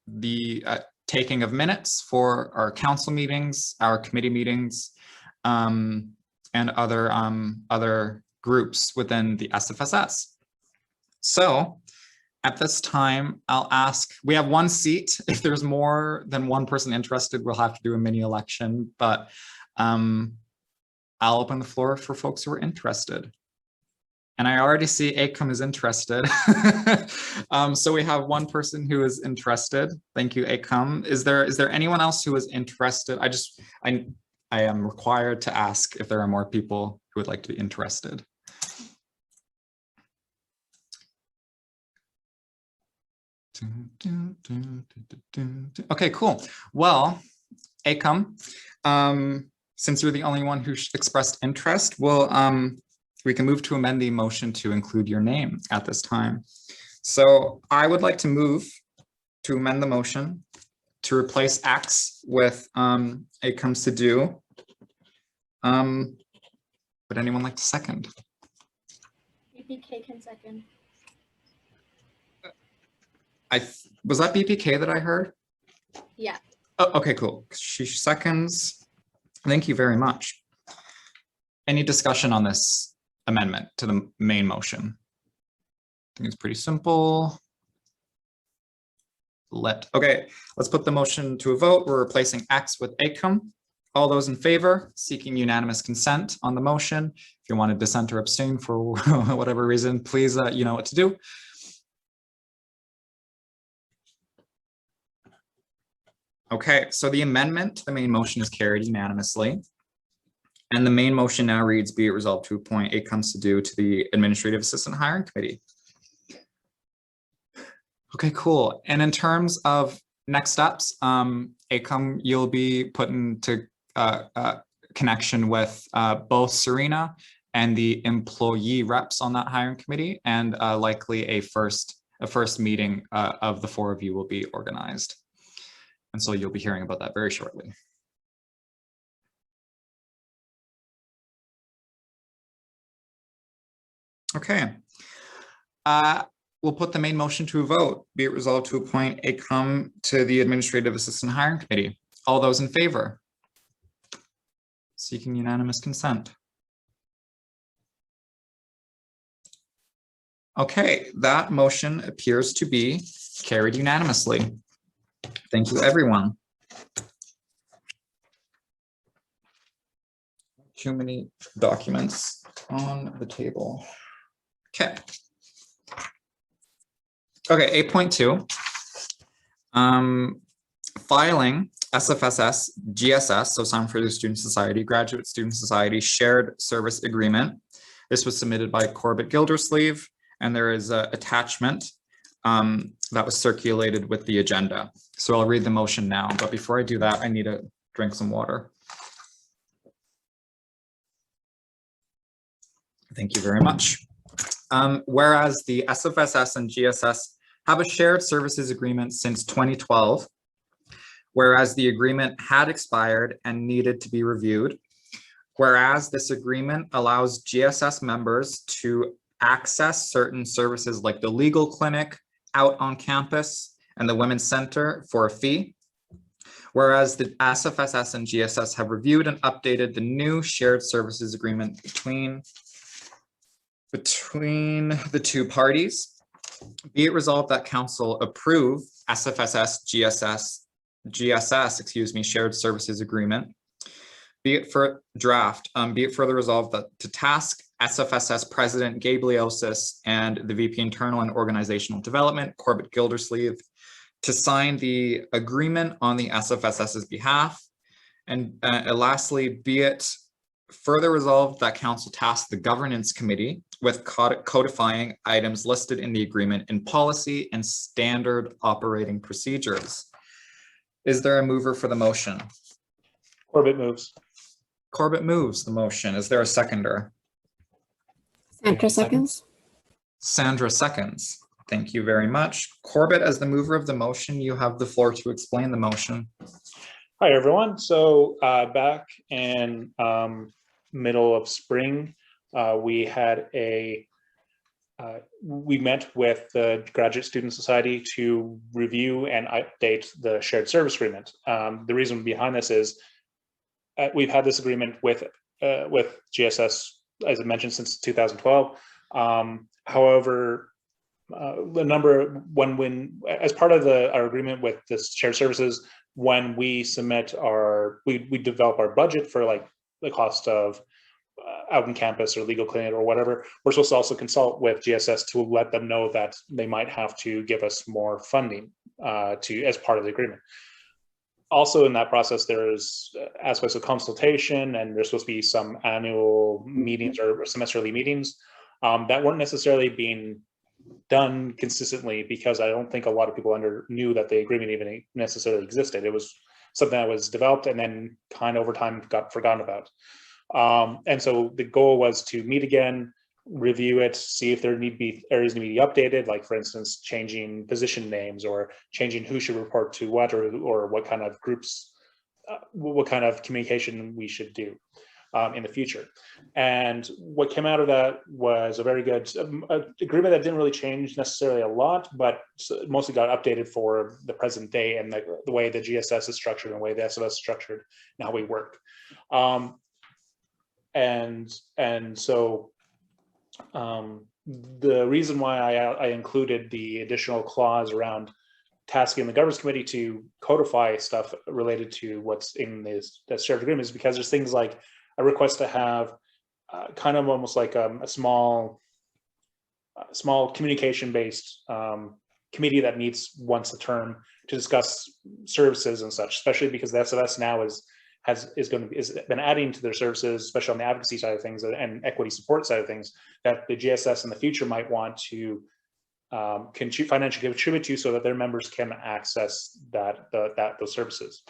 the taking of minutes for our council meetings, our committee meetings, and other groups within the SFSS. So at this time, I'll ask, we have one seat. If there's more than one person interested, we'll have to do a mini election, but I'll open the floor for folks who are interested. And I already see ACOM is interested. So we have one person who is interested. Thank you, ACOM. Is there anyone else who is interested? I am required to ask if there are more people who would like to be interested. Okay, cool. Well, ACOM, since you're the only one who expressed interest, we can move to amend the motion to include your name at this time. So I would like to move to amend the motion to replace X with ACOM Sidhu. Would anyone like to second? BPK can second. Was that BPK that I heard? Yeah. Oh, okay, cool. She seconds. Thank you very much. Any discussion on this amendment to the main motion? I think it's pretty simple. Okay, let's put the motion to a vote. We're replacing X with ACOM. All those in favor, seeking unanimous consent on the motion. If you want to dissent or abstain for whatever reason, please, you know what to do. Okay, so the amendment to the main motion is carried unanimously. And the main motion now reads, be it resolved to appoint ACOM Sidhu to the Administrative Assistant Hiring Committee. Okay, cool. And in terms of next steps, ACOM, you'll be put into connection with both Serena and the employee reps on that hiring committee, and likely a first meeting of the four of you will be organized. And so you'll be hearing about that very shortly. Okay. We'll put the main motion to a vote. Be it resolved to appoint ACOM to the Administrative Assistant Hiring Committee. All those in favor? Seeking unanimous consent. Okay, that motion appears to be carried unanimously. Thank you, everyone. Too many documents on the table. Okay. Okay, 8.2. Filing SFSS, GSS, so Simon Fraser Student Society, Graduate Student Society Shared Service Agreement. This was submitted by Corbett Gildersleeve, and there is an attachment that was circulated with the agenda. So I'll read the motion now, but before I do that, I need to drink some water. Thank you very much. Whereas the SFSS and GSS have a shared services agreement since 2012, whereas the agreement had expired and needed to be reviewed, whereas this agreement allows GSS members to access certain services like the legal clinic out on campus and the Women's Center for a fee, whereas the SFSS and GSS have reviewed and updated the new shared services agreement between the two parties. Be it resolved that Council approve SFSS GSS shared services agreement. Be it for draft, be it further resolved that to task SFSS President Gabliosis and the VP Internal and Organizational Development, Corbett Gildersleeve, to sign the agreement on the SFSS's behalf. And lastly, be it further resolved that Council task the Governance Committee with codifying items listed in the agreement in policy and standard operating procedures. Is there a mover for the motion? Corbett moves. Corbett moves the motion. Is there a seconder? Sandra seconds. Sandra seconds. Thank you very much. Corbett, as the mover of the motion, you have the floor to explain the motion. Hi, everyone. So back in middle of spring, we met with the Graduate Student Society to review and update the shared service agreement. The reason behind this is we've had this agreement with GSS as I mentioned, since 2012. However, the number when as part of our agreement with this shared services, when we submit we develop our budget for like the cost of out in campus or legal clinic or whatever, we're supposed to also consult with GSS to let them know that they might have to give us more funding as part of the agreement. Also in that process, there's aspects of consultation, and there's supposed to be some annual meetings or semesterly meetings that weren't necessarily being done consistently, because I don't think a lot of people knew that the agreement even necessarily existed. It was something that was developed and then kind of over time got forgotten about. And so the goal was to meet again, review it, see if there need to be areas need to be updated, like for instance, changing position names or changing who should report to what, or what kind of groups, what kind of communication we should do in the future. And what came out of that was a very good agreement that didn't really change necessarily a lot, but mostly got updated for the present day and the way the GSS is structured and the way the SFS is structured and how we work. And so the reason why I included the additional clause around tasking the governance committee to codify stuff related to what's in the shared agreement is because there's things like a request to have kind of almost like a small communication-based committee that meets once a term to discuss services and such, especially because the SFS now has been adding to their services, especially on the advocacy side of things and equity support side of things, that the GSS in the future might want to financially contribute to, so that their members can access those services.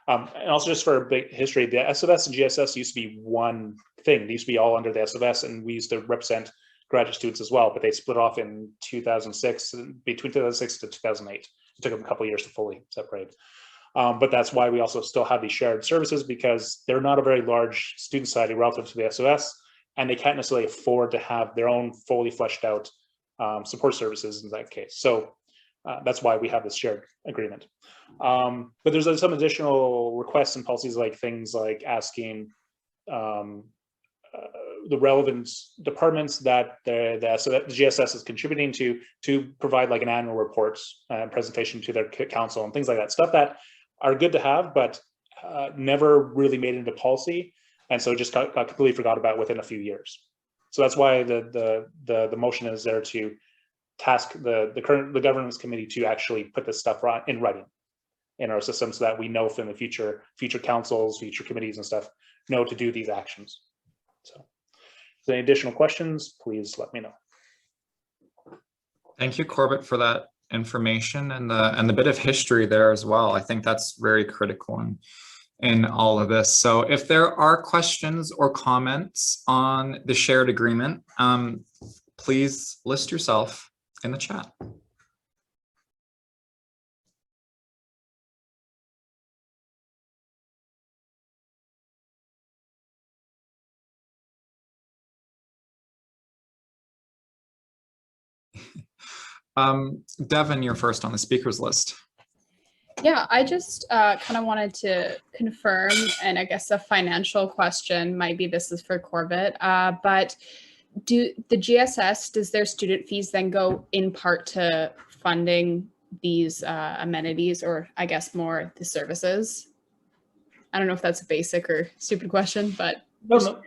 And also, just for a big history, the SFS and GSS used to be one thing. They used to be all under the SFS, and we used to represent graduate students as well, but they split off in 2006, between 2006 to 2008. It took them a couple of years to fully separate. But that's why we also still have these shared services, because they're not a very large student society relative to the SFS, and they can't necessarily afford to have their own fully fleshed out support services in that case. So that's why we have this shared agreement. But there's some additional requests and policies, like things like asking the relevant departments that the GSS is contributing to provide like an annual report presentation to their council and things like that. Stuff that are good to have, but never really made into policy, and so just got completely forgot about within a few years. So that's why the motion is there to task the governance committee to actually put this stuff in writing in our system, so that we know from the future councils, future committees and stuff know to do these actions. So if there's any additional questions, please let me know. Thank you, Corbett, for that information and the bit of history there as well. I think that's very critical in all of this. So if there are questions or comments on the shared agreement, please list yourself in the chat. Devin, you're first on the speakers list. Yeah, I just kind of wanted to confirm, and I guess a financial question, maybe this is for Corbett, but do the GSS, does their student fees then go in part to funding these amenities, or I guess more the services? I don't know if that's a basic or stupid question, but no,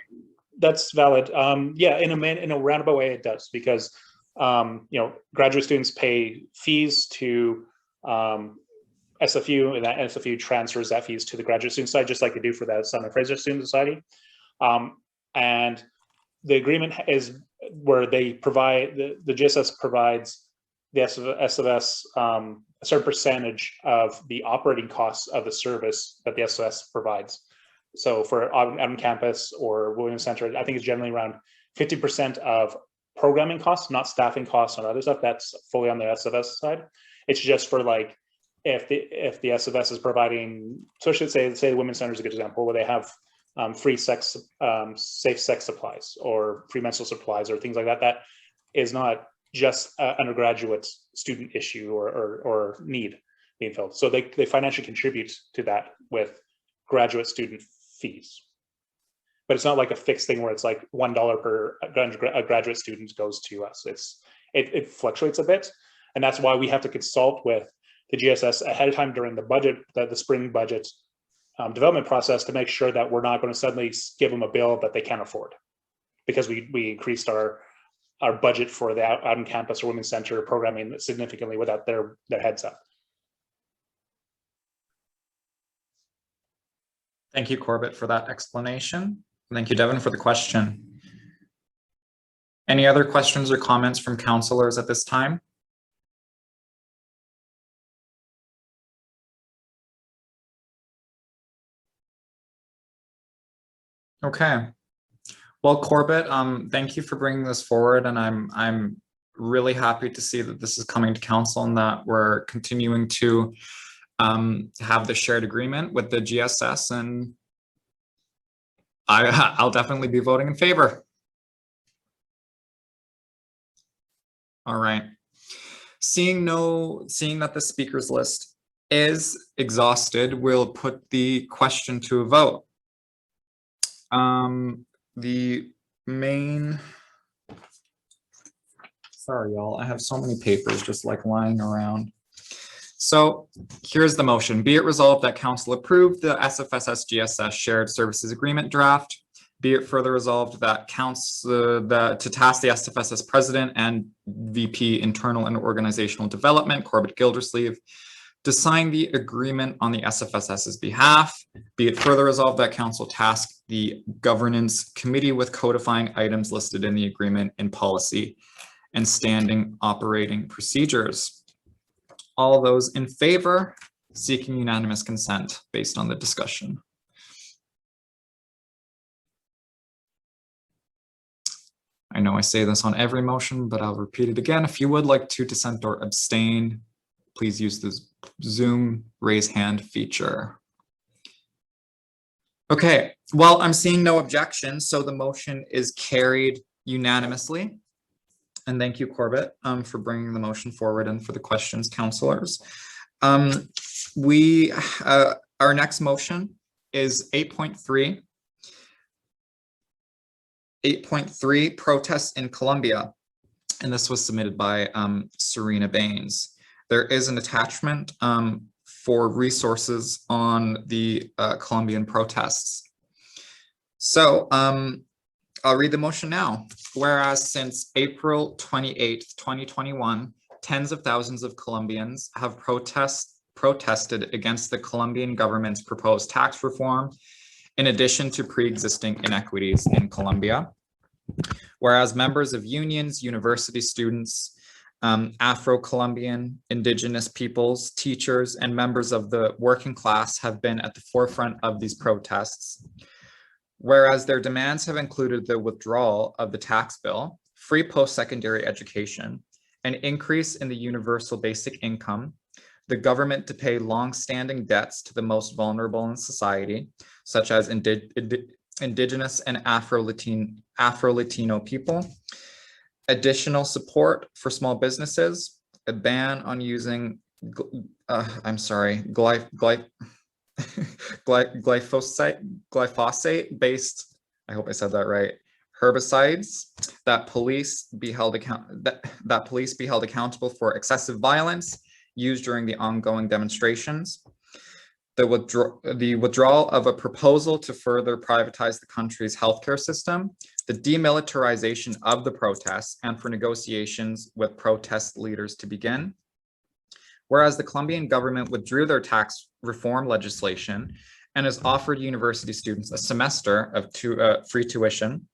that's valid. Yeah, in a roundabout way, it does, because graduate students pay fees to SFU, and that SFU transfers that fees to the graduate student side, just like they do for the Simon Fraser Student Society. And the agreement is where they provide, the GSS provides the SFS a certain percentage of the operating costs of the service that the SFS provides. So for on campus or Williams Center, I think it's generally around 50% of programming costs, not staffing costs and other stuff. That's fully on the SFS side. It's just for like, if the SFS is providing, so I should say the Women's Center is a good example, where they have free safe sex supplies or free menstrual supplies or things like that. That is not just an undergraduate student issue or need being filled. So they financially contribute to that with graduate student fees. but it's not like a fixed thing where it's like $1 per graduate student goes to us. It fluctuates a bit, and that's why we have to consult with the GSS ahead of time during the budget, the spring budget development process, to make sure that we're not going to suddenly give them a bill that they can't afford, because we increased our budget for the out on campus or women's center programming significantly without their heads up. Thank you, Corbett, for that explanation. Thank you, Devin, for the question. Any other questions or comments from counselors at this time? Okay. Well, Corbett, thank you for bringing this forward, and I'm really happy to see that this is coming to council and that we're continuing to have the shared agreement with the GSS, and I'll definitely be voting in favor. All right. Seeing that the speakers list is exhausted, we'll put the question to a vote. The main, sorry, y'all, I have so many papers just like lying around. So here's the motion. Be it resolved that council approve the SFSS GSS shared services agreement draft. Be it further resolved that council to task the SFSS president and VP internal and organizational development, Corbett Gildersleeve, to sign the agreement on the SFSS's behalf. Be it further resolved that council task the governance committee with codifying items listed in the agreement in policy and standing operating procedures. All those in favor, seeking unanimous consent based on the discussion. I know I say this on every motion, but I'll repeat it again. If you would like to dissent or abstain, please use the Zoom raise hand feature. Okay, well, I'm seeing no objections, so the motion is carried unanimously. And thank you, Corbett, for bringing the motion forward and for the questions, councillors. Our next motion is 8.3. 8.3, protests in Colombia. And this was submitted by Serena Baines. There is an attachment for resources on the Colombian protests. So I'll read the motion now. Whereas since April 28th, 2021, tens of thousands of Colombians have protested against the Colombian government's proposed tax reform, in addition to pre-existing inequities in Colombia. Whereas members of unions, university students, Afro-Colombian, indigenous peoples, teachers, and members of the working class have been at the forefront of these protests. Whereas their demands have included the withdrawal of the tax bill, free post-secondary education, an increase in the universal basic income, the government to pay long-standing debts to the most vulnerable in society, such as indigenous and Afro-Latino people, additional support for small businesses, a ban on using, glyphosate-based, I hope I said that right, herbicides, that police be held accountable for excessive violence used during the ongoing demonstrations, the withdrawal of a proposal to further privatize the country's healthcare system, the demilitarization of the protests, and for negotiations with protest leaders to begin. Whereas the Colombian government withdrew their tax reform legislation and has offered university students a semester of free tuition.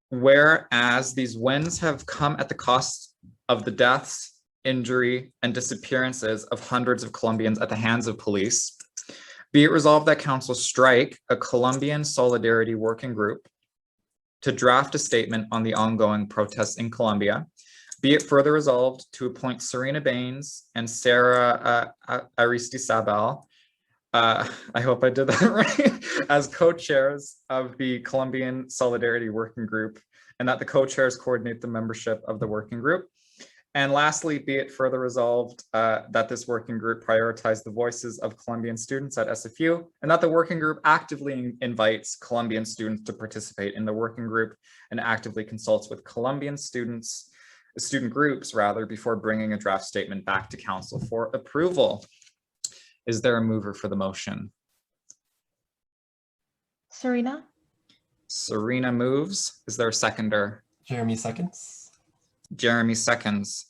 Whereas these wins have come at the cost of the deaths, injury, and disappearances of hundreds of Colombians at the hands of police. Be it resolved that council strike a Colombian solidarity working group to draft a statement on the ongoing protests in Colombia. Be it further resolved to appoint Serena Baines and Sarah Aristizabal, I hope I did that right, as co-chairs of the Colombian Solidarity Working Group, and that the co-chairs coordinate the membership of the working group. And lastly, be it further resolved that this working group prioritize the voices of Colombian students at SFU, and that the working group actively invites Colombian students to participate in the working group and actively consults with Colombian student groups rather, before bringing a draft statement back to council for approval. Is there a mover for the motion? Serena? Serena moves. Is there a seconder? Jeremy seconds. Jeremy seconds.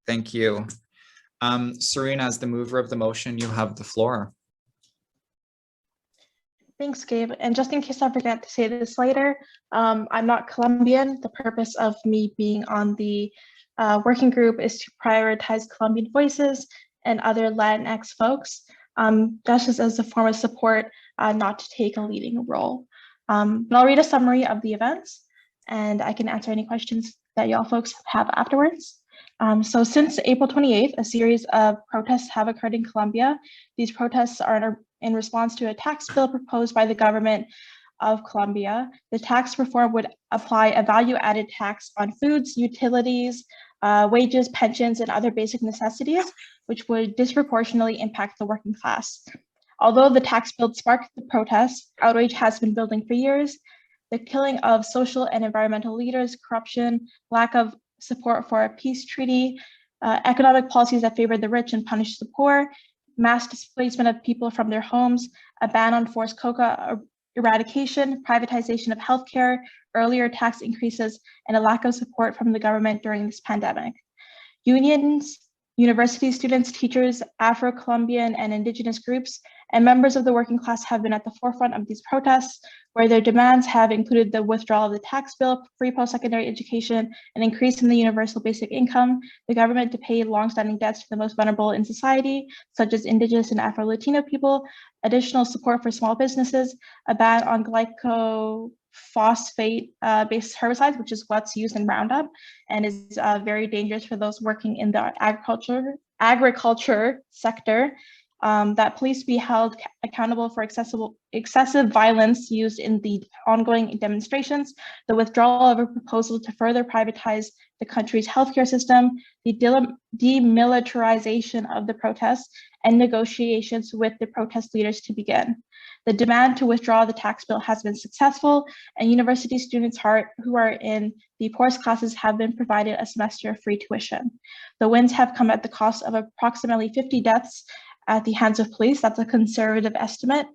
Thank you. Serena, as the mover of the motion, you have the floor. Thanks, Gabe. And just in case I forget to say this later, I'm not Colombian. The purpose of me being on the working group is to prioritize Colombian voices and other Latinx folks. That's just as a form of support, not to take a leading role. But I'll read a summary of the events, and I can answer any questions that y'all folks have afterwards. So since April 28th, a series of protests have occurred in Colombia. These protests are in response to a tax bill proposed by the government of Colombia. The tax reform would apply a value-added tax on foods, utilities, wages, pensions, and other basic necessities, which would disproportionately impact the working class. Although the tax bill sparked the protests, outrage has been building for years. The killing of social and environmental leaders, corruption, lack of support for a peace treaty, economic policies that favor the rich and punish the poor, mass displacement of people from their homes, a ban on forced coca eradication, privatization of healthcare, earlier tax increases, and a lack of support from the government during this pandemic. Unions, university students, teachers, Afro-Colombian and indigenous groups, and members of the working class have been at the forefront of these protests, where their demands have included the withdrawal of the tax bill, free post-secondary education, an increase in the universal basic income, the government to pay longstanding debts to the most vulnerable in society, such as indigenous and Afro-Latino people, additional support for small businesses, a ban on glyphosate-based herbicides, which is what's used in Roundup and is very dangerous for those working in the agriculture sector. That police be held accountable for excessive violence used in the ongoing demonstrations, the withdrawal of a proposal to further privatize the country's healthcare system, the demilitarization of the protests, and negotiations with the protest leaders to begin. The demand to withdraw the tax bill has been successful, and university students who are in the poorest classes have been provided a semester of free tuition. The wins have come at the cost of approximately 50 deaths at the hands of police. That's a conservative estimate.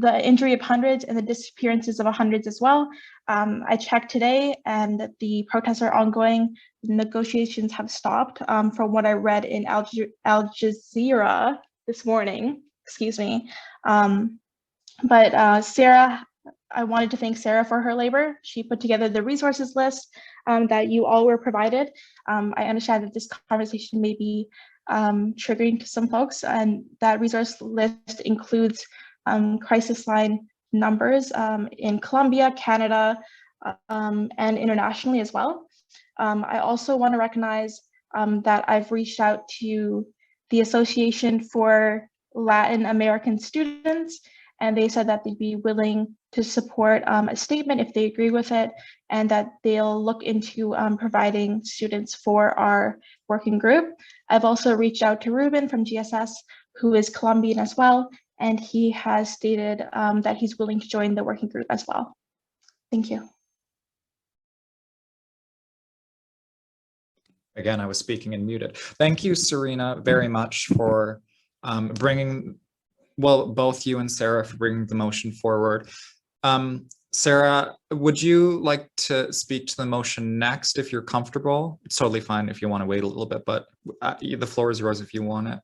The injury of hundreds and the disappearances of hundreds as well. I checked today and the protests are ongoing. Negotiations have stopped from what I read in Al Jazeera this morning, excuse me. Sarah, I wanted to thank Sarah for her labor. She put together the resources list that you all were provided. I understand that this conversation may be triggering to some folks, and that resource list includes crisis line numbers in Colombia, Canada, and internationally as well. I also want to recognize that I've reached out to the Association for Latin American Students, and they said that they'd be willing to support a statement if they agree with it, and that they'll look into providing students for our working group. I've also reached out to Ruben from GSS, who is Colombian as well, and he has stated that he's willing to join the working group as well. Thank you. Again, I was speaking and muted. Thank you, Serena, very much for both you and Sarah for bringing the motion forward. Sarah, would you like to speak to the motion next if you're comfortable? It's totally fine if you want to wait a little bit, but the floor is yours if you want it.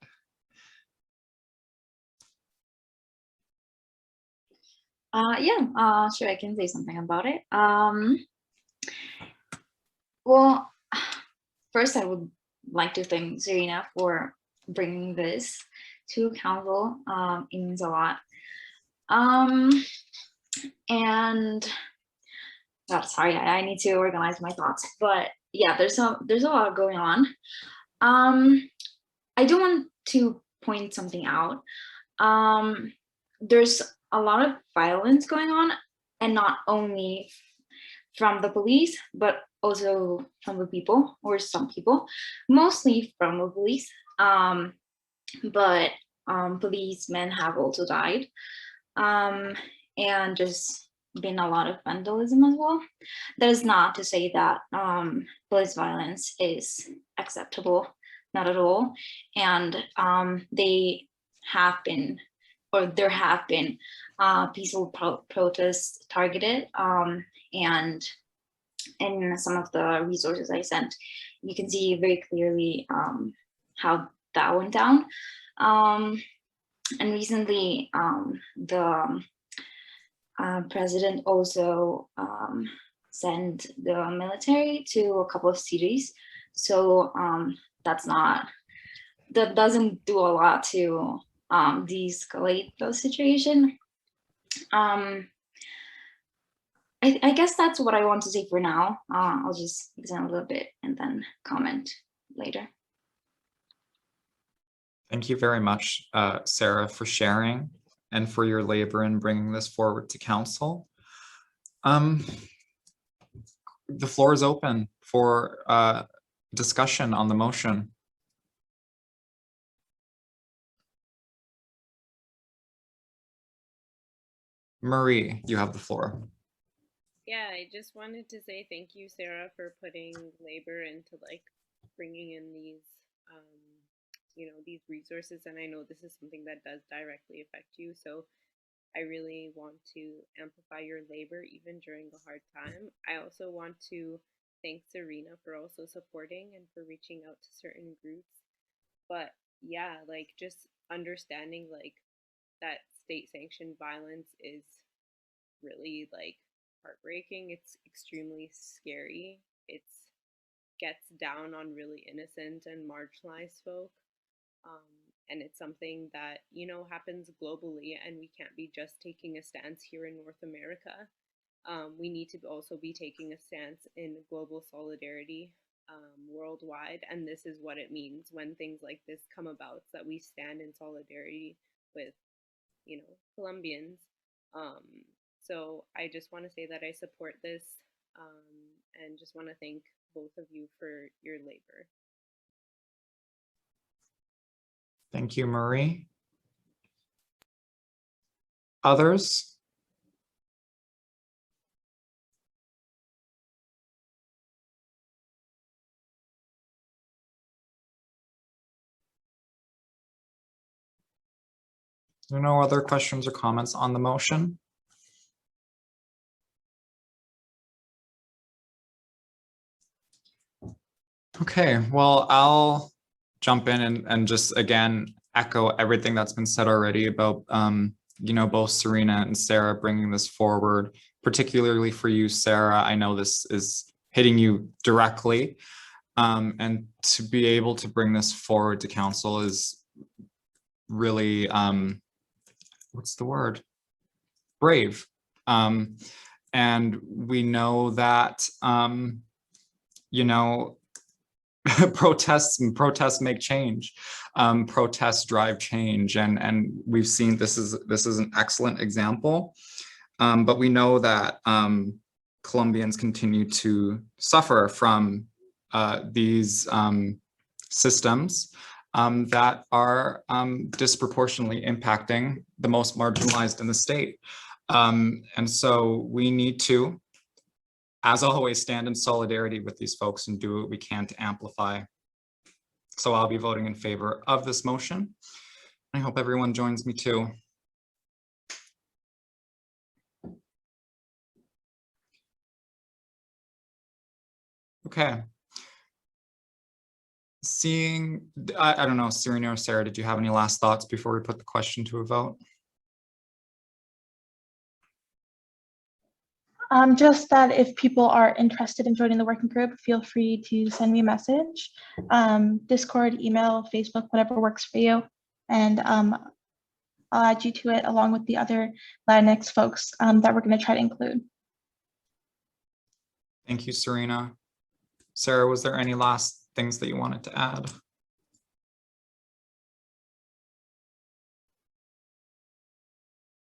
Sure, I can say something about it. Well, first I would like to thank Serena for bringing this to council. It means a lot. And sorry, I need to organize my thoughts, but yeah, there's a lot going on. I do want to point something out. There's a lot of violence going on, and not only from the police, but also from the people, or some people, mostly from the police. But policemen have also died, and just been a lot of vandalism as well. That is not to say that police violence is acceptable, not at all. And they have been, or there have been peaceful protests targeted, and in some of the resources I sent, you can see very clearly how that went down. And recently, the president also sent the military to a couple of cities. So that doesn't do a lot to de-escalate the situation. I guess that's what I want to say for now. I'll just examine a little bit and then comment later. Thank you very much, Sarah, for sharing and for your labor in bringing this forward to council. The floor is open for discussion on the motion. Marie, you have the floor. Yeah, I just wanted to say thank you, Sarah, for putting labor into like bringing in these, these resources. And I know this is something that does directly affect you. So I really want to amplify your labor even during a hard time. I also want to thank Serena for also supporting and for reaching out to certain groups. But yeah, like just understanding like that state sanctioned violence is really like heartbreaking. It's extremely scary. It gets down on really innocent and marginalized folk. And it's something that, happens globally, and we can't be just taking a stance here in North America. We need to also be taking a stance in global solidarity worldwide. And this is what it means when things like this come about, that we stand in solidarity with, Colombians. So I just want to say that I support this and just want to thank both of you for your labor. Thank you, Marie. Others? There are no other questions or comments on the motion? Okay, well, I'll jump in and just again echo everything that's been said already about both Serena and Sarah bringing this forward, particularly for you, Sarah. I know this is hitting you directly, and to be able to bring this forward to council is really what's the word? Brave. And we know that protests make change. Protests drive change, and we've seen this is an excellent example. But we know that Colombians continue to suffer from these systems that are disproportionately impacting the most marginalized in the state. And so we need to, as always, stand in solidarity with these folks and do what we can to amplify. So I'll be voting in favor of this motion. I hope everyone joins me too. Okay. I don't know, Serena or Sarah, did you have any last thoughts before we put the question to a vote? Just that if people are interested in joining the working group, feel free to send me a message. Discord, email, Facebook, whatever works for you. And I'll add you to it along with the other Latinx folks that we're going to try to include. Thank you, Serena. Sarah, was there any last things that you wanted to add?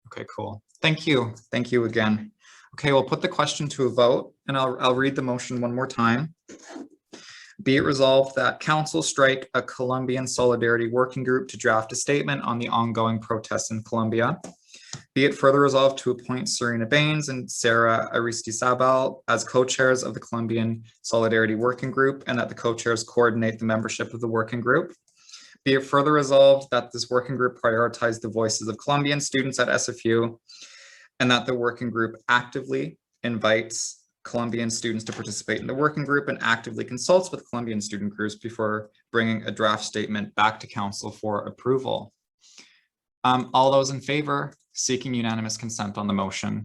Okay, cool. Thank you. Thank you again. Okay, we'll put the question to a vote. and I'll read the motion one more time. Be it resolved that council strike a Colombian Solidarity Working Group to draft a statement on the ongoing protests in Colombia. Be it further resolved to appoint Serena Baines and Sarah Aristizabal as co-chairs of the Colombian Solidarity Working Group, and that the co-chairs coordinate the membership of the working group. Be it further resolved that this working group prioritize the voices of Colombian students at SFU, and that the working group actively invites Colombian students to participate in the working group and actively consults with Colombian student groups before bringing a draft statement back to council for approval. All those in favor, seeking unanimous consent on the motion.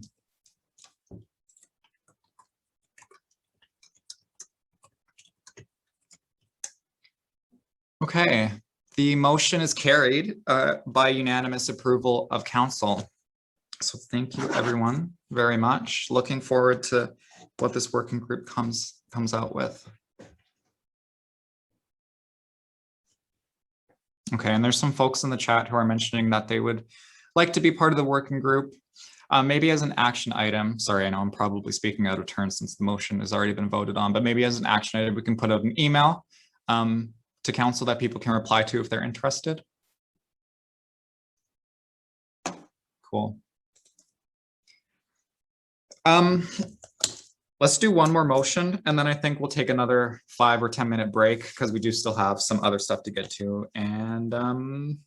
Okay, the motion is carried by unanimous approval of council. So thank you everyone very much. Looking forward to what this working group comes out with. Okay, and there's some folks in the chat who are mentioning that they would like to be part of the working group, maybe as an action item. Sorry, I know I'm probably speaking out of turn since the motion has already been voted on, but maybe as an action item, we can put out an email to council that people can reply to if they're interested. Cool. Let's do one more motion, and then I think we'll take another 5 or 10 minute break because we do still have some other stuff to get to. And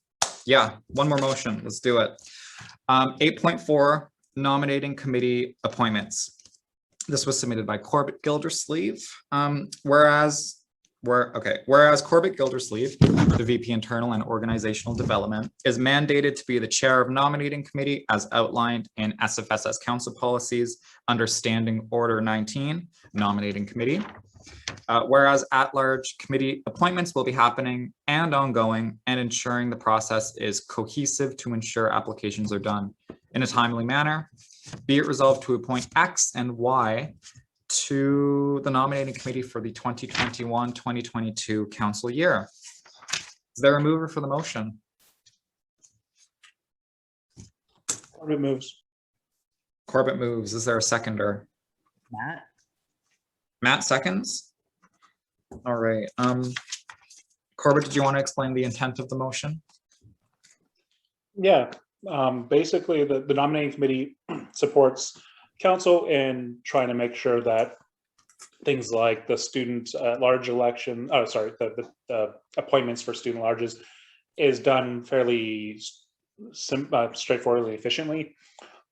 yeah, one more motion. Let's do it. 8.4, nominating committee appointments. This was submitted by Corbett Gildersleeve. Whereas Corbett Gildersleeve, the VP Internal and Organizational Development, is mandated to be the chair of nominating committee as outlined in SFSS Council Policies under Standing Order 19, nominating committee. Whereas at-large committee appointments will be happening and ongoing, and ensuring the process is cohesive to ensure applications are done in a timely manner. Be it resolved to appoint X and Y to the nominating committee for the 2021-2022 council year. Is there a mover for the motion? Corbett moves. Corbett moves. Is there a seconder? Matt. Matt seconds. All right. Corbett, did you want to explain the intent of the motion? Yeah. Basically, the nominating committee supports council in trying to make sure that things like the student large election, the appointments for student larges is done fairly straightforwardly, efficiently,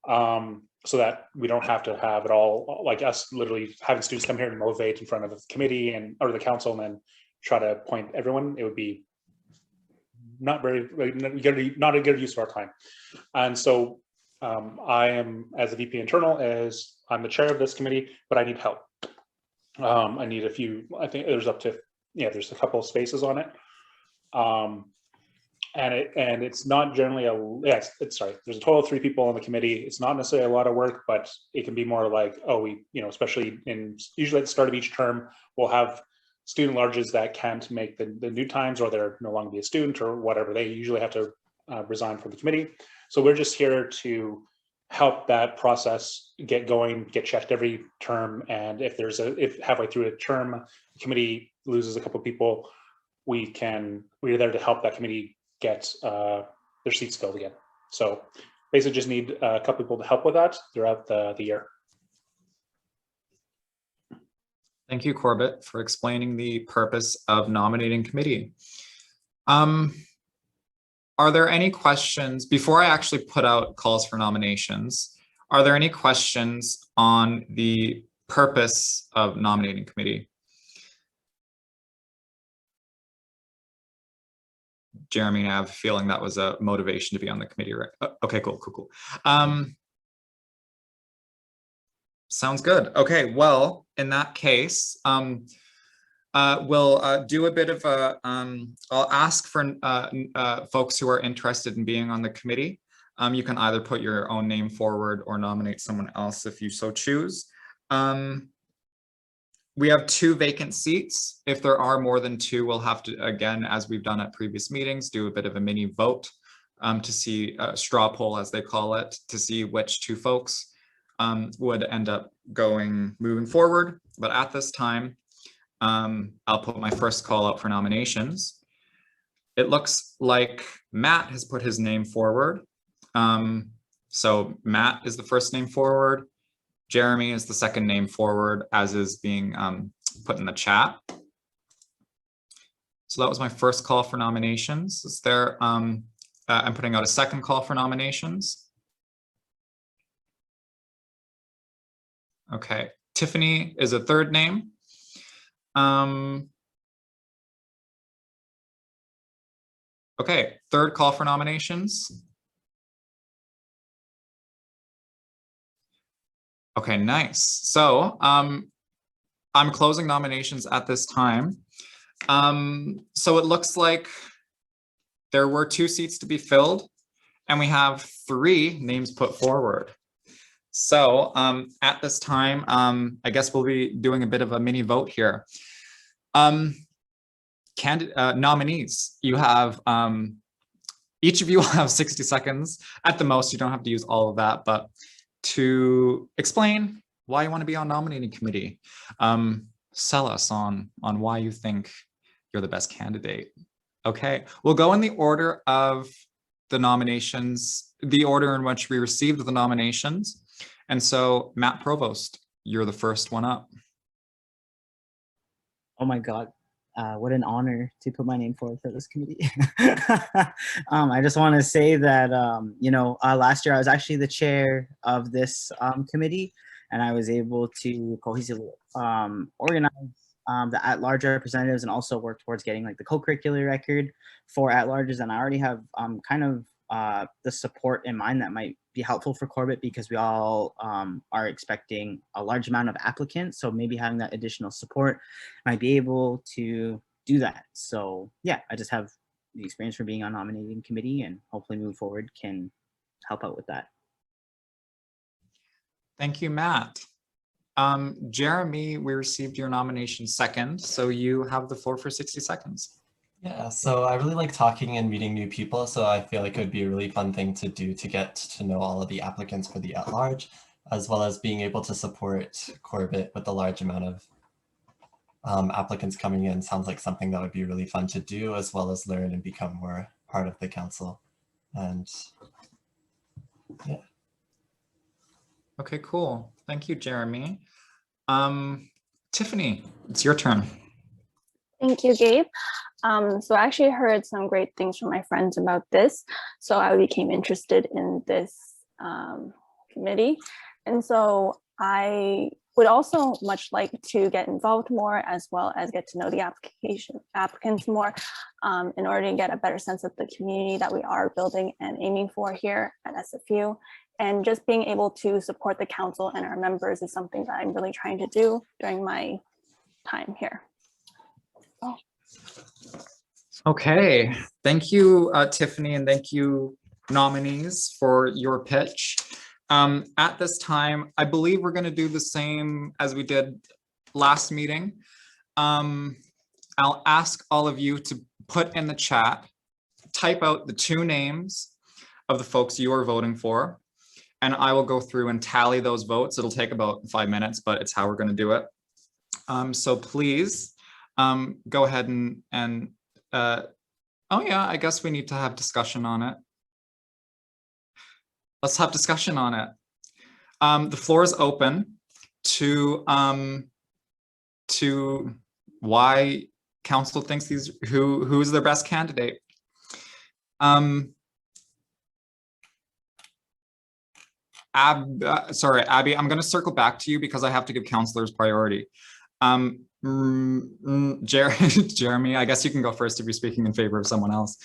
so that we don't have to have it all like us literally having students come here and motivate in front of the committee or the council and then try to appoint everyone. It would be not a good use of our time. And so I am, as a VP Internal, I'm the chair of this committee, but I need help. I need a few, I think there's there's a couple of spaces on it. And it's not generally there's a total of 3 people on the committee. It's not necessarily a lot of work, but it can be more like, especially usually at the start of each term, we'll have student larges that can't make the new times, or they're no longer be a student or whatever. They usually have to resign from the committee. So we're just here to help that process get going, get checked every term. And if halfway through a term, the committee loses a couple of people, we're there to help that committee get their seats filled again. So basically just need a couple people to help with that throughout the year. Thank you, Corbett, for explaining the purpose of nominating committee. Are there any questions, before I actually put out calls for nominations, are there any questions on the purpose of nominating committee? Jeremy, I have a feeling that was a motivation to be on the committee, right? Okay, cool. Sounds good. Okay, well, in that case, we'll do a bit of a, I'll ask for folks who are interested in being on the committee. You can either put your own name forward or nominate someone else if you so choose. We have 2 vacant seats. If there are more than 2, we'll have to, again, as we've done at previous meetings, do a bit of a mini vote to see, straw poll as they call it, to see which 2 folks would end up moving forward. But at this time, I'll put my first call out for nominations. It looks like Matt has put his name forward. So Matt is the first name forward. Jeremy is the second name forward, as is being put in the chat. So that was my first call for nominations. Is there, I'm putting out a second call for nominations. Okay, Tiffany is a third name. Okay, third call for nominations. Okay, nice. So I'm closing nominations at this time. So it looks like there were 2 seats to be filled, and we have 3 names put forward. So at this time, I guess we'll be doing a bit of a mini vote here. Nominees, you have, each of you will have 60 seconds at the most. You don't have to use all of that, but to explain why you want to be on nominating committee. Sell us on why you think you're the best candidate. Okay, we'll go in the order of the nominations, the order in which we received the nominations. And so Matt Provost, you're the first one up. Oh my God. What an honor to put my name forward for this committee. I just want to say that, last year I was actually the chair of this committee, and I was able to cohesively organize the at-large representatives and also work towards getting like the co-curricular record for at-larges. And I already have the support in mind that might be helpful for Corbett, because we all are expecting a large amount of applicants. So maybe having that additional support might be able to do that. So yeah, I just have the experience from being on nominating committee, and hopefully moving forward can help out with that. Thank you, Matt. Jeremy, we received your nomination second, so you have the floor for 60 seconds. Yeah, so I really like talking and meeting new people, so I feel like it would be a really fun thing to do to get to know all of the applicants for the at-large, as well as being able to support Corbett with the large amount of applicants coming in. Sounds like something that would be really fun to do, as well as learn and become more part of the council. And yeah. Okay, cool. Thank you, Jeremy. Tiffany, it's your turn. Thank you, Gabe. So I actually heard some great things from my friends about this. So I became interested in this committee. And so I would also much like to get involved more, as well as get to know the applicants more, in order to get a better sense of the community that we are building and aiming for here at SFU. And just being able to support the council and our members is something that I'm really trying to do during my time here. Oh. Okay, thank you, Tiffany, and thank you, nominees, for your pitch. At this time, I believe we're going to do the same as we did last meeting. I'll ask all of you to put in the chat, type out the 2 names of the folks you are voting for, and I will go through and tally those votes. It'll take about 5 minutes, but it's how we're going to do it. So please go ahead and oh yeah, I guess we need to have discussion on it. Let's have discussion on it. The floor is open to why council thinks who's their best candidate. Sorry, Abby, I'm going to circle back to you because I have to give councillors priority. Jeremy, I guess you can go first if you're speaking in favor of someone else.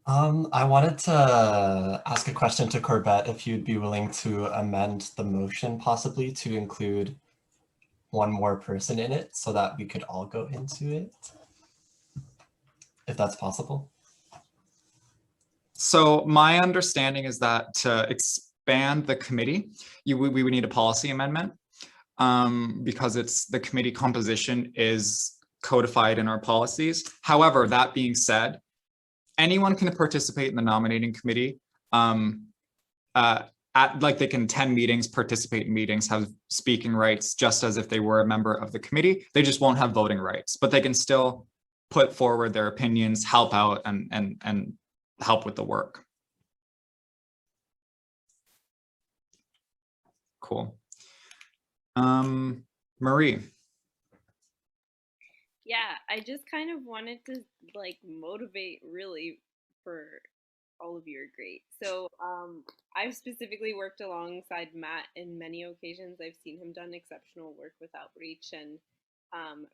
I wanted to ask a question to Corbett, if you'd be willing to amend the motion possibly to include one more person in it so that we could all go into it, if that's possible. So my understanding is that to expand the committee, we would need a policy amendment. Because the committee composition is codified in our policies. However, that being said, anyone can participate in the nominating committee they can attend meetings, participate in meetings, have speaking rights, just as if they were a member of the committee. They just won't have voting rights, but they can still put forward their opinions, help out, and help with the work. Cool. Marie. Yeah, I just kind of wanted to like motivate really for all of you are great. So I've specifically worked alongside Matt in many occasions. I've seen him done exceptional work with outreach and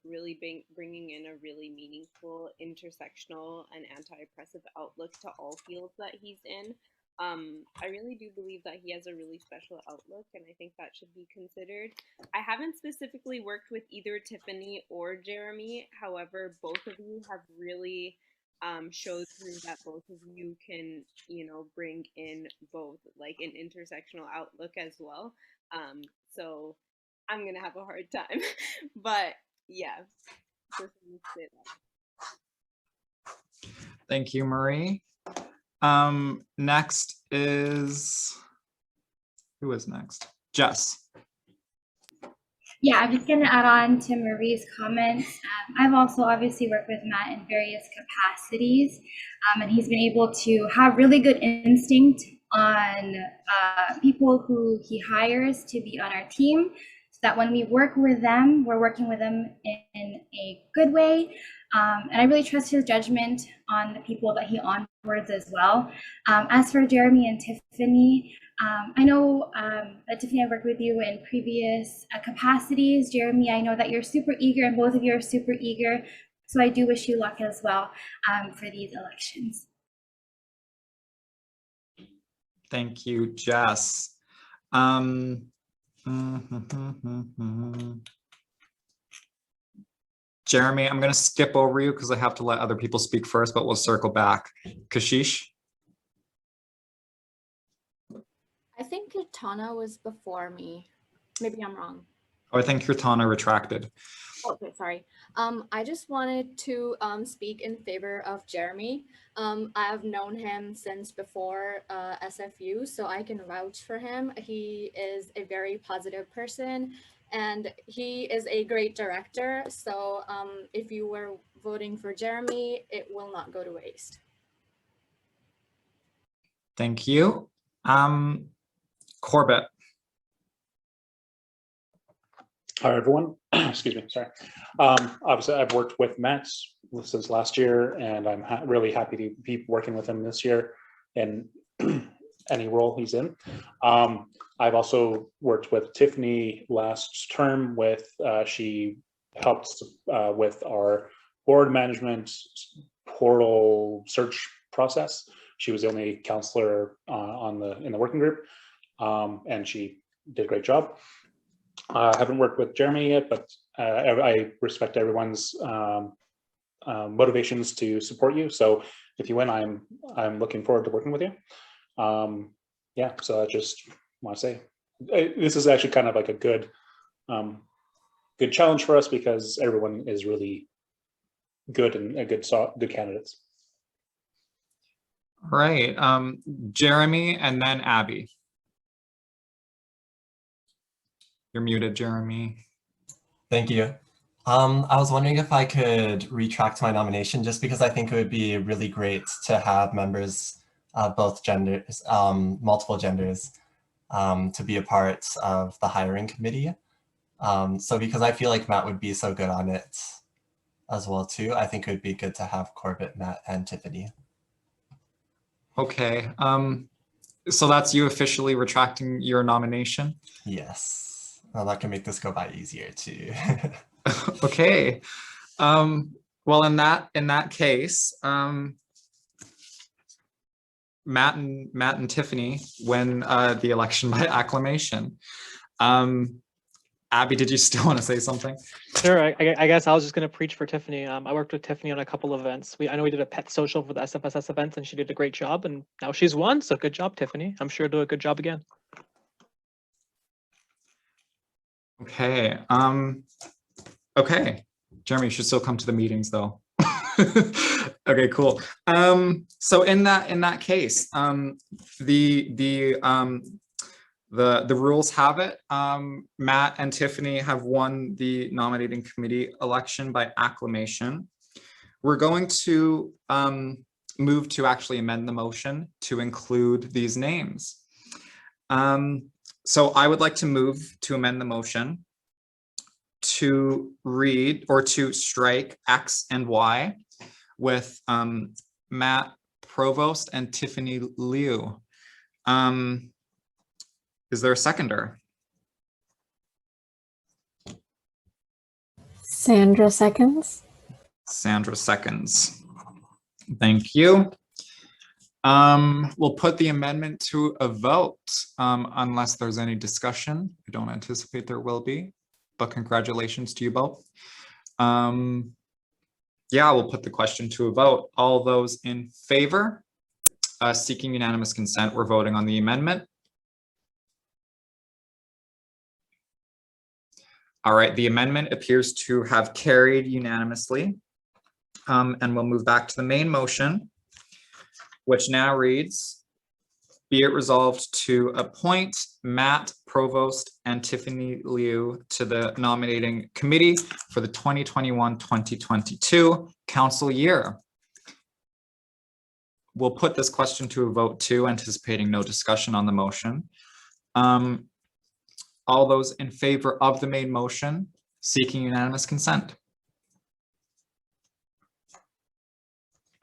really bringing in a really meaningful intersectional and anti-oppressive outlook to all fields that he's in. I really do believe that he has a really special outlook, and I think that should be considered. I haven't specifically worked with either Tiffany or Jeremy. However, both of you have really showed through that both of you can, you know, bring in both like an intersectional outlook as well. So I'm gonna have a hard time, but yeah, just say that. Thank you, Marie. Next is, who is next? Jess. Yeah, I'm just going to add on to Marie's comments. I've also obviously worked with Matt in various capacities, and he's been able to have really good instinct on people who he hires to be on our team, so that when we work with them, we're working with them in a good way. And I really trust his judgment on the people that he onboards as well. As for Jeremy and Tiffany, I know that Tiffany, I worked with you in previous capacities. Jeremy, I know that you're super eager, and both of you are super eager. So I do wish you luck as well for these elections. Thank you, Jess. Jeremy, I'm going to skip over you because I have to let other people speak first, but we'll circle back. Kashish? I think Katana was before me. Maybe I'm wrong. Oh, I think Kirtana retracted. Okay, sorry. I just wanted to speak in favor of Jeremy. I've known him since before SFU, so I can vouch for him. He is a very positive person, and he is a great director. So if you were voting for Jeremy, it will not go to waste. Thank you. Corbett. Hi, everyone. Excuse me, sorry. Obviously, I've worked with Matt since last year, and I'm really happy to be working with him this year in any role he's in. I've also worked with Tiffany last term with, she helped with our board management portal search process. She was the only counselor in the working group, and she did a great job. I haven't worked with Jeremy yet, but I respect everyone's motivations to support you. So if you win, I'm looking forward to working with you. Yeah, so I just want to say this is actually kind of like a good challenge for us because everyone is really good and good candidates. All right, Jeremy and then Abby. You're muted, Jeremy. Thank you. I was wondering if I could retract my nomination just because I think it would be really great to have members of both genders, multiple genders, to be a part of the hiring committee. So because I feel like Matt would be so good on it as well too, I think it would be good to have Corbett, Matt, and Tiffany. Okay, so that's you officially retracting your nomination? Yes. Well, that can make this go by easier too. Okay. Well, in that case, Matt and Tiffany win the election by acclamation. Abby, did you still want to say something? Sure. I guess I was just going to preach for Tiffany. I worked with Tiffany on a couple of events. I know we did a pet social for the SFSS events, and she did a great job. And now she's won. So good job, Tiffany. I'm sure she'll do a good job again. Okay. Okay. Jeremy, you should still come to the meetings though. Okay, cool. So in that case, the The rules have it. Matt and Tiffany have won the nominating committee election by acclamation. We're going to move to actually amend the motion to include these names. So I would like to move to amend the motion to read or to strike X and Y with Matt Provost and Tiffany Liu. Is there a seconder? Sandra seconds. Sandra seconds. Thank you. We'll put the amendment to a vote unless there's any discussion. I don't anticipate there will be, but congratulations to you both. Yeah, we'll put the question to a vote. All those in favor, seeking unanimous consent, we're voting on the amendment. All right, the amendment appears to have carried unanimously. And we'll move back to the main motion, which now reads, be it resolved to appoint Matt Provost and Tiffany Liu to the nominating committee for the 2021-2022 council year. We'll put this question to a vote too, anticipating no discussion on the motion. All those in favor of the main motion, seeking unanimous consent.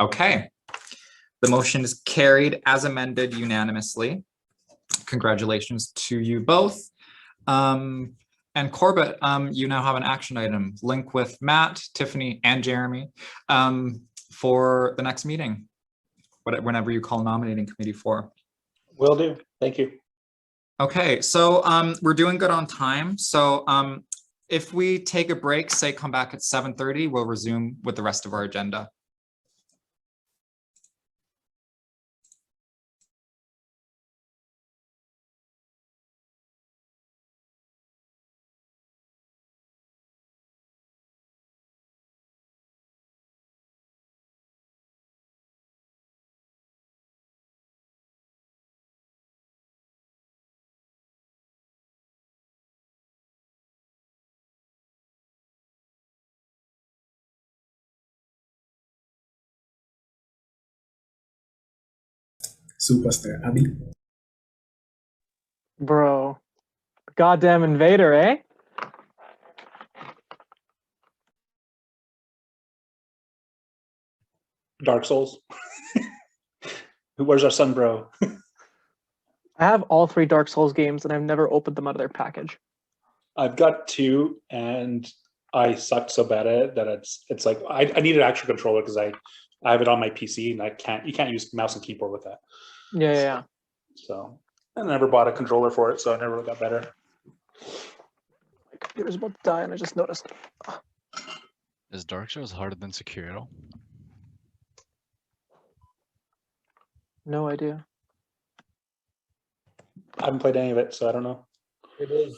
Okay, the motion is carried as amended unanimously. Congratulations to you both. And Corbett, you now have an action item, link with Matt, Tiffany, and Jeremy for the next meeting, whenever you call nominating committee for. Will do, thank you. Okay, so we're doing good on time. So if we take a break, say come back at 7:30, we'll resume with the rest of our agenda. Superstar Abby. Bro, goddamn invader, eh? Dark Souls. Where's our son, bro? I have all 3 Dark Souls games and I've never opened them out of their package. I've got 2 and I sucked so bad at it that it's like I need an actual controller because I have it on my PC and you can't use mouse and keyboard with that. Yeah. So I never bought a controller for it, so I never got better. My computer's about to die and I just noticed. Is Dark Souls harder than Sekiro? No idea. I haven't played any of it, so I don't know. It is.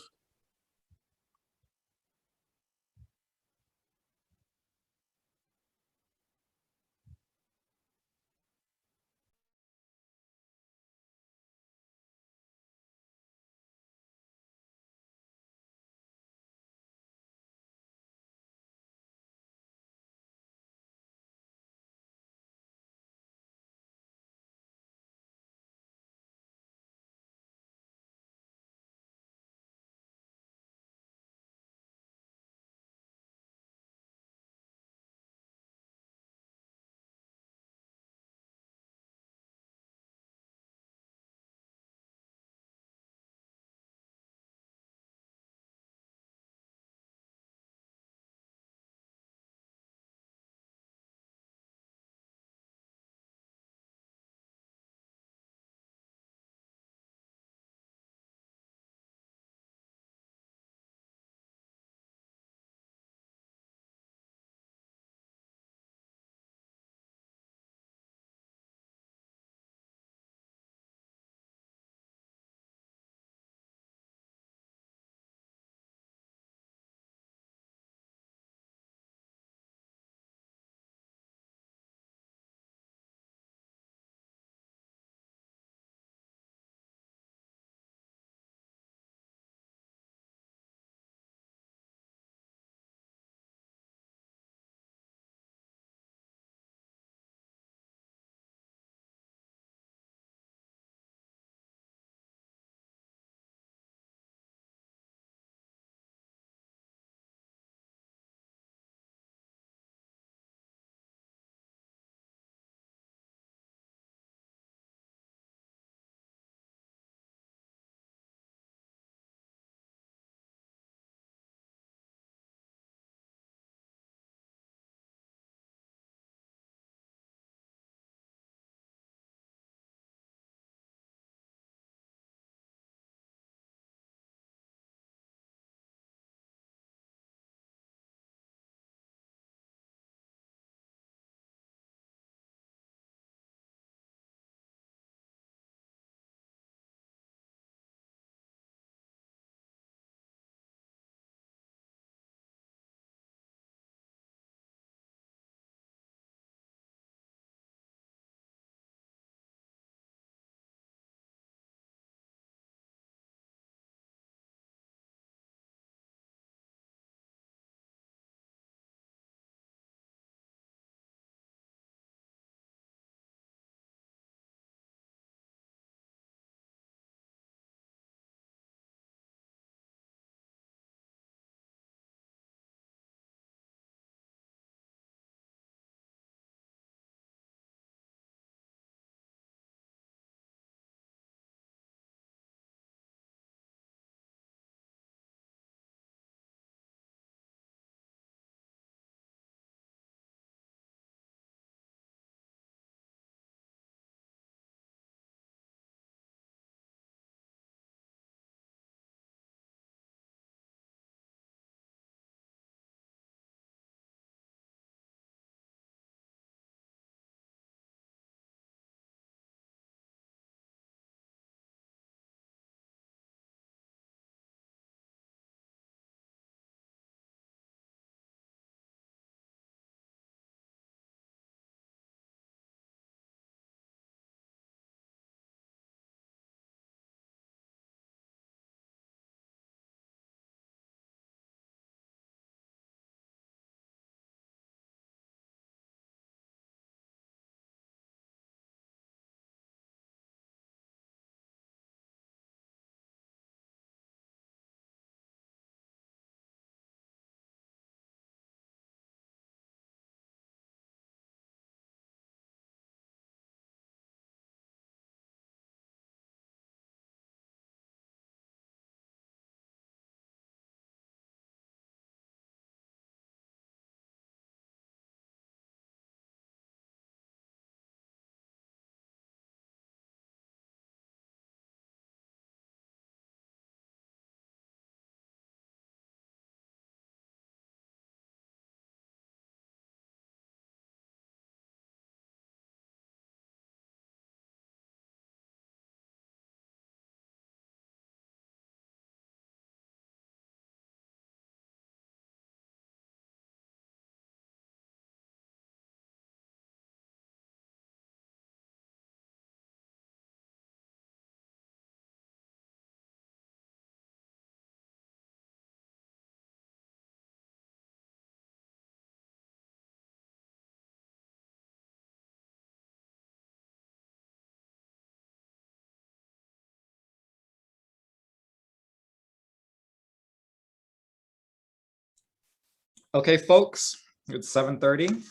Okay, folks, it's 7:30.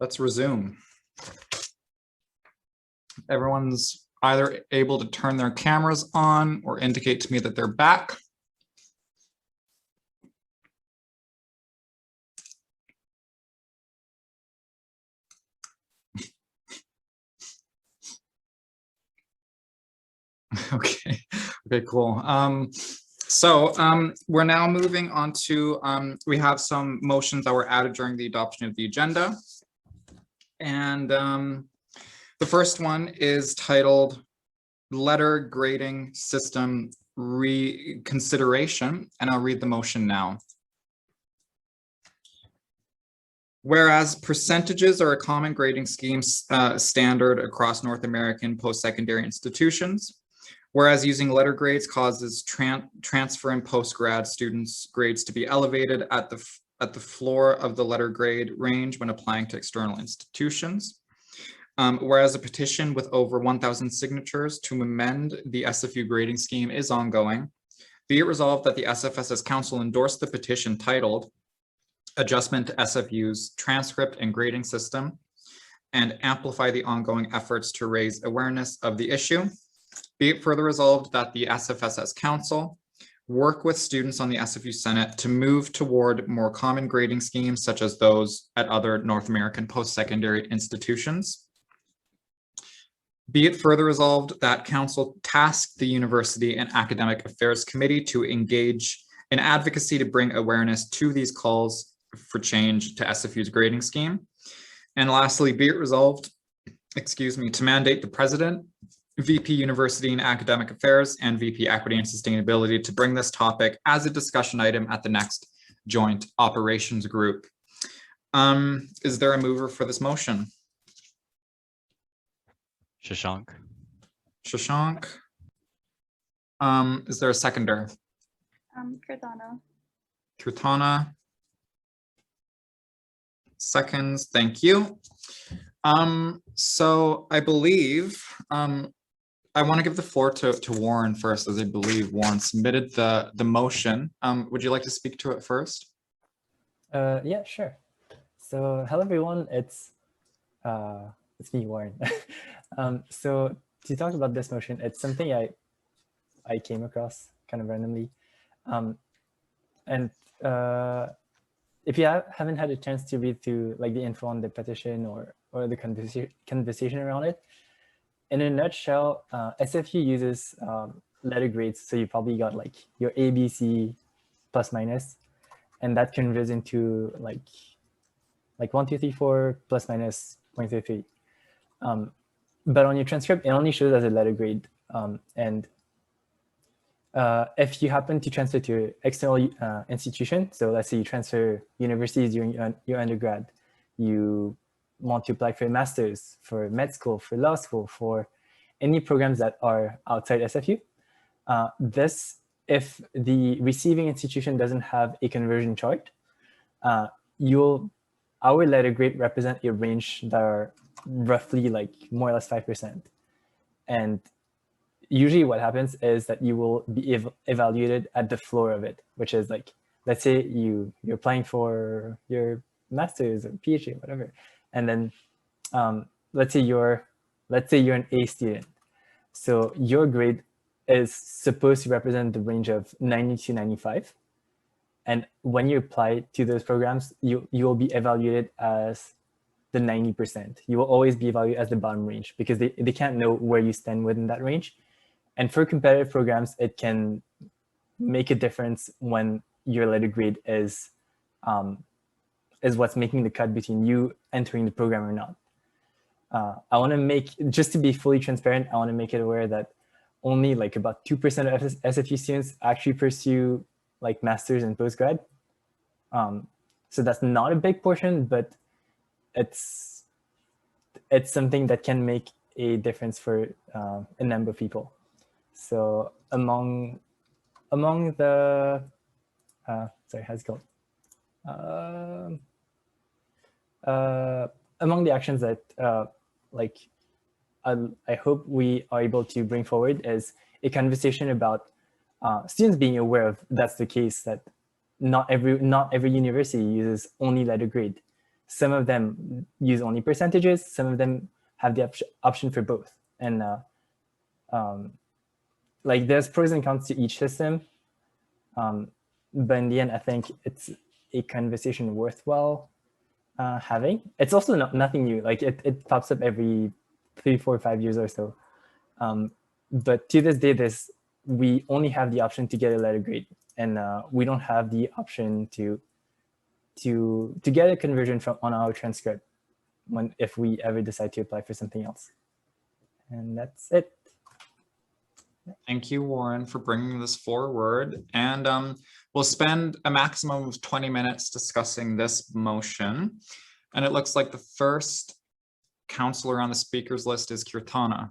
Let's resume. Everyone's either able to turn their cameras on or indicate to me that they're back. Okay, cool. We're now moving on to, we have some motions that were added during the adoption of the agenda. And the first one is titled Letter Grading System Reconsideration, and I'll read the motion now. Whereas percentages are a common grading scheme standard across North American post-secondary institutions, whereas using letter grades causes transfer and post-grad students' grades to be elevated at the floor of the letter grade range when applying to external institutions. Whereas a petition with over 1,000 signatures to amend the SFU grading scheme is ongoing, be it resolved that the SFSS Council endorse the petition titled Adjustment to SFU's Transcript and Grading System and amplify the ongoing efforts to raise awareness of the issue. Be it further resolved that the SFSS Council work with students on the SFU Senate to move toward more common grading schemes such as those at other North American post-secondary institutions. Be it further resolved that Council task the University and Academic Affairs Committee to engage in advocacy to bring awareness to these calls for change to SFU's grading scheme. And lastly, be it resolved, to mandate the President, VP University and Academic Affairs, and VP Equity and Sustainability to bring this topic as a discussion item at the next joint operations group. Is there a mover for this motion? Shashank. Shashank. Is there a seconder? Kirtana. Kirtana. Seconds, thank you. So I believe I want to give the floor to Warren first, as I believe Warren submitted the motion. Would you like to speak to it first? Yeah, sure. So hello everyone, it's me, Warren. So to talk about this motion, it's something I came across kind of randomly. If you haven't had a chance to read through like the info on the petition or the conversation around it, in a nutshell, SFU uses letter grades. So you probably got like your A, B, C, plus minus, and that converts into like 1, 2, 3, 4 plus minus 0.33. But on your transcript, it only shows as a letter grade. If you happen to transfer to an external institution, so let's say you transfer universities during your undergrad, you want to apply for a master's, for med school, for law school, for any programs that are outside SFU, if the receiving institution doesn't have a conversion chart, our letter grade represent a range that are roughly like more or less 5%. And usually what happens is that you will be evaluated at the floor of it, which is like, let's say you're applying for your master's or PhD, whatever. And then let's say you're an A student. So your grade is supposed to represent the range of 90 to 95. And when you apply to those programs, you will be evaluated as the 90%. You will always be evaluated as the bottom range because they can't know where you stand within that range. And for competitive programs, it can make a difference when your letter grade is what's making the cut between you entering the program or not. I want to make, just to be fully transparent, I want to make it aware that only like about 2% of SFU students actually pursue like masters and postgrad. So that's not a big portion, but it's something that can make a difference for a number of people. So among the sorry, how's it called? Among the actions that I hope we are able to bring forward is a conversation about students being aware of that's the case, that not every university uses only letter grade. Some of them use only percentages. Some of them have the option for both. And like there's pros and cons to each system. But in the end, I think it's a conversation worthwhile having. It's also nothing new. Like it pops up every 3, 4, 5 years or so. But to this day, we only have the option to get a letter grade, and we don't have the option to get a conversion on our transcript if we ever decide to apply for something else. And that's it. Thank you, Warren, for bringing this forward. And we'll spend a maximum of 20 minutes discussing this motion. And it looks like the first counselor on the speakers list is Kirtana.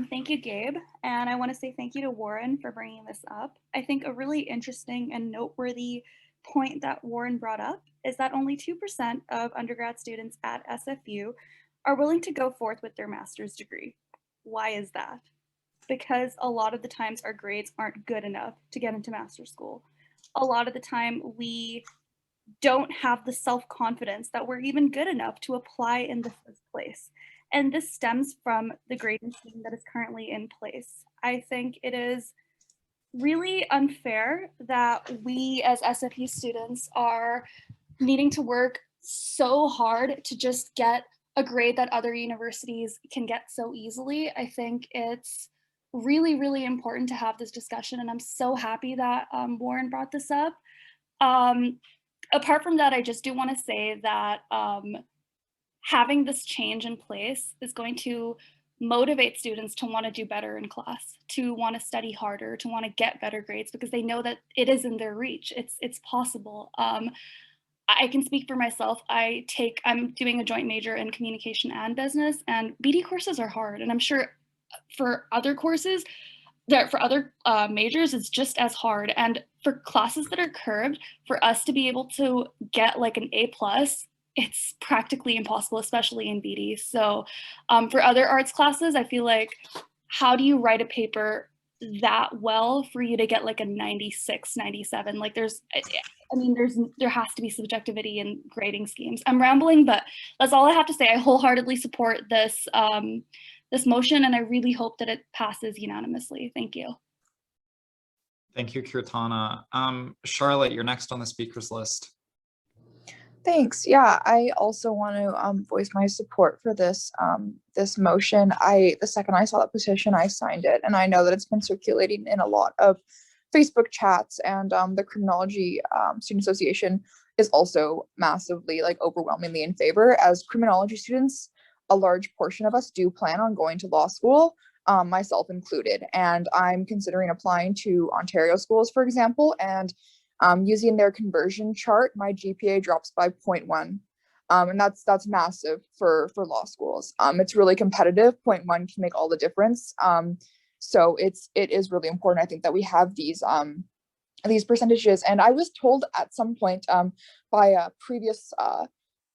Thank you, Gabe. And I want to say thank you to Warren for bringing this up. I think a really interesting and noteworthy point that Warren brought up is that only 2% of undergrad students at SFU are willing to go forth with their master's degree. Why is that? Because a lot of the times our grades aren't good enough to get into master's school. A lot of the time we don't have the self-confidence that we're even good enough to apply in the first place. And this stems from the grading scheme that is currently in place. I think it is really unfair that we as SFU students are needing to work so hard to just get a grade that other universities can get so easily. I think it's really, really important to have this discussion, and I'm so happy that Warren brought this up. Apart from that, I just do want to say that having this change in place is going to motivate students to want to do better in class, to want to study harder, to want to get better grades, because they know that it is in their reach. It's possible. I can speak for myself. I'm doing a joint major in communication and business, and BD courses are hard. And I'm sure for other courses, for other majors, it's just as hard. And for classes that are curved, for us to be able to get like an A+, it's practically impossible, especially in BD. So for other arts classes, I feel like, how do you write a paper that well for you to get like a 96, 97? Like there has to be subjectivity in grading schemes. I'm rambling, but that's all I have to say. I wholeheartedly support this this motion, and I really hope that it passes unanimously. Thank you. Thank you, Kirtana. Charlotte, you're next on the speakers list. Thanks. Yeah, I also want to voice my support for this this motion. The second I saw that petition, I signed it, and I know that it's been circulating in a lot of Facebook chats, and the Criminology Student Association is also massively, like, overwhelmingly in favor. As criminology students, a large portion of us do plan on going to law school, myself included, and I'm considering applying to Ontario schools, for example, and using their conversion chart, my GPA drops by 0.1, and that's massive for law schools. It's really competitive. 0.1 can make all the difference. So it is really important, I think, that we have these percentages. And I was told at some point by a previous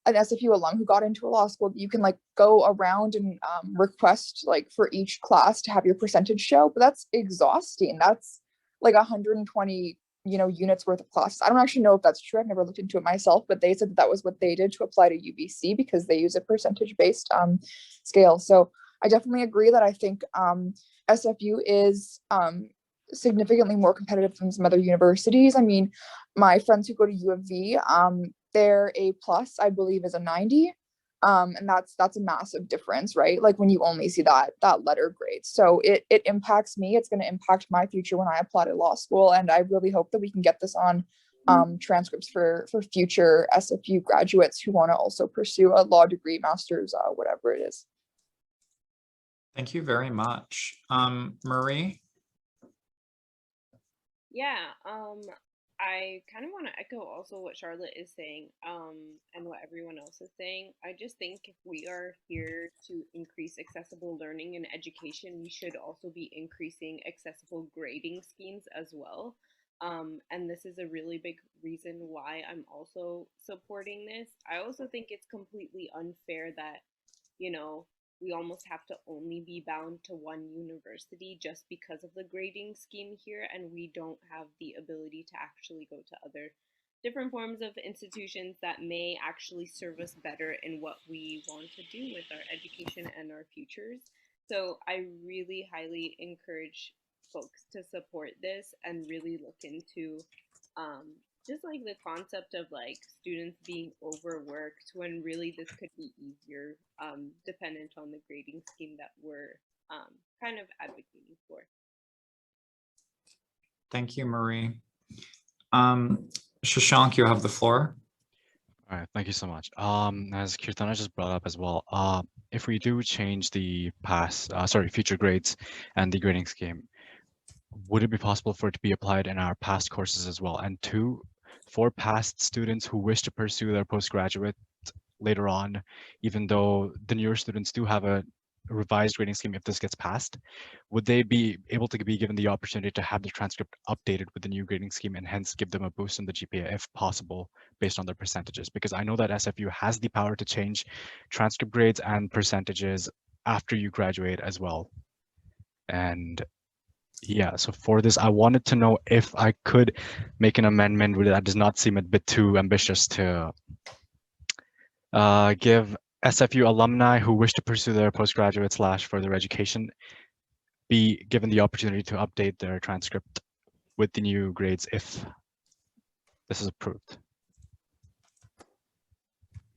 an SFU alum who got into a law school that you can, like, go around and request, like, for each class to have your percentage show, but that's exhausting. That's like 120 units worth of classes. I don't actually know if that's true. I've never looked into it myself, but they said that was what they did to apply to UBC because they use a percentage based scale. So I definitely agree that I think SFU is significantly more competitive than some other universities. I mean, my friends who go to U of V, their A+, I believe, is a 90. And that's a massive difference, right? Like when you only see that letter grade. So it impacts me. It's going to impact my future when I apply to law school. And I really hope that we can get this on transcripts for future SFU graduates who want to also pursue a law degree, master's, whatever it is. Thank you very much. Marie? Yeah, I kind of want to echo also what Charlotte is saying, and what everyone else is saying. I just think if we are here to increase accessible learning and education, we should also be increasing accessible grading schemes as well. And this is a really big reason why I'm also supporting this. I also think it's completely unfair that, we almost have to only be bound to one university just because of the grading scheme here, and we don't have the ability to actually go to other different forms of institutions that may actually serve us better in what we want to do with our education and our futures. So I really highly encourage folks to support this and really look into just like the concept of like students being overworked when really this could be easier, dependent on the grading scheme that we're kind of advocating for. Thank you, Marie. Shashank, you have the floor. All right, thank you so much. As Kirtana just brought up as well, if we do change the future grades and the grading scheme, would it be possible for it to be applied in our past courses as well? And two, for past students who wish to pursue their postgraduate later on, even though the newer students do have a revised grading scheme, if this gets passed, would they be able to be given the opportunity to have the transcript updated with the new grading scheme and hence give them a boost in the GPA if possible based on their percentages? Because I know that SFU has the power to change transcript grades and percentages after you graduate as well. And yeah, so for this, I wanted to know if I could make an amendment that does not seem a bit too ambitious to give SFU alumni who wish to pursue their postgraduate / further education be given the opportunity to update their transcript with the new grades if this is approved.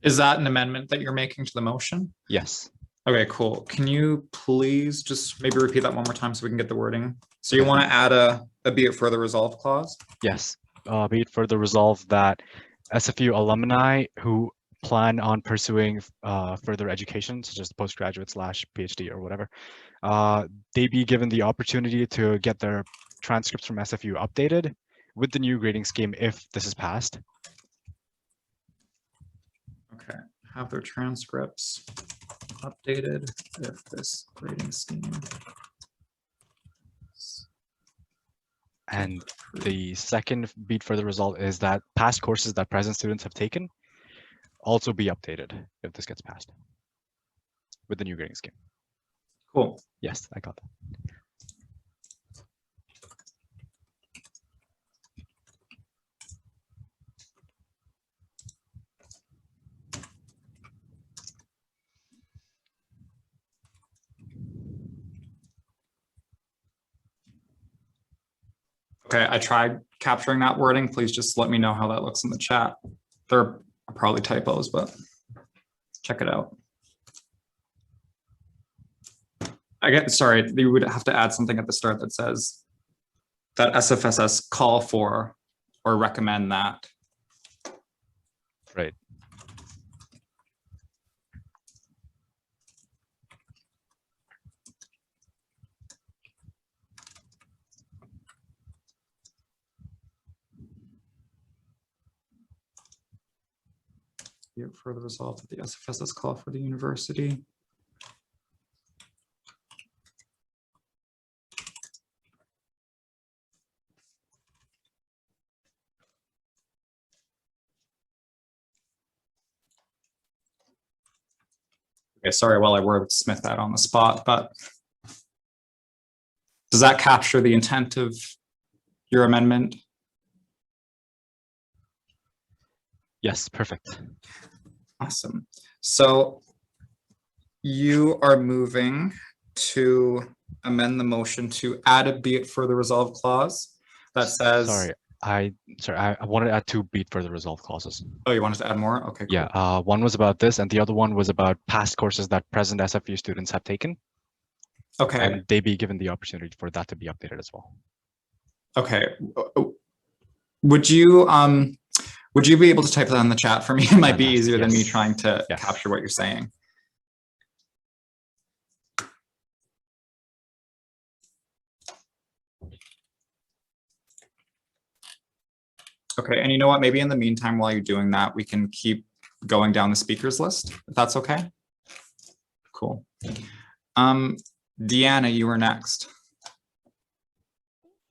Is that an amendment that you're making to the motion? Yes. Okay, cool. Can you please just maybe repeat that one more time so we can get the wording? So you want to add a be it further resolved clause? Yes. Be it further resolved that SFU alumni who plan on pursuing further education, such as postgraduate / PhD or whatever, they be given the opportunity to get their transcripts from SFU updated with the new grading scheme if this is passed. Okay, have their transcripts updated if this grading scheme. And the second beat for the result is that past courses that present students have taken also be updated if this gets passed with the new grading scheme. Cool. Yes, I got that. Okay, I tried capturing that wording. Please just let me know how that looks in the chat. There are probably typos, but check it out. Sorry, you would have to add something at the start that says that SFSS call for or recommend that. Right. Be it further resolved that the SFSS call for the university. Okay, sorry while I wordsmith that on the spot, but does that capture the intent of your amendment? Yes, perfect. Awesome. So you are moving to amend the motion to add a be it further resolved clause that says. Sorry, I wanted to add two beat further resolved clauses. Oh, you wanted to add more? Okay, cool. Yeah, one was about this and the other one was about past courses that present SFU students have taken. Okay. And they be given the opportunity for that to be updated as well. Okay. Would you be able to type that in the chat for me? It might be easier than me trying to capture what you're saying. Okay, and you know what? Maybe in the meantime, while you're doing that, we can keep going down the speakers list, if that's okay. Cool. Deanna, you were next.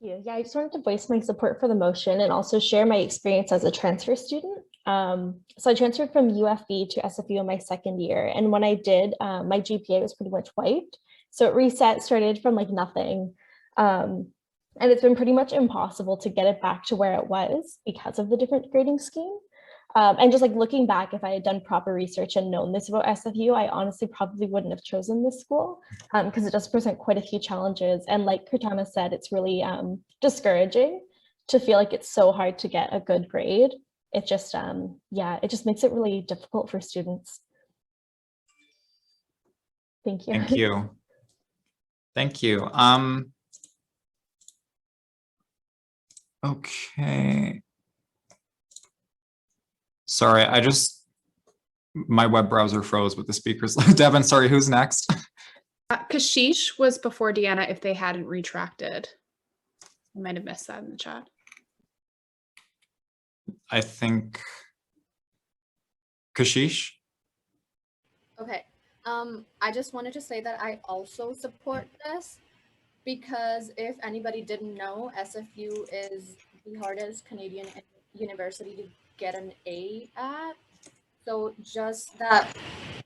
Yeah, I just wanted to voice my support for the motion and also share my experience as a transfer student. So I transferred from UFB to SFU in my second year. And when I did, my GPA was pretty much wiped. So it reset, started from like nothing. And it's been pretty much impossible to get it back to where it was because of the different grading scheme. And just like looking back, if I had done proper research and known this about SFU, I honestly probably wouldn't have chosen this school because it does present quite a few challenges. And like Kurtana said, it's really discouraging to feel like it's so hard to get a good grade. It just, yeah, it just makes it really difficult for students. Thank you. Thank you. Thank you. Okay. Sorry, my web browser froze with the speakers. Devin, sorry, who's next? Kashish was before Deanna if they hadn't retracted. I might have missed that in the chat. I think Kashish. Okay. I just wanted to say that I also support this because if anybody didn't know, SFU is the hardest Canadian university to get an A at. So just that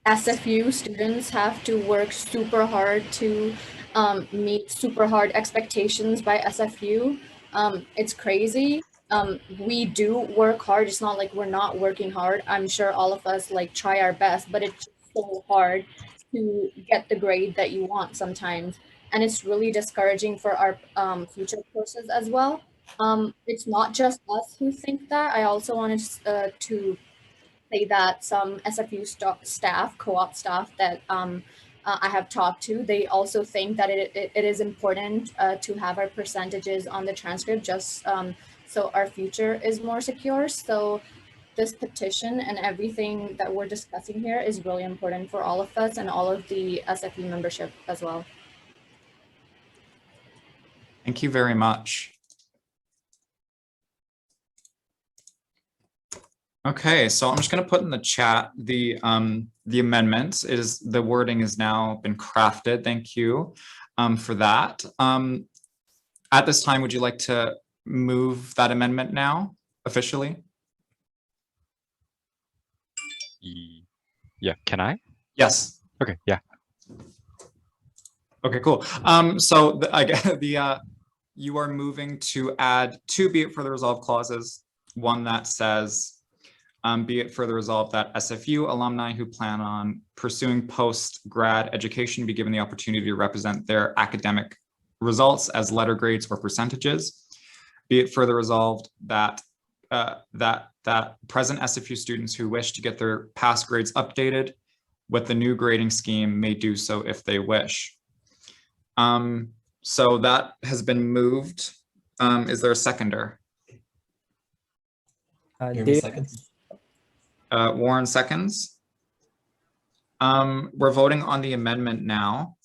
SFU students have to work super hard to meet super hard expectations by SFU. It's crazy. We do work hard. It's not like we're not working hard. I'm sure all of us like try our best, but it's so hard to get the grade that you want sometimes. And it's really discouraging for our future courses as well. It's not just us who think that. I also wanted to say that some SFU staff, co-op staff that I have talked to, they also think that it is important to have our percentages on the transcript just so our future is more secure. So this petition and everything that we're discussing here is really important for all of us and all of the SFU membership as well. Thank you very much. Okay, so I'm just going to put in the chat the amendments. The wording has now been crafted. Thank you for that. At this time, would you like to move that amendment now officially? Yeah, can I? Yes. Okay, yeah. Okay, cool. So you are moving to add two be it further resolved clauses. One that says, be it further resolved that SFU alumni who plan on pursuing post-grad education be given the opportunity to represent their academic results as letter grades or percentages. Be it further resolved that that present SFU students who wish to get their past grades updated with the new grading scheme may do so if they wish. So that has been moved. Is there a seconder? Seconds. Warren seconds. We're voting on the amendment now.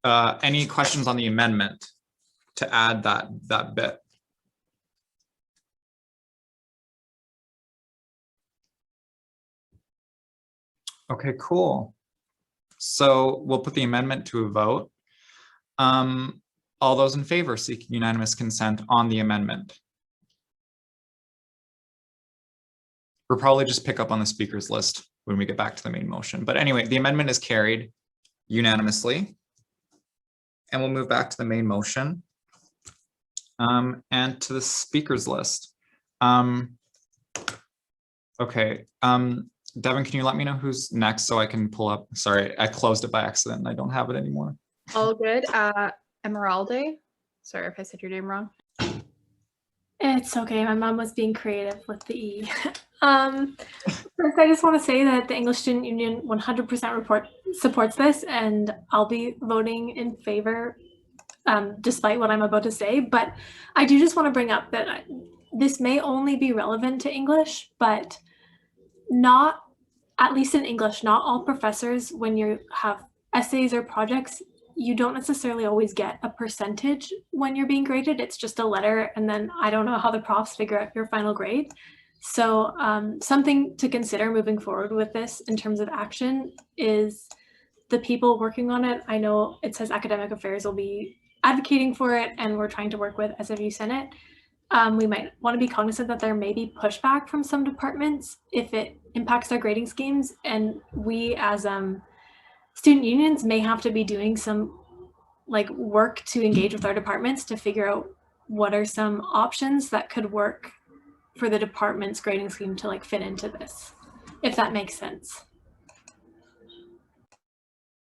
Any questions on the amendment to add that bit? Okay, cool. So we'll put the amendment to a vote. All those in favor seeking unanimous consent on the amendment. We'll probably just pick up on the speakers list when we get back to the main motion. But anyway, the amendment is carried unanimously. And we'll move back to the main motion and to the speakers list. Okay, Devin, can you let me know who's next so I can pull up? Sorry, I closed it by accident and I don't have it anymore. All good. Emeralde. Sorry if I said your name wrong. It's okay. My mom was being creative with the E. First, I just want to say that the English Student Union 100% supports this, and I'll be voting in favor despite what I'm about to say. But I do just want to bring up that this may only be relevant to English, but not, at least in English, not all professors, when you have essays or projects, you don't necessarily always get a percentage when you're being graded. It's just a letter, and then I don't know how the profs figure out your final grade. So something to consider moving forward with this in terms of action is the people working on it. I know it says Academic Affairs will be advocating for it, and we're trying to work with SFU Senate. we might want to be cognizant that there may be pushback from some departments if it impacts their grading schemes. And we as student unions may have to be doing some like work to engage with our departments to figure out what are some options that could work for the department's grading scheme to like fit into this, if that makes sense.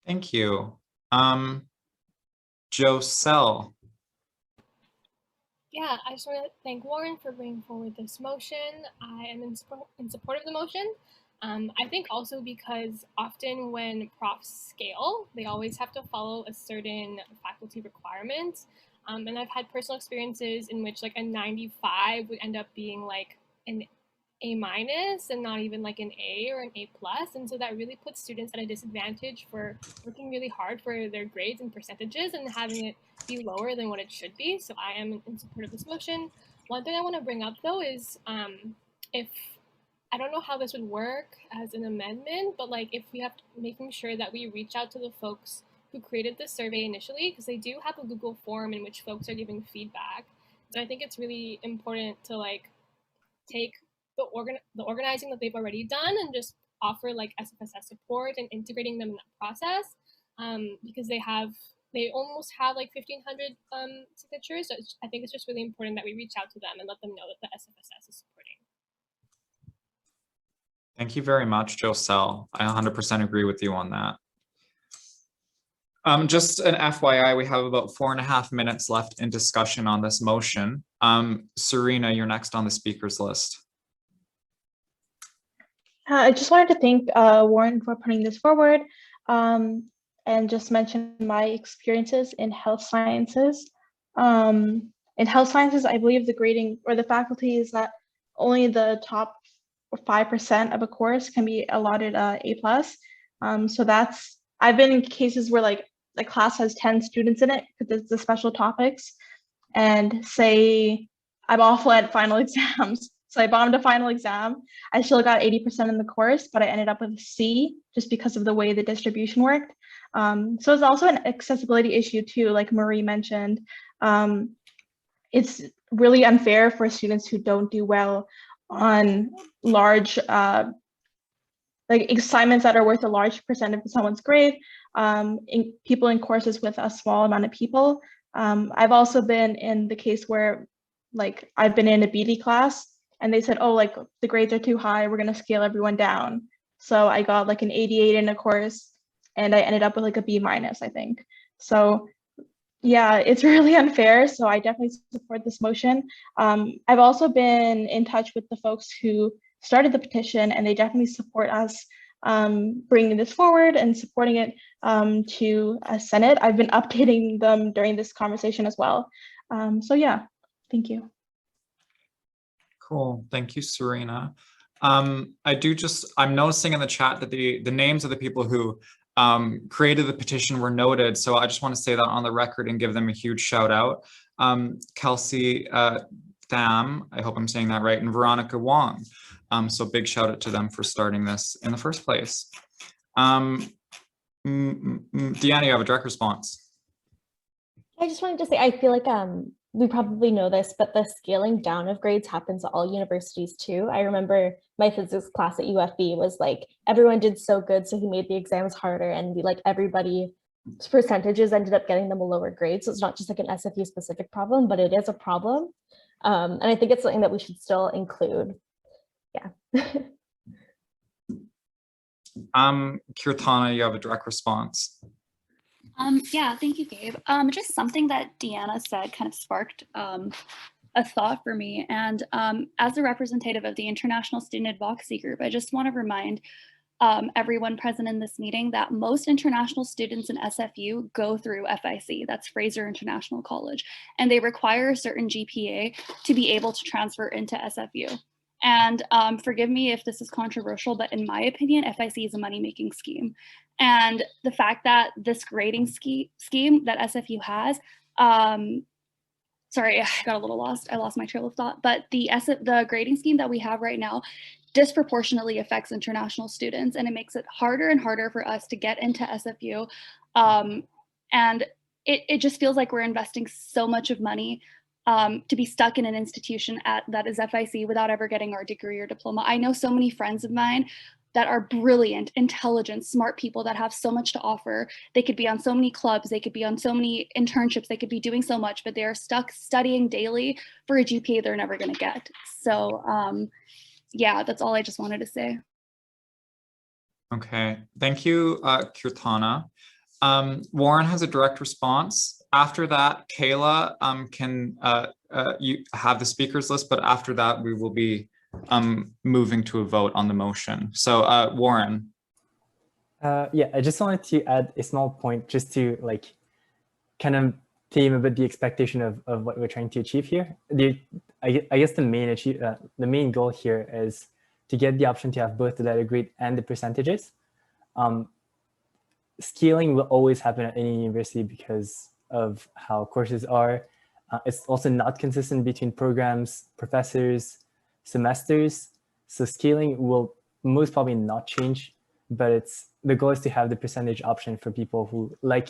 Thank you. Joselle. Yeah, I just want to thank Warren for bringing forward this motion. I am in support of the motion. I think also because often when profs scale, they always have to follow a certain faculty requirement. And I've had personal experiences in which like a 95 would end up being like an A- and not even like an A or an A+. And so that really puts students at a disadvantage for working really hard for their grades and percentages and having it be lower than what it should be. So I am in support of this motion. One thing I want to bring up though is if I don't know how this would work as an amendment, but like if we have to making sure that we reach out to the folks who created this survey initially, because they do have a Google form in which folks are giving feedback. So I think it's really important to like take the organizing that they've already done and just offer like SFSS support and integrating them in that process, because they almost have like 1,500 signatures. So I think it's just really important that we reach out to them and let them know that the SFSS is supporting. Thank you very much, Joselle. I 100% agree with you on that. Just an FYI, we have about 4.5 minutes left in discussion on this motion. Serena, you're next on the speakers list. I just wanted to thank Warren for putting this forward and just mention my experiences in health sciences. In health sciences, I believe the grading or the faculty is that only the top 5% of a course can be allotted A+. So I've been in cases where like the class has 10 students in it because it's the special topics, and say I'm awful at final exams. So I bombed a final exam. I still got 80% in the course, but I ended up with a C just because of the way the distribution worked. So it's also an accessibility issue too, like Marie mentioned. It's really unfair for students who don't do well on large like assignments that are worth a large percentage of someone's grade, people in courses with a small amount of people. I've also been in the case where like I've been in a BD class and they said, oh, like the grades are too high, we're gonna scale everyone down. So I got like an 88 in a course and I ended up with like a B-, I think. So yeah, it's really unfair. So I definitely support this motion. I've also been in touch with the folks who started the petition, and they definitely support us bringing this forward and supporting it to Senate. I've been updating them during this conversation as well. So yeah, thank you. Cool, thank you, Serena. I'm noticing in the chat that the names of the people who created the petition were noted. So I just want to say that on the record and give them a huge shout out. Kelsey Tham, I hope I'm saying that right, and Veronica Wong. So big shout out to them for starting this in the first place. Deanna, you have a direct response. I just wanted to say, I feel like we probably know this, but the scaling down of grades happens at all universities too. I remember my physics class at UFB was like, everyone did so good, so he made the exams harder, and everybody's percentages ended up getting them a lower grade. So it's not just like an SFU specific problem, but it is a problem. And I think it's something that we should still include. Yeah. Kirtana, you have a direct response. Yeah, thank you, Gabe. Just something that Deanna said kind of sparked a thought for me. And as a representative of the International Student Advocacy Group, I just want to remind everyone present in this meeting that most international students in SFU go through FIC, that's Fraser International College, and they require a certain GPA to be able to transfer into SFU. And forgive me if this is controversial, but in my opinion, FIC is a money-making scheme. And the fact that this grading scheme that SFU has, sorry, I got a little lost. I lost my trail of thought, but the grading scheme that we have right now disproportionately affects international students, and it makes it harder and harder for us to get into SFU. And it just feels like we're investing so much of money to be stuck in an institution that is FIC without ever getting our degree or diploma. I know so many friends of mine that are brilliant, intelligent, smart people that have so much to offer. They could be on so many clubs, they could be on so many internships, they could be doing so much, but they're stuck studying daily for a GPA they're never gonna get. So yeah, that's all I just wanted to say. Okay, thank you, Kirtana. Warren has a direct response. After that, Kayla can you have the speakers list, but after that, we will be moving to a vote on the motion. So Warren. Yeah, I just wanted to add a small point just to like kind of theme a bit the expectation of what we're trying to achieve here. I guess the main goal here is to get the option to have both the letter grade and the percentages. Scaling will always happen at any university because of how courses are. It's also not consistent between programs, professors, semesters. So scaling will most probably not change, but the goal is to have the percentage option for people who like,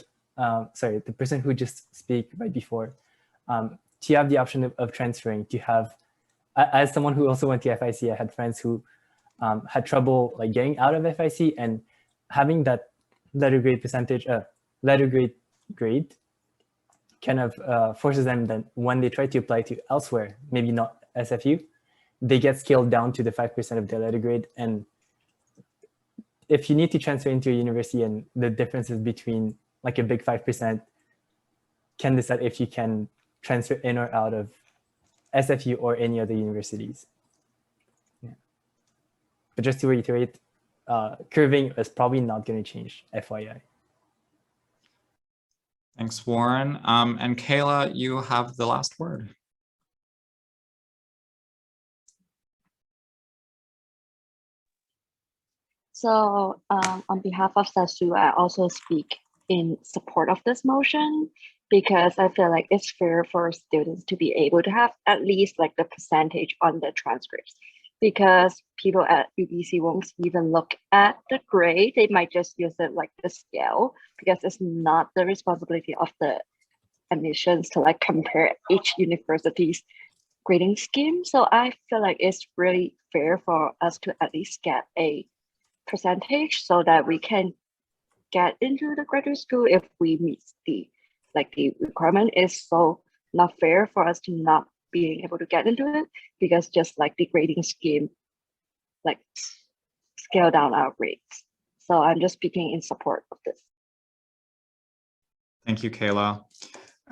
sorry, the person who just spoke right before, to have the option of transferring, to have, as someone who also went to FIC, I had friends who had trouble like getting out of FIC, and having that letter grade percentage, grade kind of forces them that when they try to apply to elsewhere, maybe not SFU, they get scaled down to the 5% of their letter grade. And if you need to transfer into a university and the differences between like a big 5% can decide if you can transfer in or out of SFU or any other universities. Yeah. But just to reiterate, curving is probably not going to change, FYI. Thanks, Warren. And Kayla, you have the last word. So on behalf of SASU, I also speak in support of this motion because I feel like it's fair for students to be able to have at least like the percentage on the transcripts, because people at UBC won't even look at the grade. They might just use it like the scale, because it's not the responsibility of the admissions to like compare each university's grading scheme. So I feel like it's really fair for us to at least get a percentage so that we can get into the graduate school if we meet the requirement. Is so not fair for us to not being able to get into it, because just like the grading scheme like scale down our grades. So I'm just speaking in support of this. Thank you, Kayla.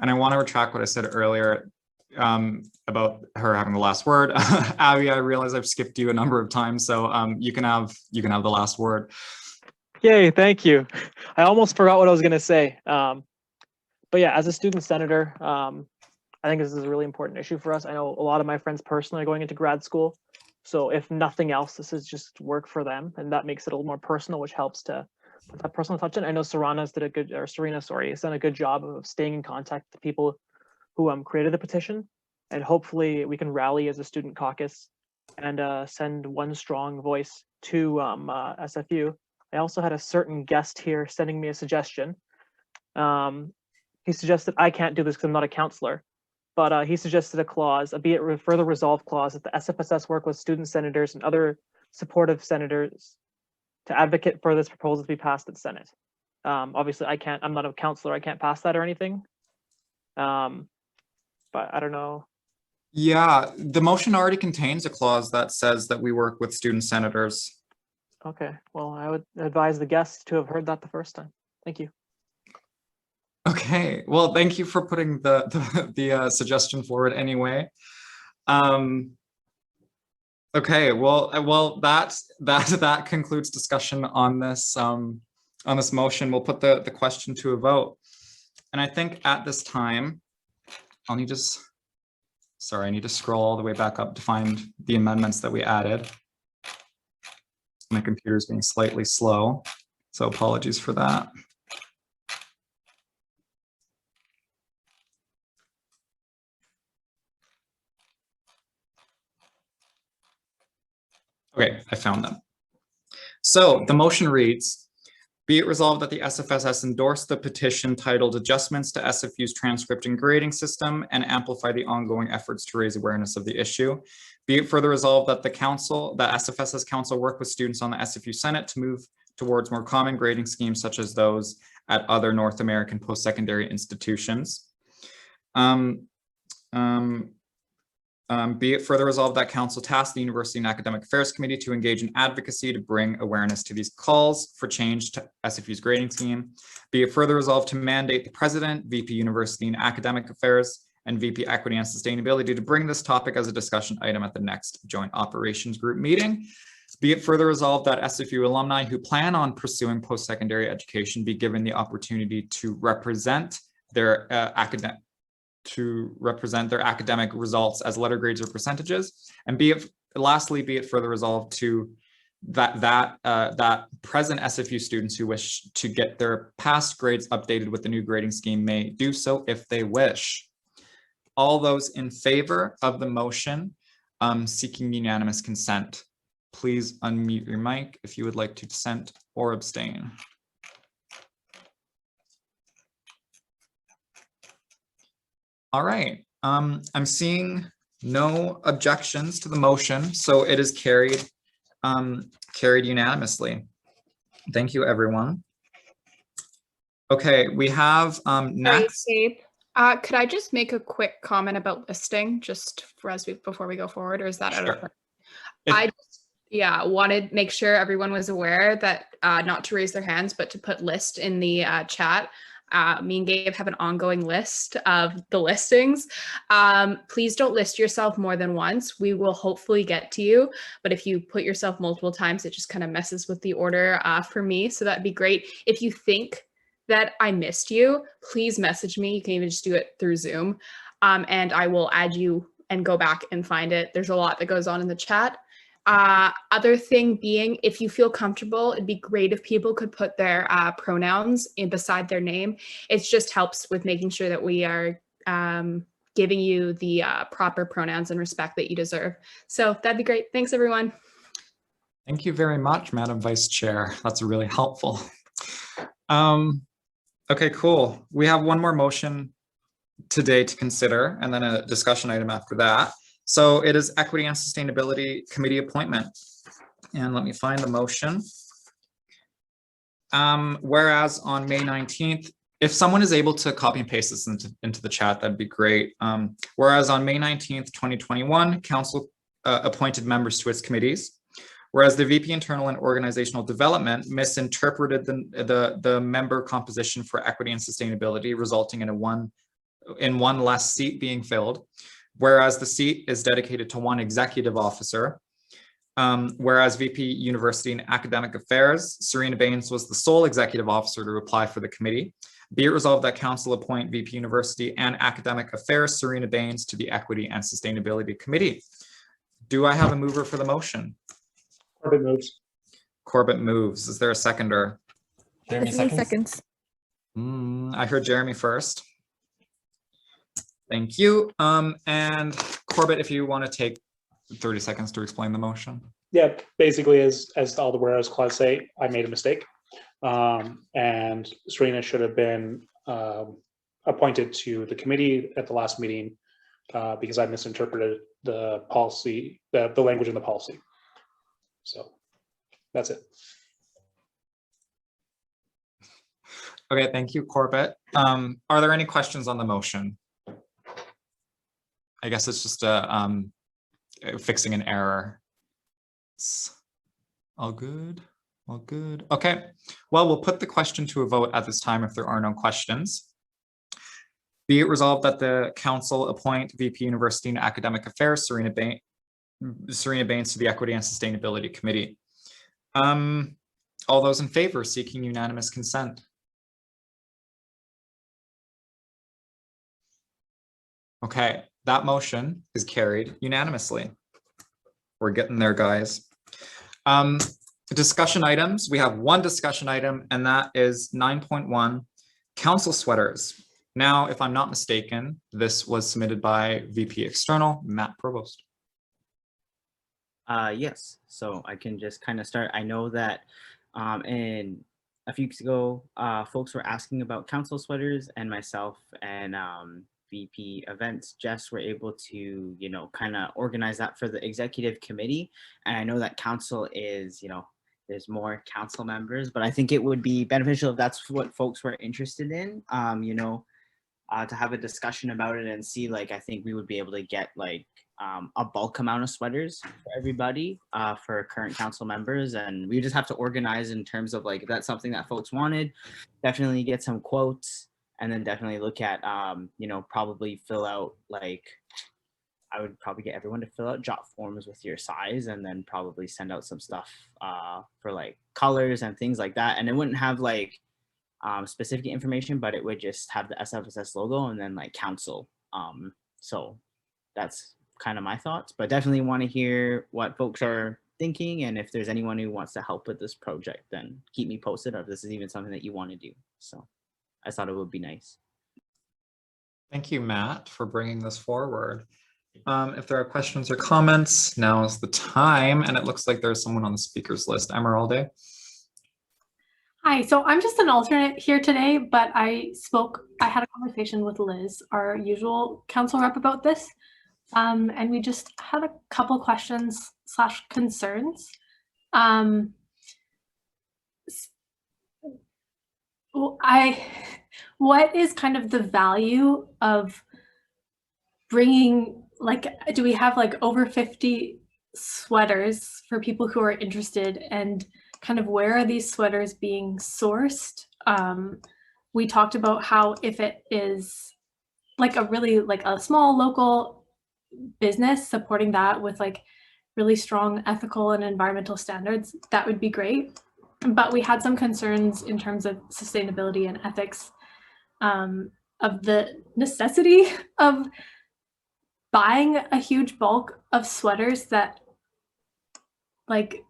And I want to retract what I said earlier about her having the last word. Abby, I realize I've skipped you a number of times, so you can have the last word. Yay, thank you. I almost forgot what I was going to say. But yeah, as a student senator, I think this is a really important issue for us. I know a lot of my friends personally are going into grad school. So if nothing else, this is just work for them, and that makes it a little more personal, which helps to put that personal touch in. I know Serena has done a good job of staying in contact with the people who created the petition, and hopefully we can rally as a student caucus and send one strong voice to SFU. I also had a certain guest here sending me a suggestion. He suggested I can't do this because I'm not a counselor, but he suggested a clause, a be it further resolved clause, that the SFSS work with student senators and other supportive senators to advocate for this proposal to be passed at Senate. Obviously, I'm not a counselor, I can't pass that or anything. But I don't know. Yeah, the motion already contains a clause that says that we work with student senators. Okay, well, I would advise the guests to have heard that the first time. Thank you. Okay, well, thank you for putting the suggestion forward anyway. Okay, well, that concludes discussion on this motion. We'll put the question to a vote, and I think at this time, I need to scroll all the way back up to find the amendments that we added. My computer's being slightly slow, so apologies for that. Okay, I found them. So the motion reads, Be it resolved that the SFSS endorse the petition titled Adjustments to SFU's Transcript and Grading System and amplify the ongoing efforts to raise awareness of the issue. Be it further resolved that the SFSS Council work with students on the SFU Senate to move towards more common grading schemes such as those at other North American post-secondary institutions. Be it further resolved that Council task the University and Academic Affairs Committee to engage in advocacy to bring awareness to these calls for change to SFU's grading scheme. Be it further resolved to mandate the President, VP University and Academic Affairs, and VP Equity and Sustainability to bring this topic as a discussion item at the next Joint Operations Group meeting. Be it further resolved that SFU alumni who plan on pursuing post-secondary education be given the opportunity to represent their academic results as letter grades or percentages. And lastly, be it further resolved to that present SFU students who wish to get their past grades updated with the new grading scheme may do so if they wish. All those in favor of the motion seeking unanimous consent, please unmute your mic if you would like to dissent or abstain. All right, I'm seeing no objections to the motion, so it is carried unanimously. Thank you, everyone. Okay, we have next. Sorry, could I just make a quick comment about listing just before we go forward, or is that out of order? I wanted to make sure everyone was aware that not to raise their hands, but to put list in the chat. Me and Gabe have an ongoing list of the listings. Please don't list yourself more than once. We will hopefully get to you, but if you put yourself multiple times, it just kind of messes with the order for me. So that'd be great. If you think that I missed you, please message me. You can even just do it through Zoom, and I will add you and go back and find it. There's a lot that goes on in the chat. Other thing being, if you feel comfortable, it'd be great if people could put their pronouns beside their name. It just helps with making sure that we are giving you the proper pronouns and respect that you deserve. So that'd be great. Thanks, everyone. Thank you very much, Madam Vice Chair. That's really helpful. Okay, cool. We have one more motion today to consider and then a discussion item after that. So it is Equity and Sustainability Committee appointment. And let me find the motion. Whereas on May 19th, if someone is able to copy and paste this into the chat, that'd be great. Whereas on May 19th, 2021, Council appointed members to its committees. Whereas the VP Internal and Organizational Development misinterpreted the member composition for Equity and Sustainability, resulting in one less seat being filled. Whereas the seat is dedicated to one executive officer, whereas VP University and Academic Affairs, Serena Baines was the sole executive officer to apply for the committee. Be it resolved that Council appoint VP University and Academic Affairs, Serena Baines, to the Equity and Sustainability Committee. Do I have a mover for the motion? Corbett moves. Corbett moves. Is there a seconder? Jeremy seconds. I heard Jeremy first. Thank you. And Corbett, if you want to take 30 seconds to explain the motion. Yeah, basically, as all the whereas clause say, I made a mistake. And Serena should have been appointed to the committee at the last meeting because I misinterpreted the policy, the language in the policy. So that's it. Okay, thank you, Corbett. Are there any questions on the motion? I guess it's just fixing an error. It's all good, all good. Okay, well, we'll put the question to a vote at this time if there are no questions. Be it resolved that the Council appoint VP University and Academic Affairs, Serena Baines to the Equity and Sustainability Committee. All those in favor seeking unanimous consent. Okay, that motion is carried unanimously. We're getting there, guys. Discussion items. We have one discussion item, and that is 9.1, council sweaters. Now, if I'm not mistaken, this was submitted by VP External, Matt Provost. Yes, so I can just kind of start. I know that in a few weeks ago, folks were asking about council sweaters, and myself and VP events, Jess, were able to, you know, kind of organize that for the executive committee. And I know that council is, you know, there's more council members, but I think it would be beneficial if that's what folks were interested in, you know, to have a discussion about it and see, like, I think we would be able to get like a bulk amount of sweaters for everybody, for current council members. And we just have to organize in terms of like, if that's something that folks wanted, definitely get some quotes, and then definitely look at, you know, probably fill out like, I would probably get everyone to fill out jot forms with your size, and then probably send out some stuff for like colors and things like that. And it wouldn't have like specific information, but it would just have the SFSS logo and then like council. So that's kind of my thoughts, but definitely want to hear what folks are thinking. And if there's anyone who wants to help with this project, then keep me posted, or if this is even something that you want to do. So I thought it would be nice. Thank you, Matt, for bringing this forward. If there are questions or comments, now is the time. And it looks like there's someone on the speakers list. Emeralde. Hi, so I'm just an alternate here today, but I had a conversation with Liz, our usual council rep, about this. And we just had a couple questions / concerns. What is kind of the value of bringing, like, do we have like over 50 sweaters for people who are interested, and kind of where are these sweaters being sourced? We talked about how if it is like a really like a small local business, supporting that with like really strong ethical and environmental standards, that would be great. But we had some concerns in terms of sustainability and ethics, of the necessity of buying a huge bulk of sweaters, that like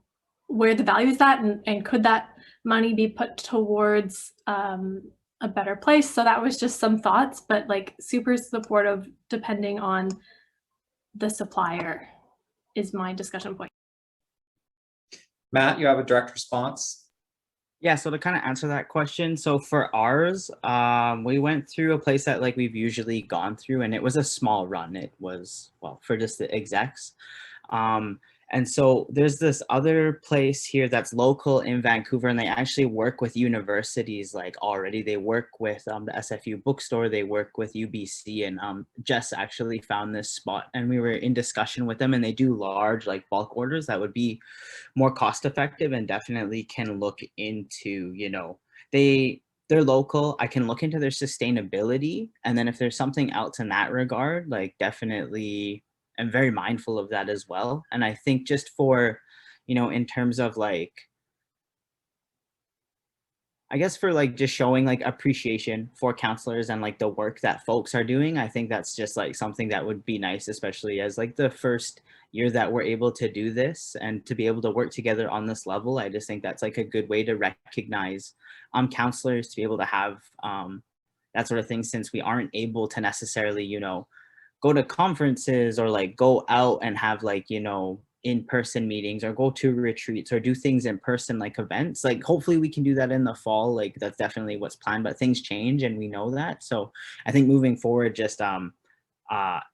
where the value is at, and could that money be put towards a better place? So that was just some thoughts, but like super supportive depending on the supplier is my discussion point. Matt, you have a direct response? Yeah, so to kind of answer that question, so for ours, we went through a place that like we've usually gone through, and it was a small run. It was, well, for just the execs. And so there's this other place here that's local in Vancouver, and they actually work with universities like already. They work with the SFU bookstore, they work with UBC, and Jess actually found this spot, and we were in discussion with them, and they do large like bulk orders that would be more cost effective, and definitely can look into, you know, they're local. I can look into their sustainability, and then if there's something else in that regard, like definitely I'm very mindful of that as well. And I think just for, you know, in terms of like, I guess for like just showing like appreciation for counselors and like the work that folks are doing, I think that's just like something that would be nice, especially as like the first year that we're able to do this and to be able to work together on this level. I just think that's like a good way to recognize counselors, to be able to have that sort of thing, since we aren't able to necessarily, you know, go to conferences or like go out and have like, you know, in-person meetings or go to retreats or do things in person, like events. Like hopefully we can do that in the fall. Like that's definitely what's planned, but things change and we know that. So I think moving forward, just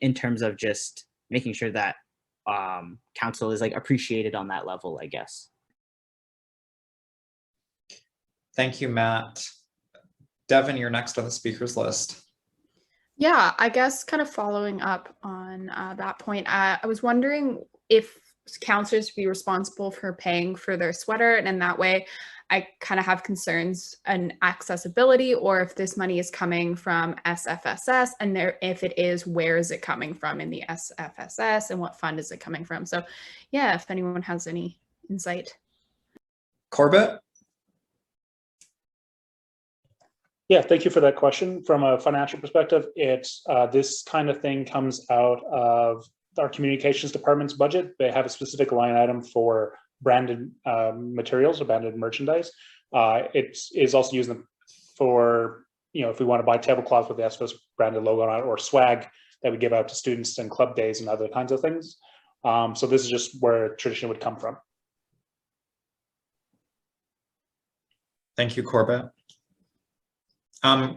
in terms of just making sure that council is like appreciated on that level, I guess. Thank you, Matt. Devin, you're next on the speakers list. Yeah, I guess kind of following up on that point, I was wondering if counselors would be responsible for paying for their sweater, and in that way I kind of have concerns on accessibility, or if this money is coming from SFSS, and if it is, where is it coming from in the SFSS, and what fund is it coming from? So yeah, if anyone has any insight. Corbett? Yeah, thank you for that question. From a financial perspective, it's this kind of thing comes out of our communications department's budget. They have a specific line item for branded materials or branded merchandise. It is also used for, you know, if we want to buy tablecloths with the SFS branded logo on it, or swag that we give out to students and club days and other kinds of things. So this is just where tradition would come from. Thank you, Corbett.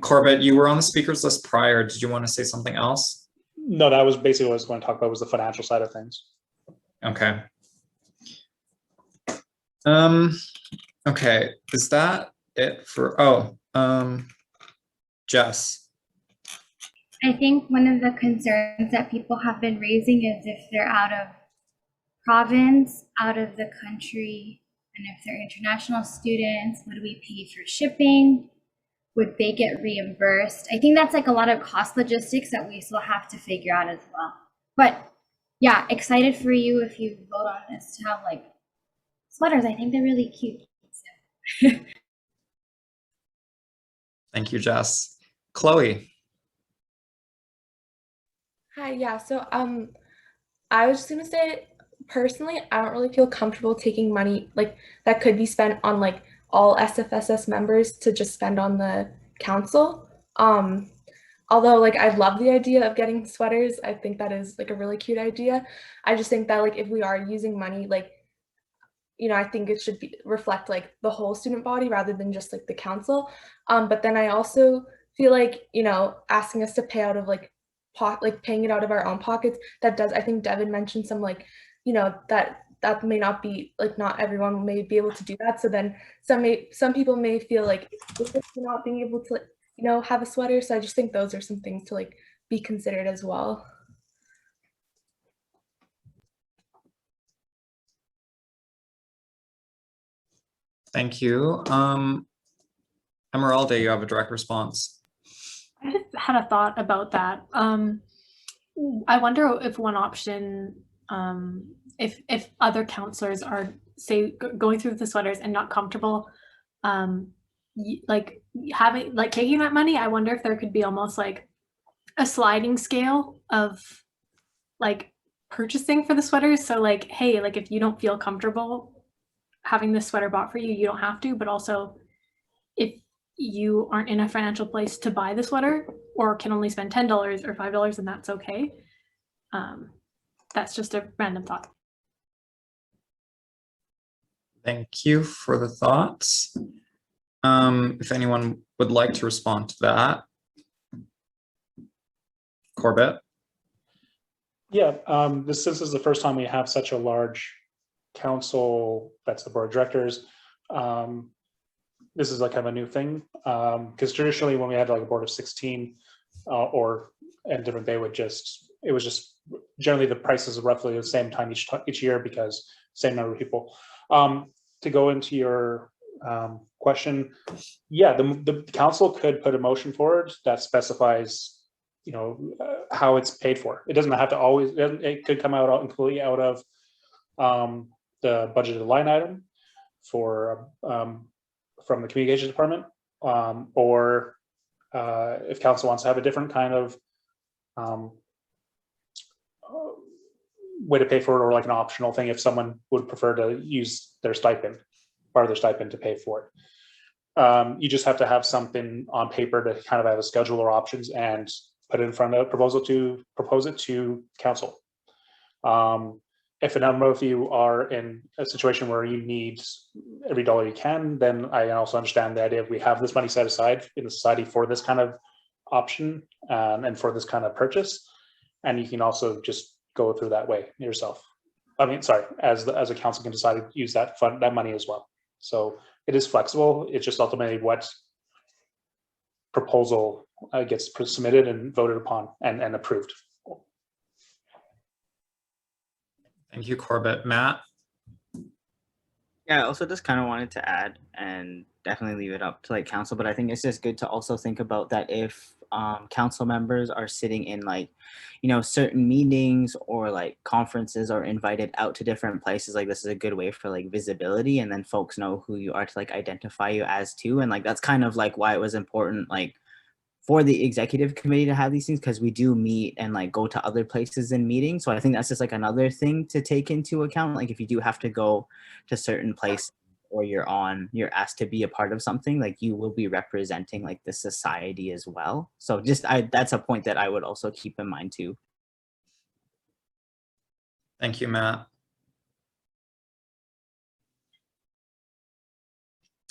Corbett, you were on the speakers list prior. Did you want to say something else? No, that was basically what I was going to talk about, was the financial side of things. Okay. Okay, is that it for, Jess? I think one of the concerns that people have been raising is if they're out of province, out of the country, and if they're international students, would we pay for shipping? Would they get reimbursed? I think that's like a lot of cost logistics that we still have to figure out as well. But yeah, excited for you if you vote on this to have like sweaters. I think they're really cute. So. Thank you, Jess. Chloe. Hi, yeah, so I was just gonna say, personally, I don't really feel comfortable taking money like that could be spent on like all SFSS members to just spend on the council. Although like I love the idea of getting sweaters, I think that is like a really cute idea. I just think that like if we are using money, like, you know, I think it should be reflect like the whole student body rather than just like the council. But then I also feel like, you know, asking us to pay out of like paying it out of our own pockets, that does, I think Devin mentioned some like, you know, that may not be like, not everyone may be able to do that. So then some people may feel like not being able to, you know, have a sweater. So I just think those are some things to like be considered as well. Thank you. Emeralda, you have a direct response. I just had a thought about that. I wonder if one option, if other counselors are, say, going through the sweaters and not comfortable, like having, like taking that money, I wonder if there could be almost like a sliding scale of like purchasing for the sweaters. So like, hey, like if you don't feel comfortable having this sweater bought for you, you don't have to, but also if you aren't in a financial place to buy the sweater or can only spend $10 or $5, and that's okay. That's just a random thought. Thank you for the thoughts. If anyone would like to respond to that. Corbett? Yeah, this is the first time we have such a large council, that's the board of directors. This is like kind of a new thing, because traditionally when we had like a board of 16 and different, they would just, it was just generally the prices are roughly the same time each year because same number of people. To go into your question, yeah, the council could put a motion forward that specifies, you know, how it's paid for. It doesn't have to always, it could come out completely out of the budgeted line item for from the communications department, or if council wants to have a different kind of way to pay for it, or like an optional thing if someone would prefer to use their stipend, part of their stipend to pay for it. You just have to have something on paper to kind of have a schedule or options and put it in front of propose it to council. If a number of you are in a situation where you need every dollar you can, then I also understand the idea of we have this money set aside in the society for this kind of option and for this kind of purchase. And you can also just go through that way yourself. I mean, sorry, as a council can decide to use that money as well. So it is flexible. It's just ultimately what proposal gets submitted and voted upon and approved. Thank you, Corbett. Matt? Yeah, I also just kind of wanted to add, and definitely leave it up to like council, but I think it's just good to also think about that if council members are sitting in like, you know, certain meetings or like conferences or invited out to different places, like this is a good way for like visibility, and then folks know who you are to like identify you as too. And like that's kind of like why it was important like for the executive committee to have these things, because we do meet and like go to other places and meetings. So I think that's just like another thing to take into account. Like if you do have to go to certain places or you're asked to be a part of something, like you will be representing like the society as well. So just that's a point that I would also keep in mind too. Thank you, Matt.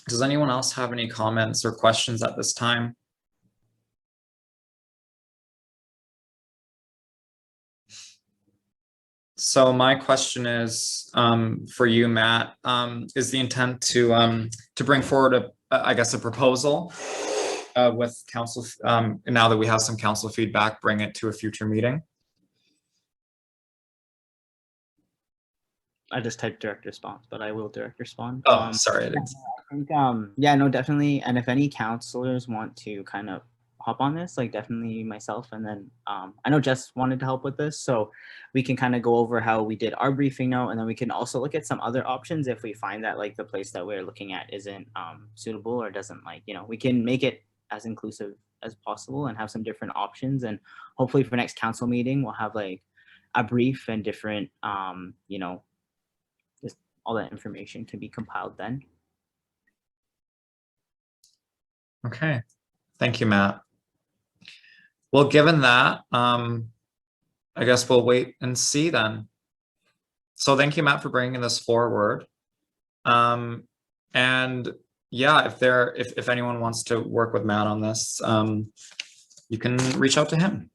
Does anyone else have any comments or questions at this time? So my question is for you, Matt, is the intent to bring forward I guess a proposal with council, now that we have some council feedback, bring it to a future meeting? I just typed direct response, but I will direct respond. Oh, sorry. I didn't. I think, yeah, no, definitely. And if any counselors want to kind of hop on this, like definitely myself. And then I know Jess wanted to help with this, so we can kind of go over how we did our briefing note, and then we can also look at some other options if we find that like the place that we're looking at isn't suitable or doesn't, like, you know, we can make it as inclusive as possible and have some different options. And hopefully for next council meeting, we'll have like a brief and different, you know, just all that information to be compiled then. Okay, thank you, Matt. Well, given that, I guess we'll wait and see then. So thank you, Matt, for bringing this forward. And yeah, if anyone wants to work with Matt on this, you can reach out to him.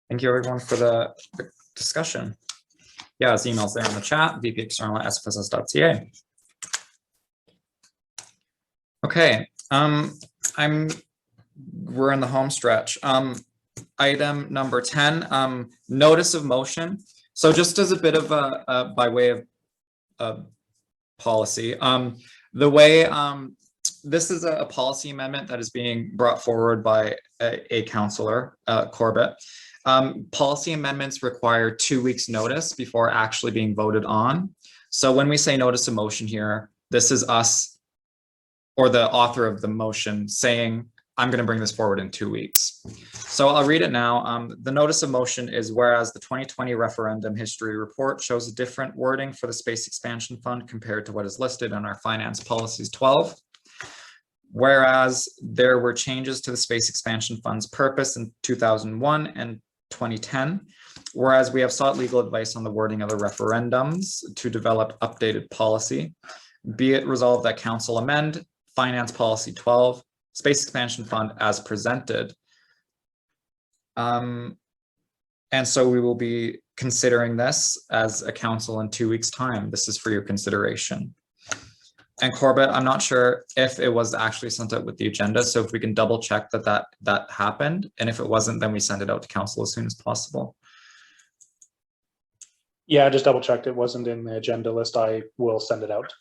Thank you, everyone, for the discussion. Yeah, his email's there in the chat, vpexternal@sfss.ca. Okay, we're in the home stretch. Item number 10, notice of motion. So just as a bit of a by way of policy, the way this is a policy amendment that is being brought forward by a councillor, Corbett. Policy amendments require 2 weeks notice before actually being voted on. So when we say notice of motion here, this is us or the author of the motion saying, I'm going to bring this forward in 2 weeks. So I'll read it now. The notice of motion is, whereas the 2020 referendum history report shows a different wording for the Space Expansion Fund compared to what is listed on our Finance Policies 12. Whereas there were changes to the Space Expansion Fund's purpose in 2001 and 2010. Whereas we have sought legal advice on the wording of the referendums to develop updated policy. Be it resolved that Council amend Finance Policy 12, Space Expansion Fund as presented. And so we will be considering this as a council in 2 weeks' time. This is for your consideration. And Corbett, I'm not sure if it was actually sent out with the agenda, so if we can double check that happened, and if it wasn't, then we send it out to council as soon as possible. Yeah, I just double checked. It wasn't in the agenda list. I will send it out.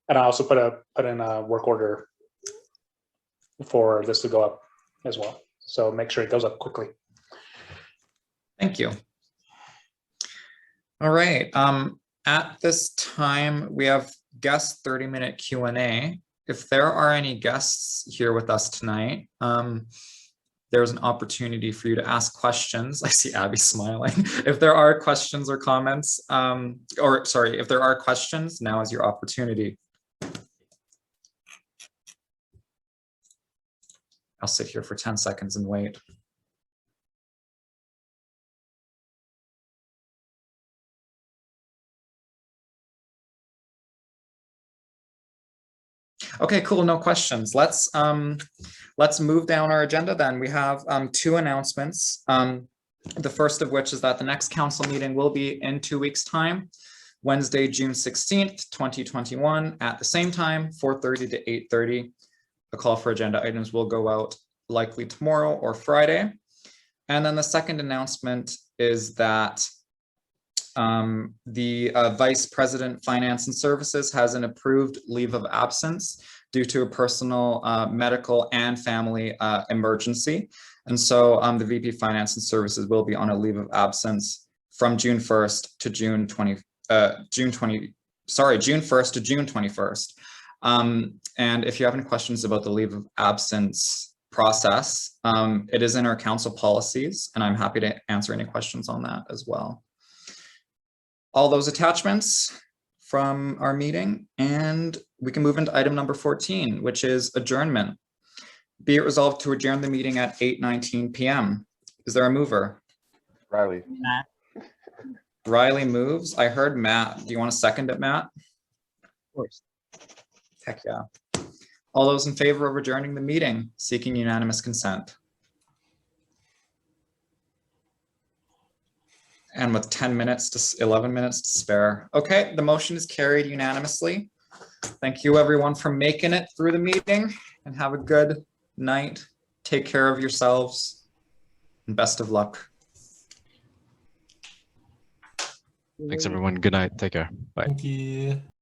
And I also put in a work order for this to go up as well. So make sure it goes up quickly. Thank you. All right. At this time, we have guest 30-minute Q&A. If there are any guests here with us tonight, there's an opportunity for you to ask questions. I see Abby smiling. If there are questions or comments, if there are questions, now is your opportunity. I'll sit here for 10 seconds and wait. Okay, cool, no questions. Let's move down our agenda then. We have 2 announcements. The first of which is that the next council meeting will be in 2 weeks' time, Wednesday, June 16th, 2021, at the same time, 4:30 to 8:30. The call for agenda items will go out likely tomorrow or Friday. And then the second announcement is that the Vice President Finance and Services has an approved leave of absence due to a personal medical and family emergency. And so the VP Finance and Services will be on a leave of absence from June 1st to June 1st to June 21st. And if you have any questions about the leave of absence process, it is in our council policies, and I'm happy to answer any questions on that as well. All those attachments from our meeting, and we can move into item number 14, which is adjournment. Be it resolved to adjourn the meeting at 8:19 p.m. Is there a mover? Riley. Matt. Riley moves. I heard Matt. Do you want to second it, Matt? course. Heck yeah. All those in favor of adjourning the meeting, seeking unanimous consent. And with 10 minutes to 11 minutes to spare. Okay, the motion is carried unanimously. Thank you everyone for making it through the meeting, and have a good night. Take care of yourselves and best of luck. Thanks everyone. Good night. Take care. Bye. Thank you.